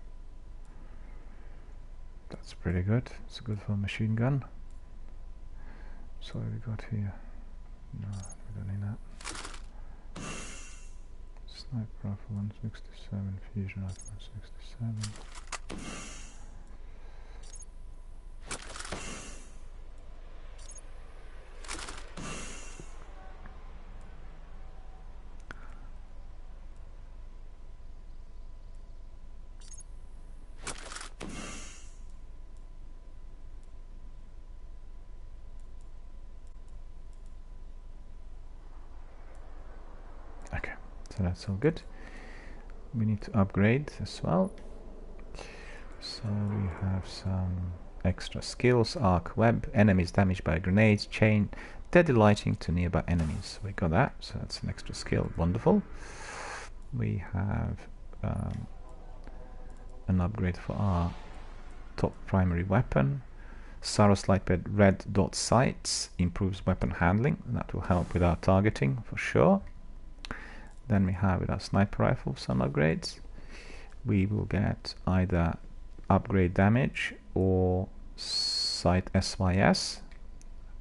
That's pretty good. It's good for a machine gun. So what have we got here? No, we don't need that. Sniper rifle 167, fusion rifle 167. Okay, so that's all good. We need to upgrade as well. So we have some extra skills: arc, web, enemies damaged by grenades, chain, deadly lighting to nearby enemies. We got that, so that's an extra skill. Wonderful. We have an upgrade for our top primary weapon. Saros Lightbed red dot sights improves weapon handling. That will help with our targeting for sure. Then we have with our sniper rifle some upgrades. We will get either upgrade damage or sight SYS.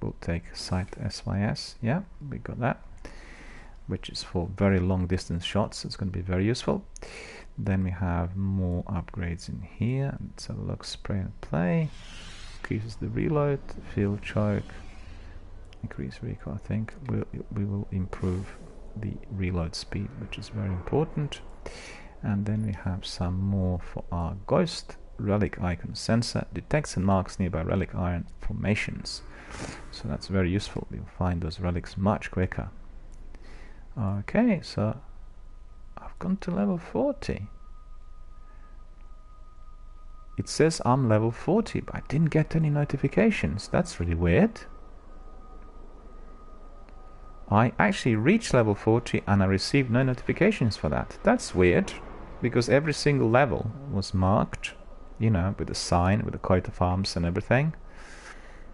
We'll take sight SYS. Yeah, we got that, which is for very long distance shots. It's going to be very useful. Then we have more upgrades in here. Let's have a look. Spray and play. Increases the reload. Field choke. Increase recoil. I think we will improve the reload speed, which is very important. And then we have some more for our ghost. Relic icon sensor detects and marks nearby relic iron formations. So that's very useful. We'll find those relics much quicker. Okay, so I've gone to level 40. It says I'm level 40, but I didn't get any notifications. That's really weird. I actually reached level 40 and I received no notifications for that. That's weird, because every single level was marked, you know, with a sign, with a coat of arms and everything.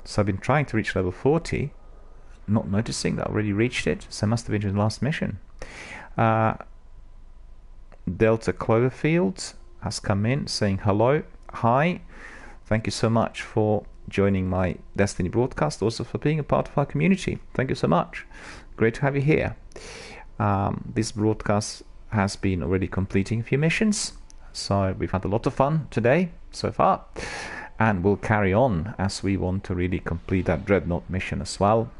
So I've been trying to reach level 40, not noticing that I already reached it, so I must have been in the last mission. Delta Cloverfield has come in saying hello, hi, thank you so much for joining my Destiny broadcast, also for being a part of our community. Thank you so much. Great to have you here. This broadcast has been already completing a few missions, so we've had a lot of fun today so far, and we'll carry on as we want to really complete that Dreadnought mission as well,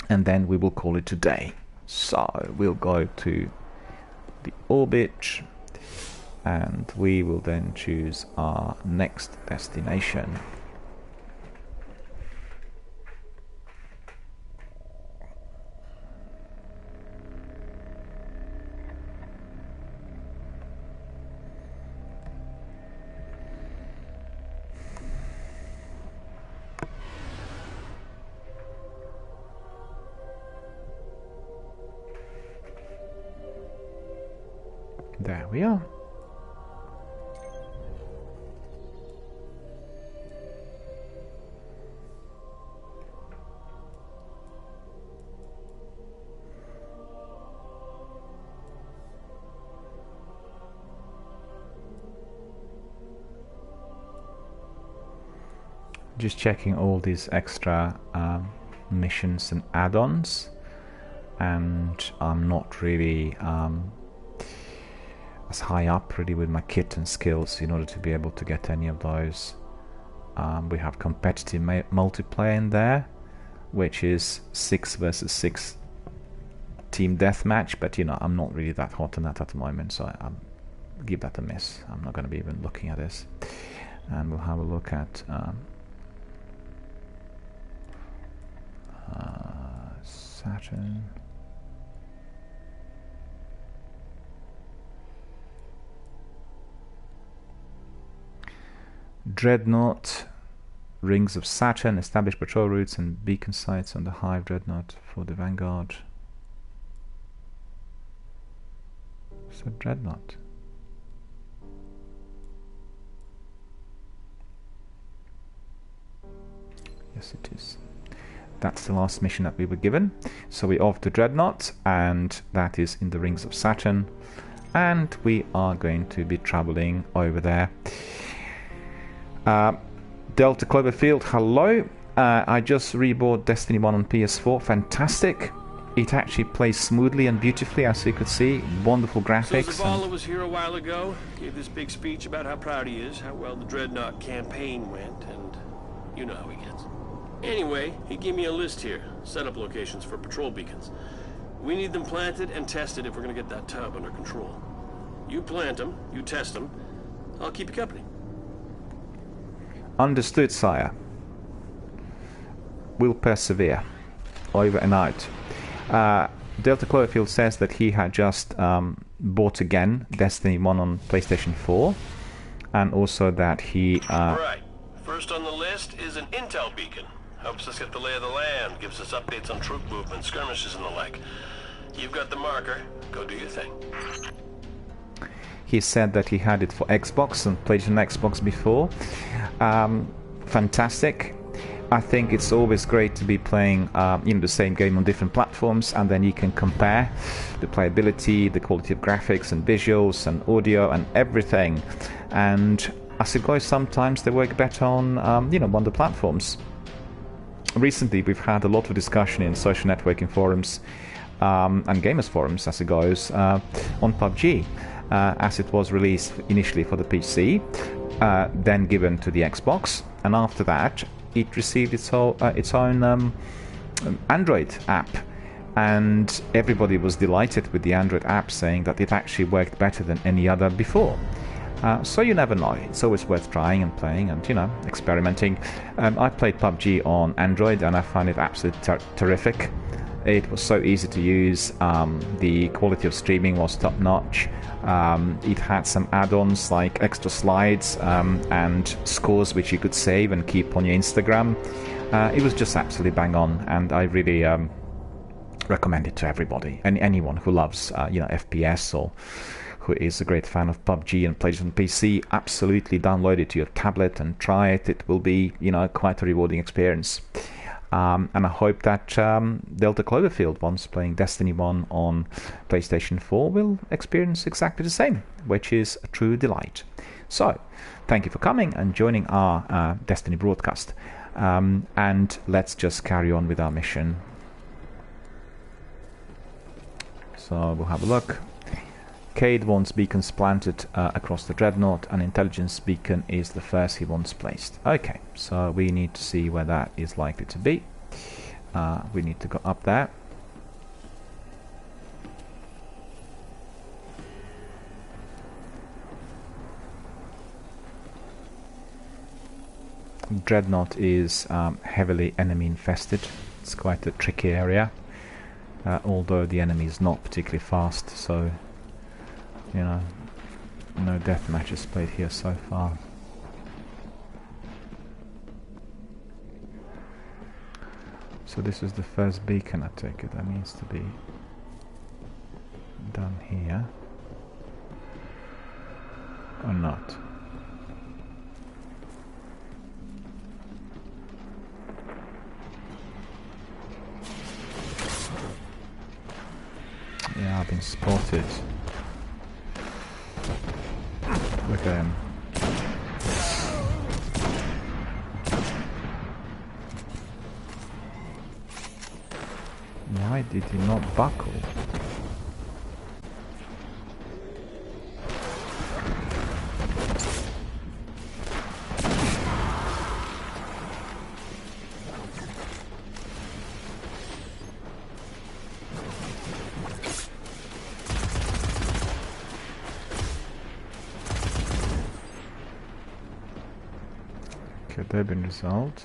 and then we will call it a day. So we'll go to the orbit and we will then choose our next destination. There we are. Just checking all these extra missions and add-ons, and I'm not really as high up really with my kit and skills in order to be able to get any of those. We have competitive multiplayer in there, which is 6 versus 6 team deathmatch, but you know, I'm not really that hot on that at the moment, so I'll give that a miss. I'm not going to be even looking at this. And we'll have a look at Saturn. Dreadnought, Rings of Saturn, establish patrol routes and beacon sites on the Hive Dreadnought for the Vanguard. So Dreadnought. Yes, it is. That's the last mission that we were given. So we're off to Dreadnought, and that is in the Rings of Saturn, and we are going to be traveling over there. Delta Cloverfield, hello. I just rebought Destiny 1 on PS4. Fantastic. It actually plays smoothly and beautifully, as you could see. Wonderful graphics. So Zavala was here a while ago, gave this big speech about how proud he is, how well the Dreadnought campaign went, and you know how he gets. Anyway, he gave me a list here, setup locations for patrol beacons. We need them planted and tested if we're going to get that tub under control. You plant them, you test them, I'll keep you company. Understood, sire. We'll persevere. Over and out. Delta Cloverfield says that he had just bought again Destiny 1 on PlayStation 4, and also that he... Right. First on the list is an intel beacon. Helps us get the lay of the land, gives us updates on troop movement, skirmishes and the like. You've got the marker. Go do your thing. He said that he had it for Xbox and played it on Xbox before. Fantastic. I think it's always great to be playing the same game on different platforms, and then you can compare the playability, the quality of graphics and visuals and audio and everything. And as it goes, sometimes they work better on on the platforms. Recently, we've had a lot of discussion in social networking forums and gamers forums, as it goes, on PUBG, as it was released initially for the PC, then given to the Xbox, and after that it received its own Android app, and everybody was delighted with the Android app, saying that it actually worked better than any other before. So you never know. It's always worth trying and playing and experimenting. I played PUBG on Android and I found it absolutely terrific. It was so easy to use. The quality of streaming was top notch. It had some add-ons like extra slides and scores which you could save and keep on your Instagram. It was just absolutely bang on, and I really recommend it to everybody and anyone who loves FPS or who is a great fan of PUBG and plays on PC. Absolutely download it to your tablet and try it. It will be quite a rewarding experience. And I hope that Delta Cloverfield, once playing Destiny 1 on PlayStation 4, will experience exactly the same, which is a true delight. So, thank you for coming and joining our Destiny broadcast. And let's just carry on with our mission. So, we'll have a look. Cade wants beacons planted across the Dreadnought, and intelligence beacon is the first he wants placed. Okay, so we need to see where that is likely to be. We need to go up there. Dreadnought is heavily enemy infested. It's quite a tricky area, although the enemy is not particularly fast, so no death matches played here so far. So this is the first beacon, I take it. That needs to be done here. Or not. Yeah, I've been spotted. Look at him. Why did he not buckle? Okay, they've been resolved.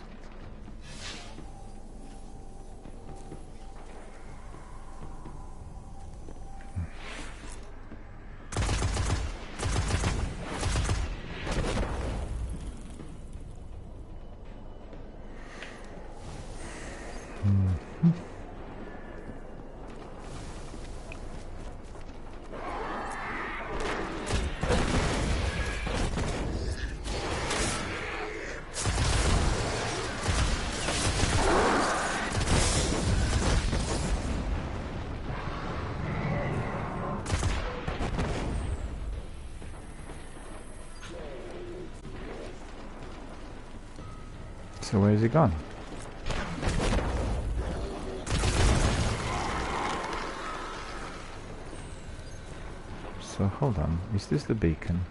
So where is he gone? So hold on, is this the beacon?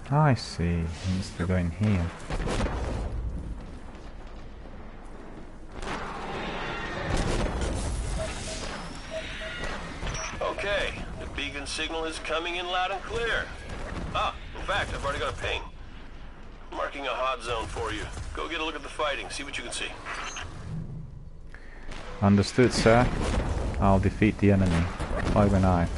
I see. He needs to go in here. Okay, the beacon signal is coming in loud and clear. Ah, in fact, I've already got a ping. Marking a hot zone for you. Go get a look at the fighting, see what you can see. Understood, sir. I'll defeat the enemy. Overnight.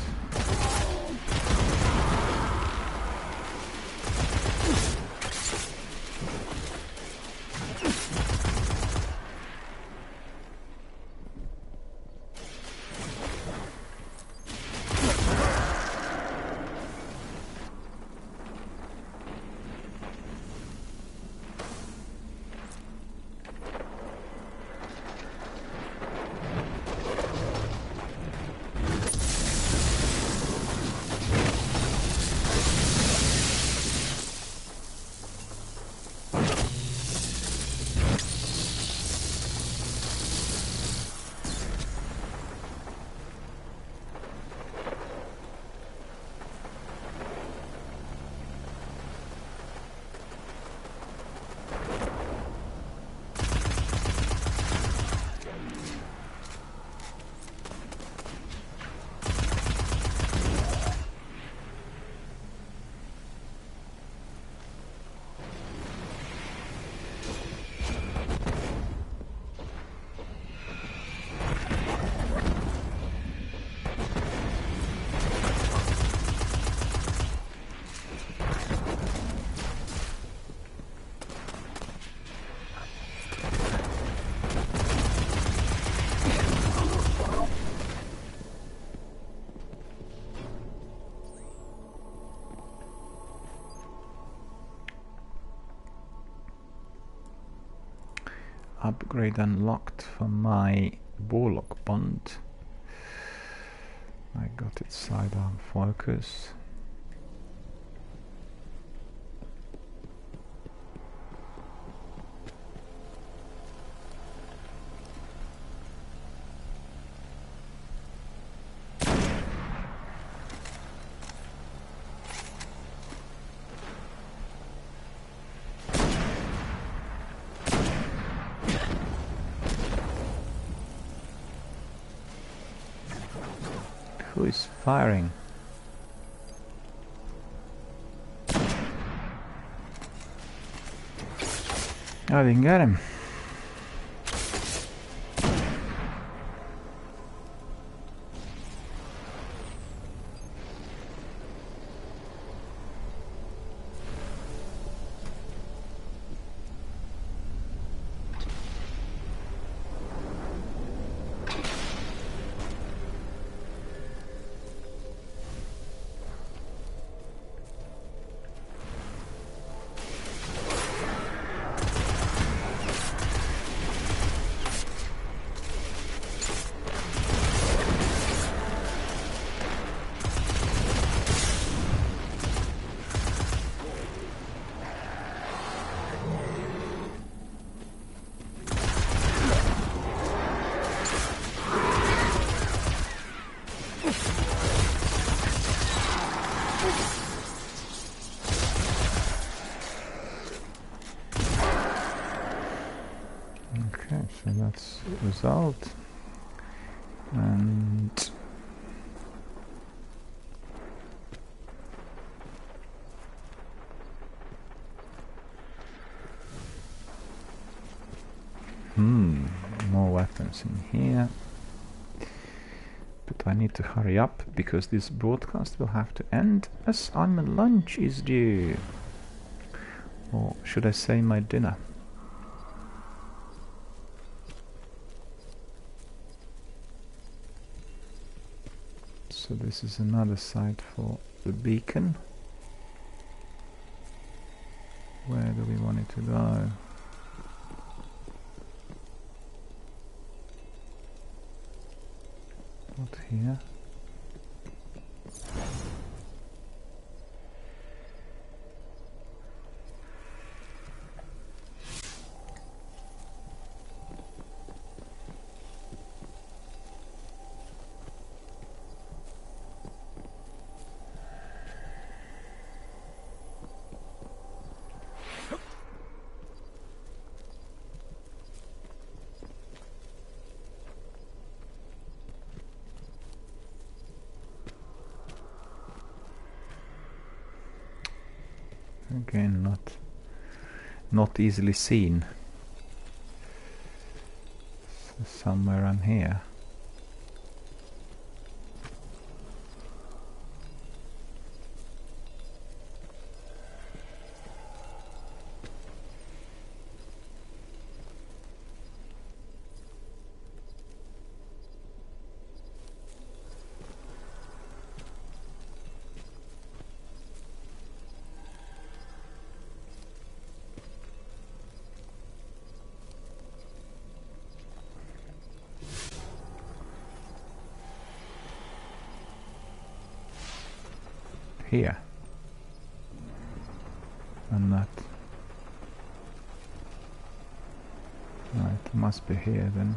Upgrade unlocked for my Warlock Bond. I got its sidearm focus. Who is firing? I didn't get him. Okay, so that's the result. And more weapons in here. But I need to hurry up because this broadcast will have to end as my lunch is due. Or should I say my dinner? So this is another site for the beacon. Where do we want it to go? Not here. Again, not easily seen. So somewhere around here. Here. And that. Right, it must be here then.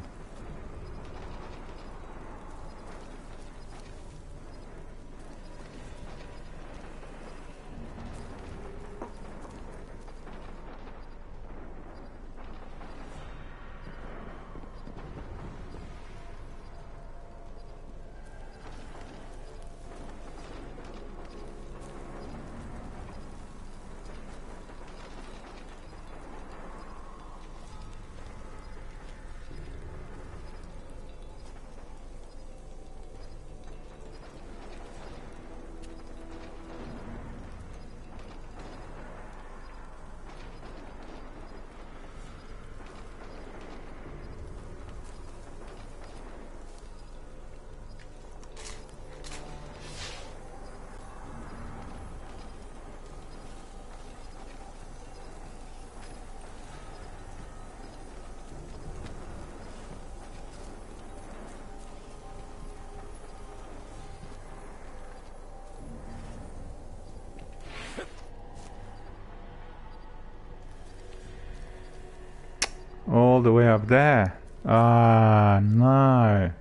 All the way up there. Ah, no.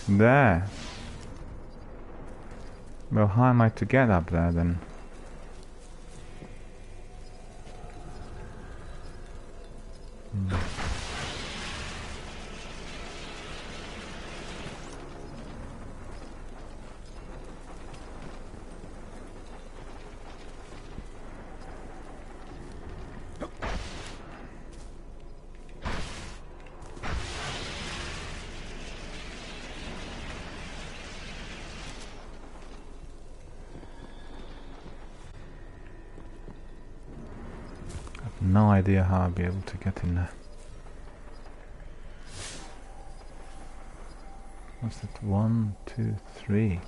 There. Well, how am I to get up there then? No idea how I'll be able to get in there. What's that? 1, 2, 3.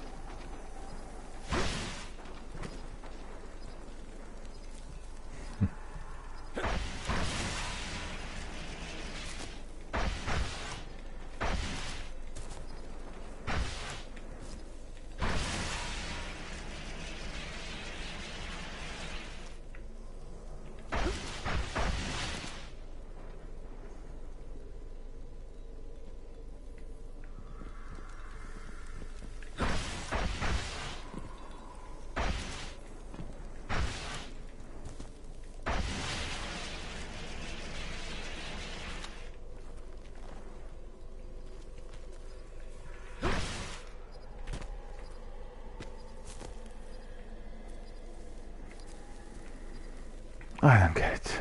I don't get it.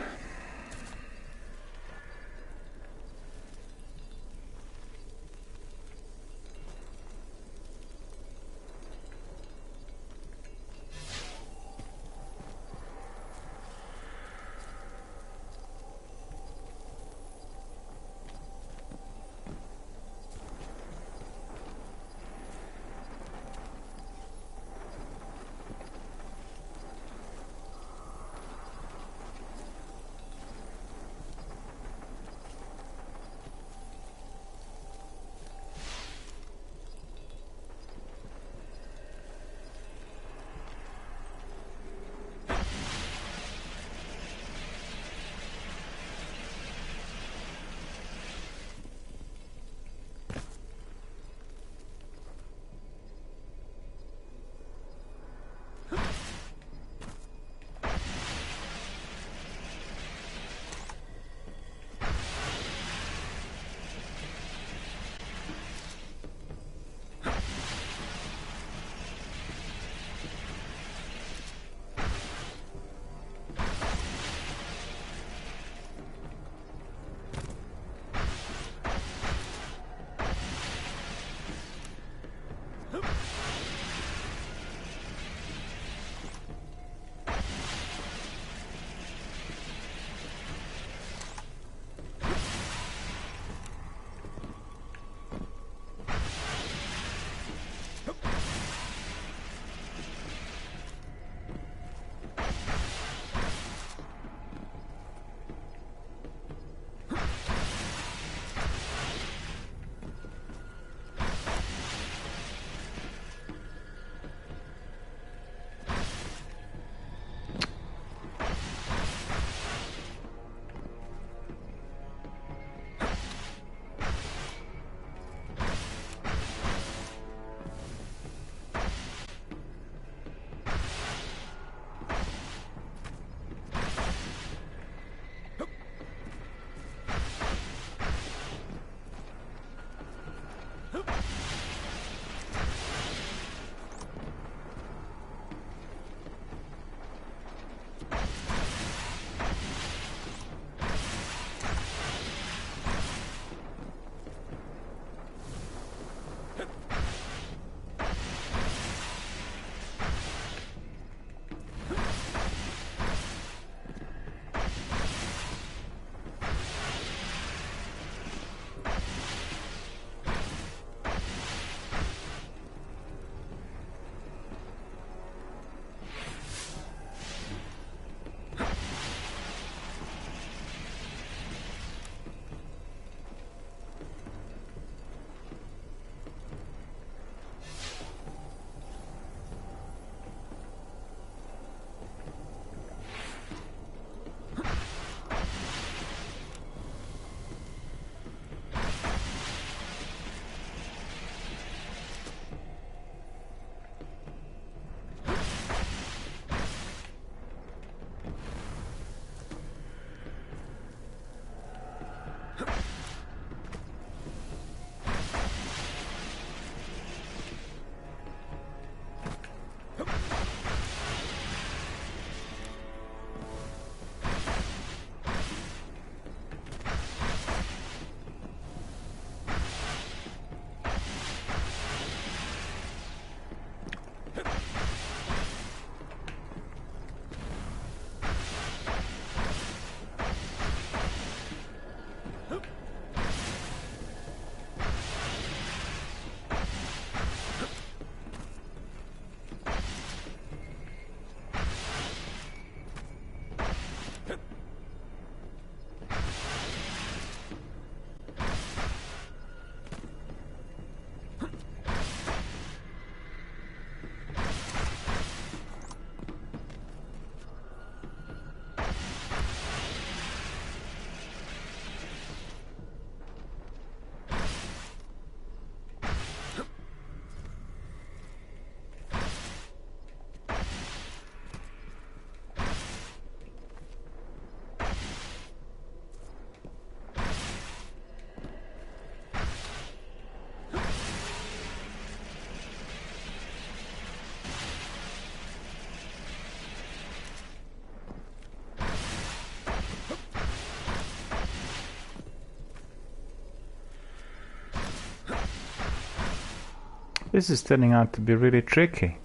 This is turning out to be really tricky.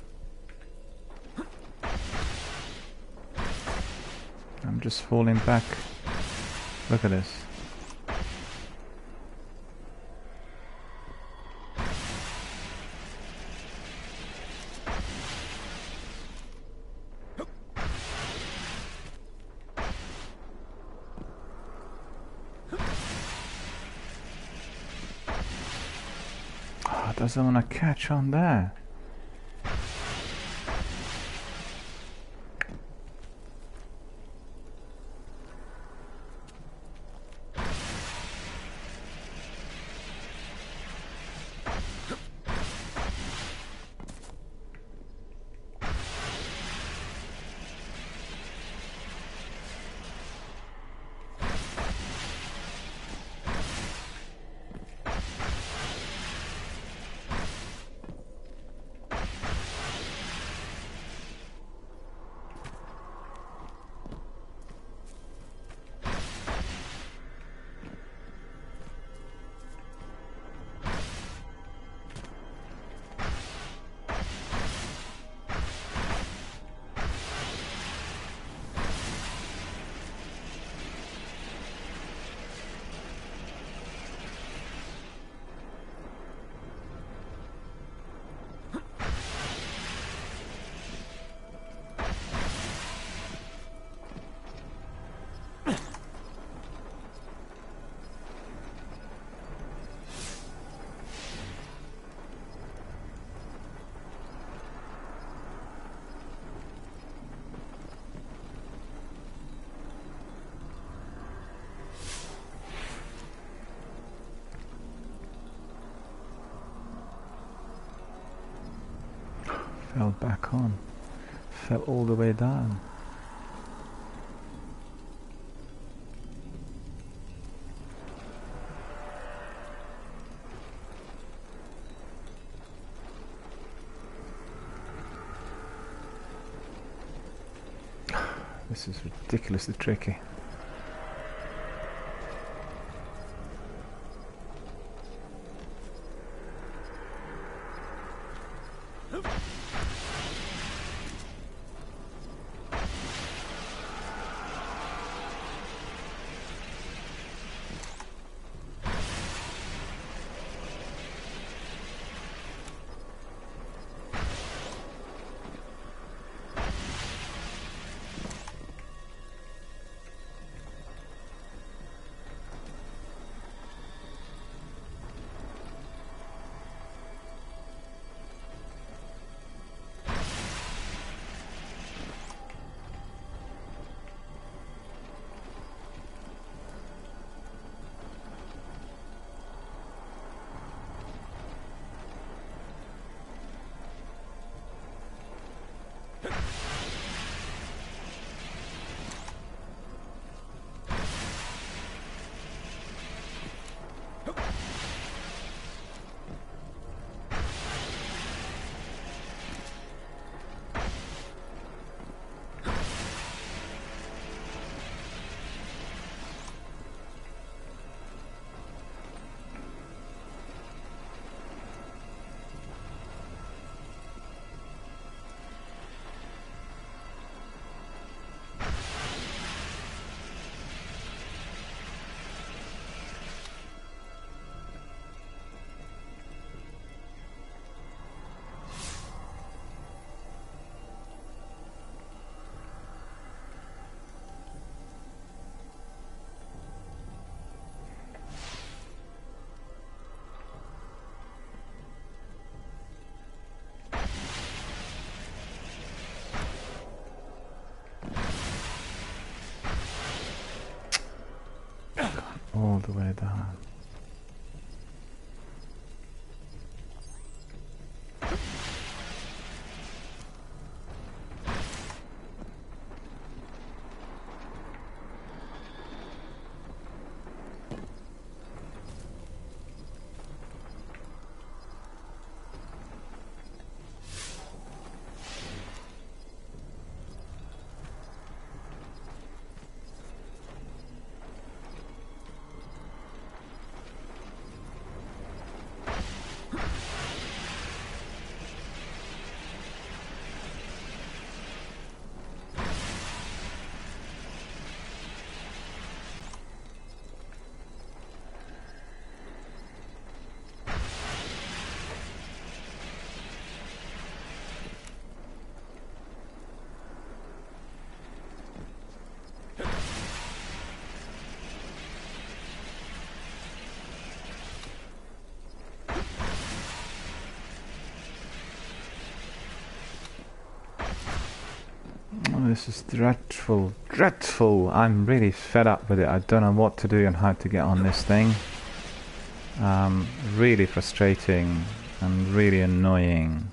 I'm just falling back. Look at this. Doesn't want to catch on there. Fell back on. Fell all the way down. This is ridiculously tricky. All the way down. this is dreadful. Dreadful. I'm really fed up with it. I don't know what to do and how to get on this thing. Really frustrating and really annoying.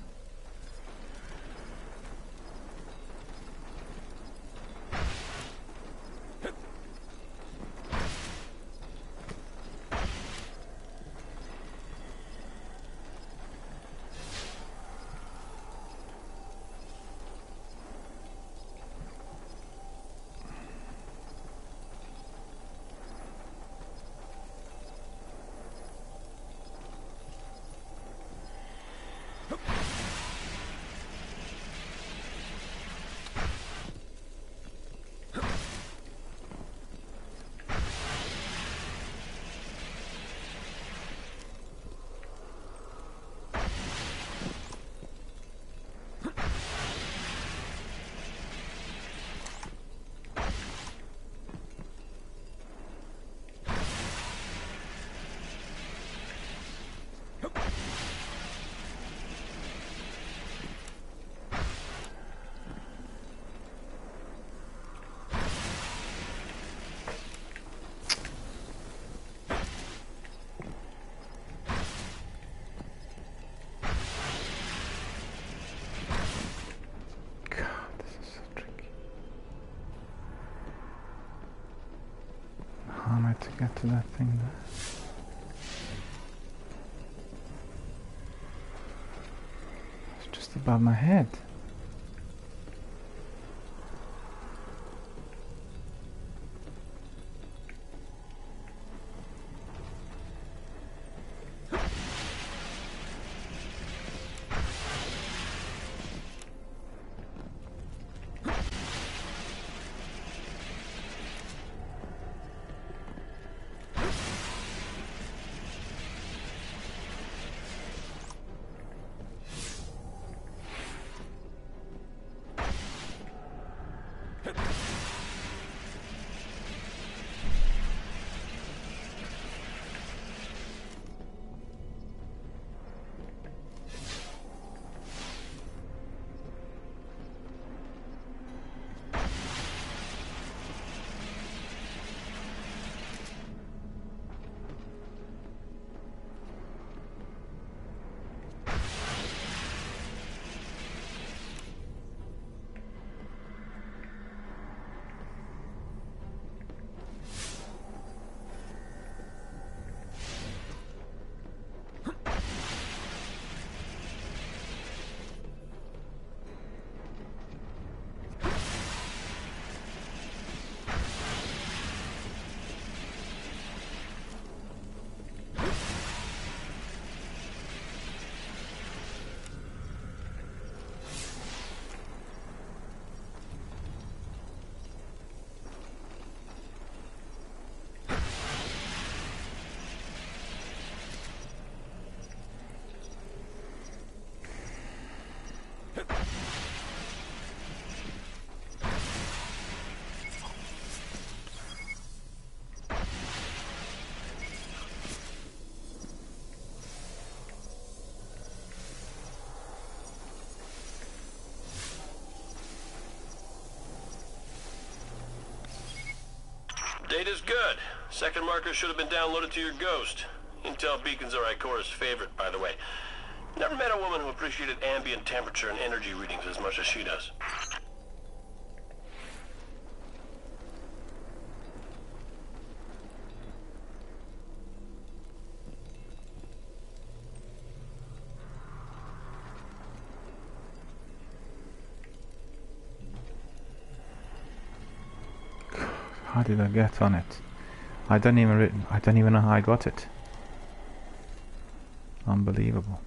To get to that thing there. It's just above my head. Data's good. Second marker should have been downloaded to your Ghost. Intel beacons are Ikora's favorite, by the way. Never met a woman who appreciated ambient temperature and energy readings as much as she does. How did I get on it? I don't even know how I got it. Unbelievable.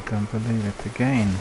don't believe it again.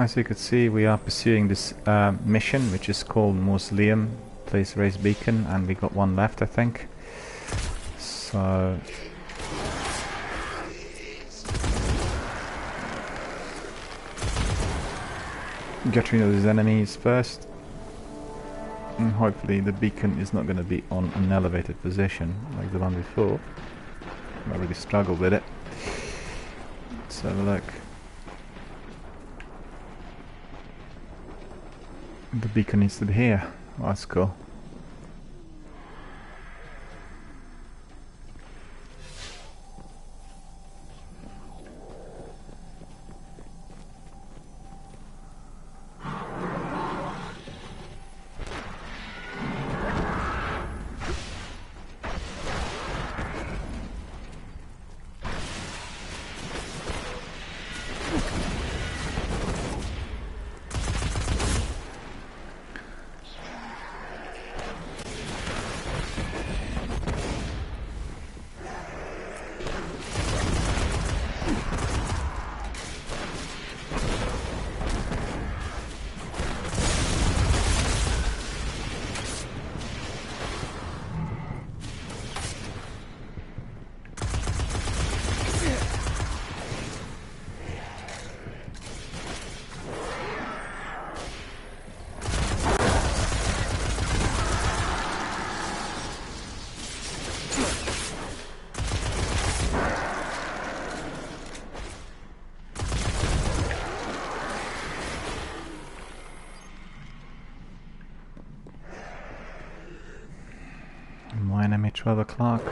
As you could see, we are pursuing this mission, which is called Mausoleum, Place Race Beacon, and we got one left, I think. So get rid of these enemies first, and hopefully the beacon is not going to be on an elevated position like the one before. I really struggled with it. Let's have a look. The beacon needs to be here. Oh, that's cool. My enemy 12 o'clock.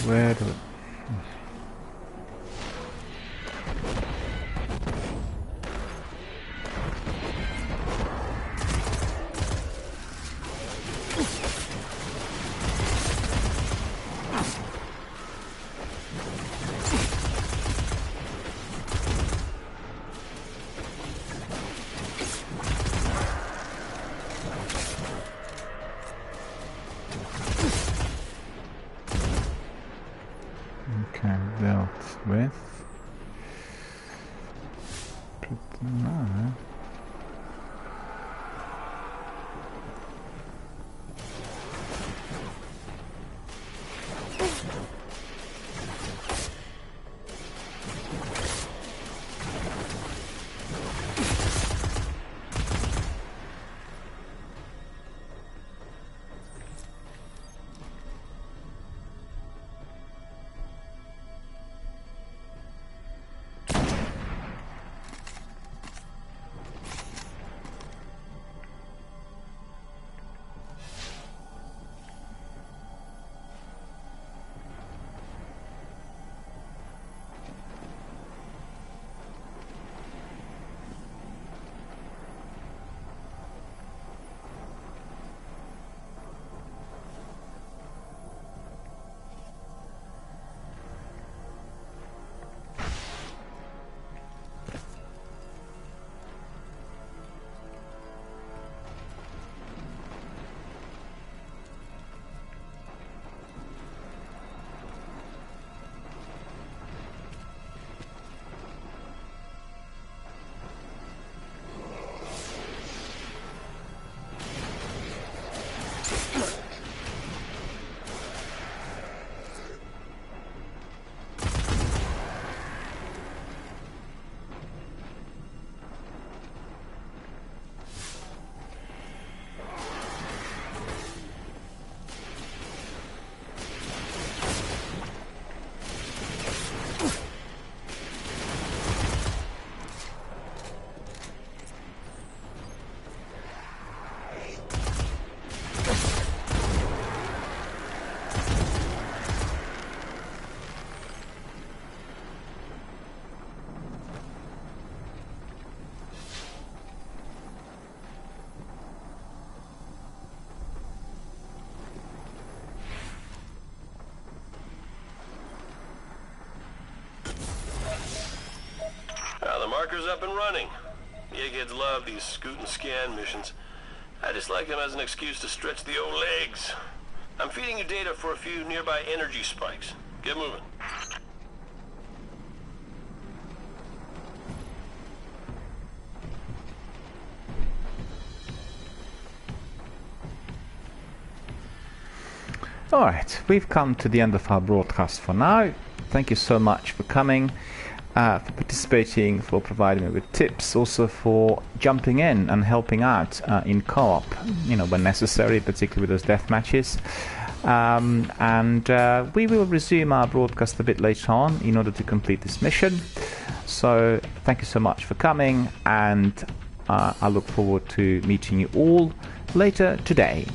Where do dealt with? Pretty much. The marker's up and running. The eggheads love these scoot and scan missions. I just like them as an excuse to stretch the old legs. I'm feeding you data for a few nearby energy spikes. Get moving. Alright, we've come to the end of our broadcast for now. Thank you so much for coming, for participating, for providing me with tips, also for jumping in and helping out in co-op, you know, when necessary, particularly with those death matches. We will resume our broadcast a bit later on in order to complete this mission. So thank you so much for coming, and I look forward to meeting you all later today.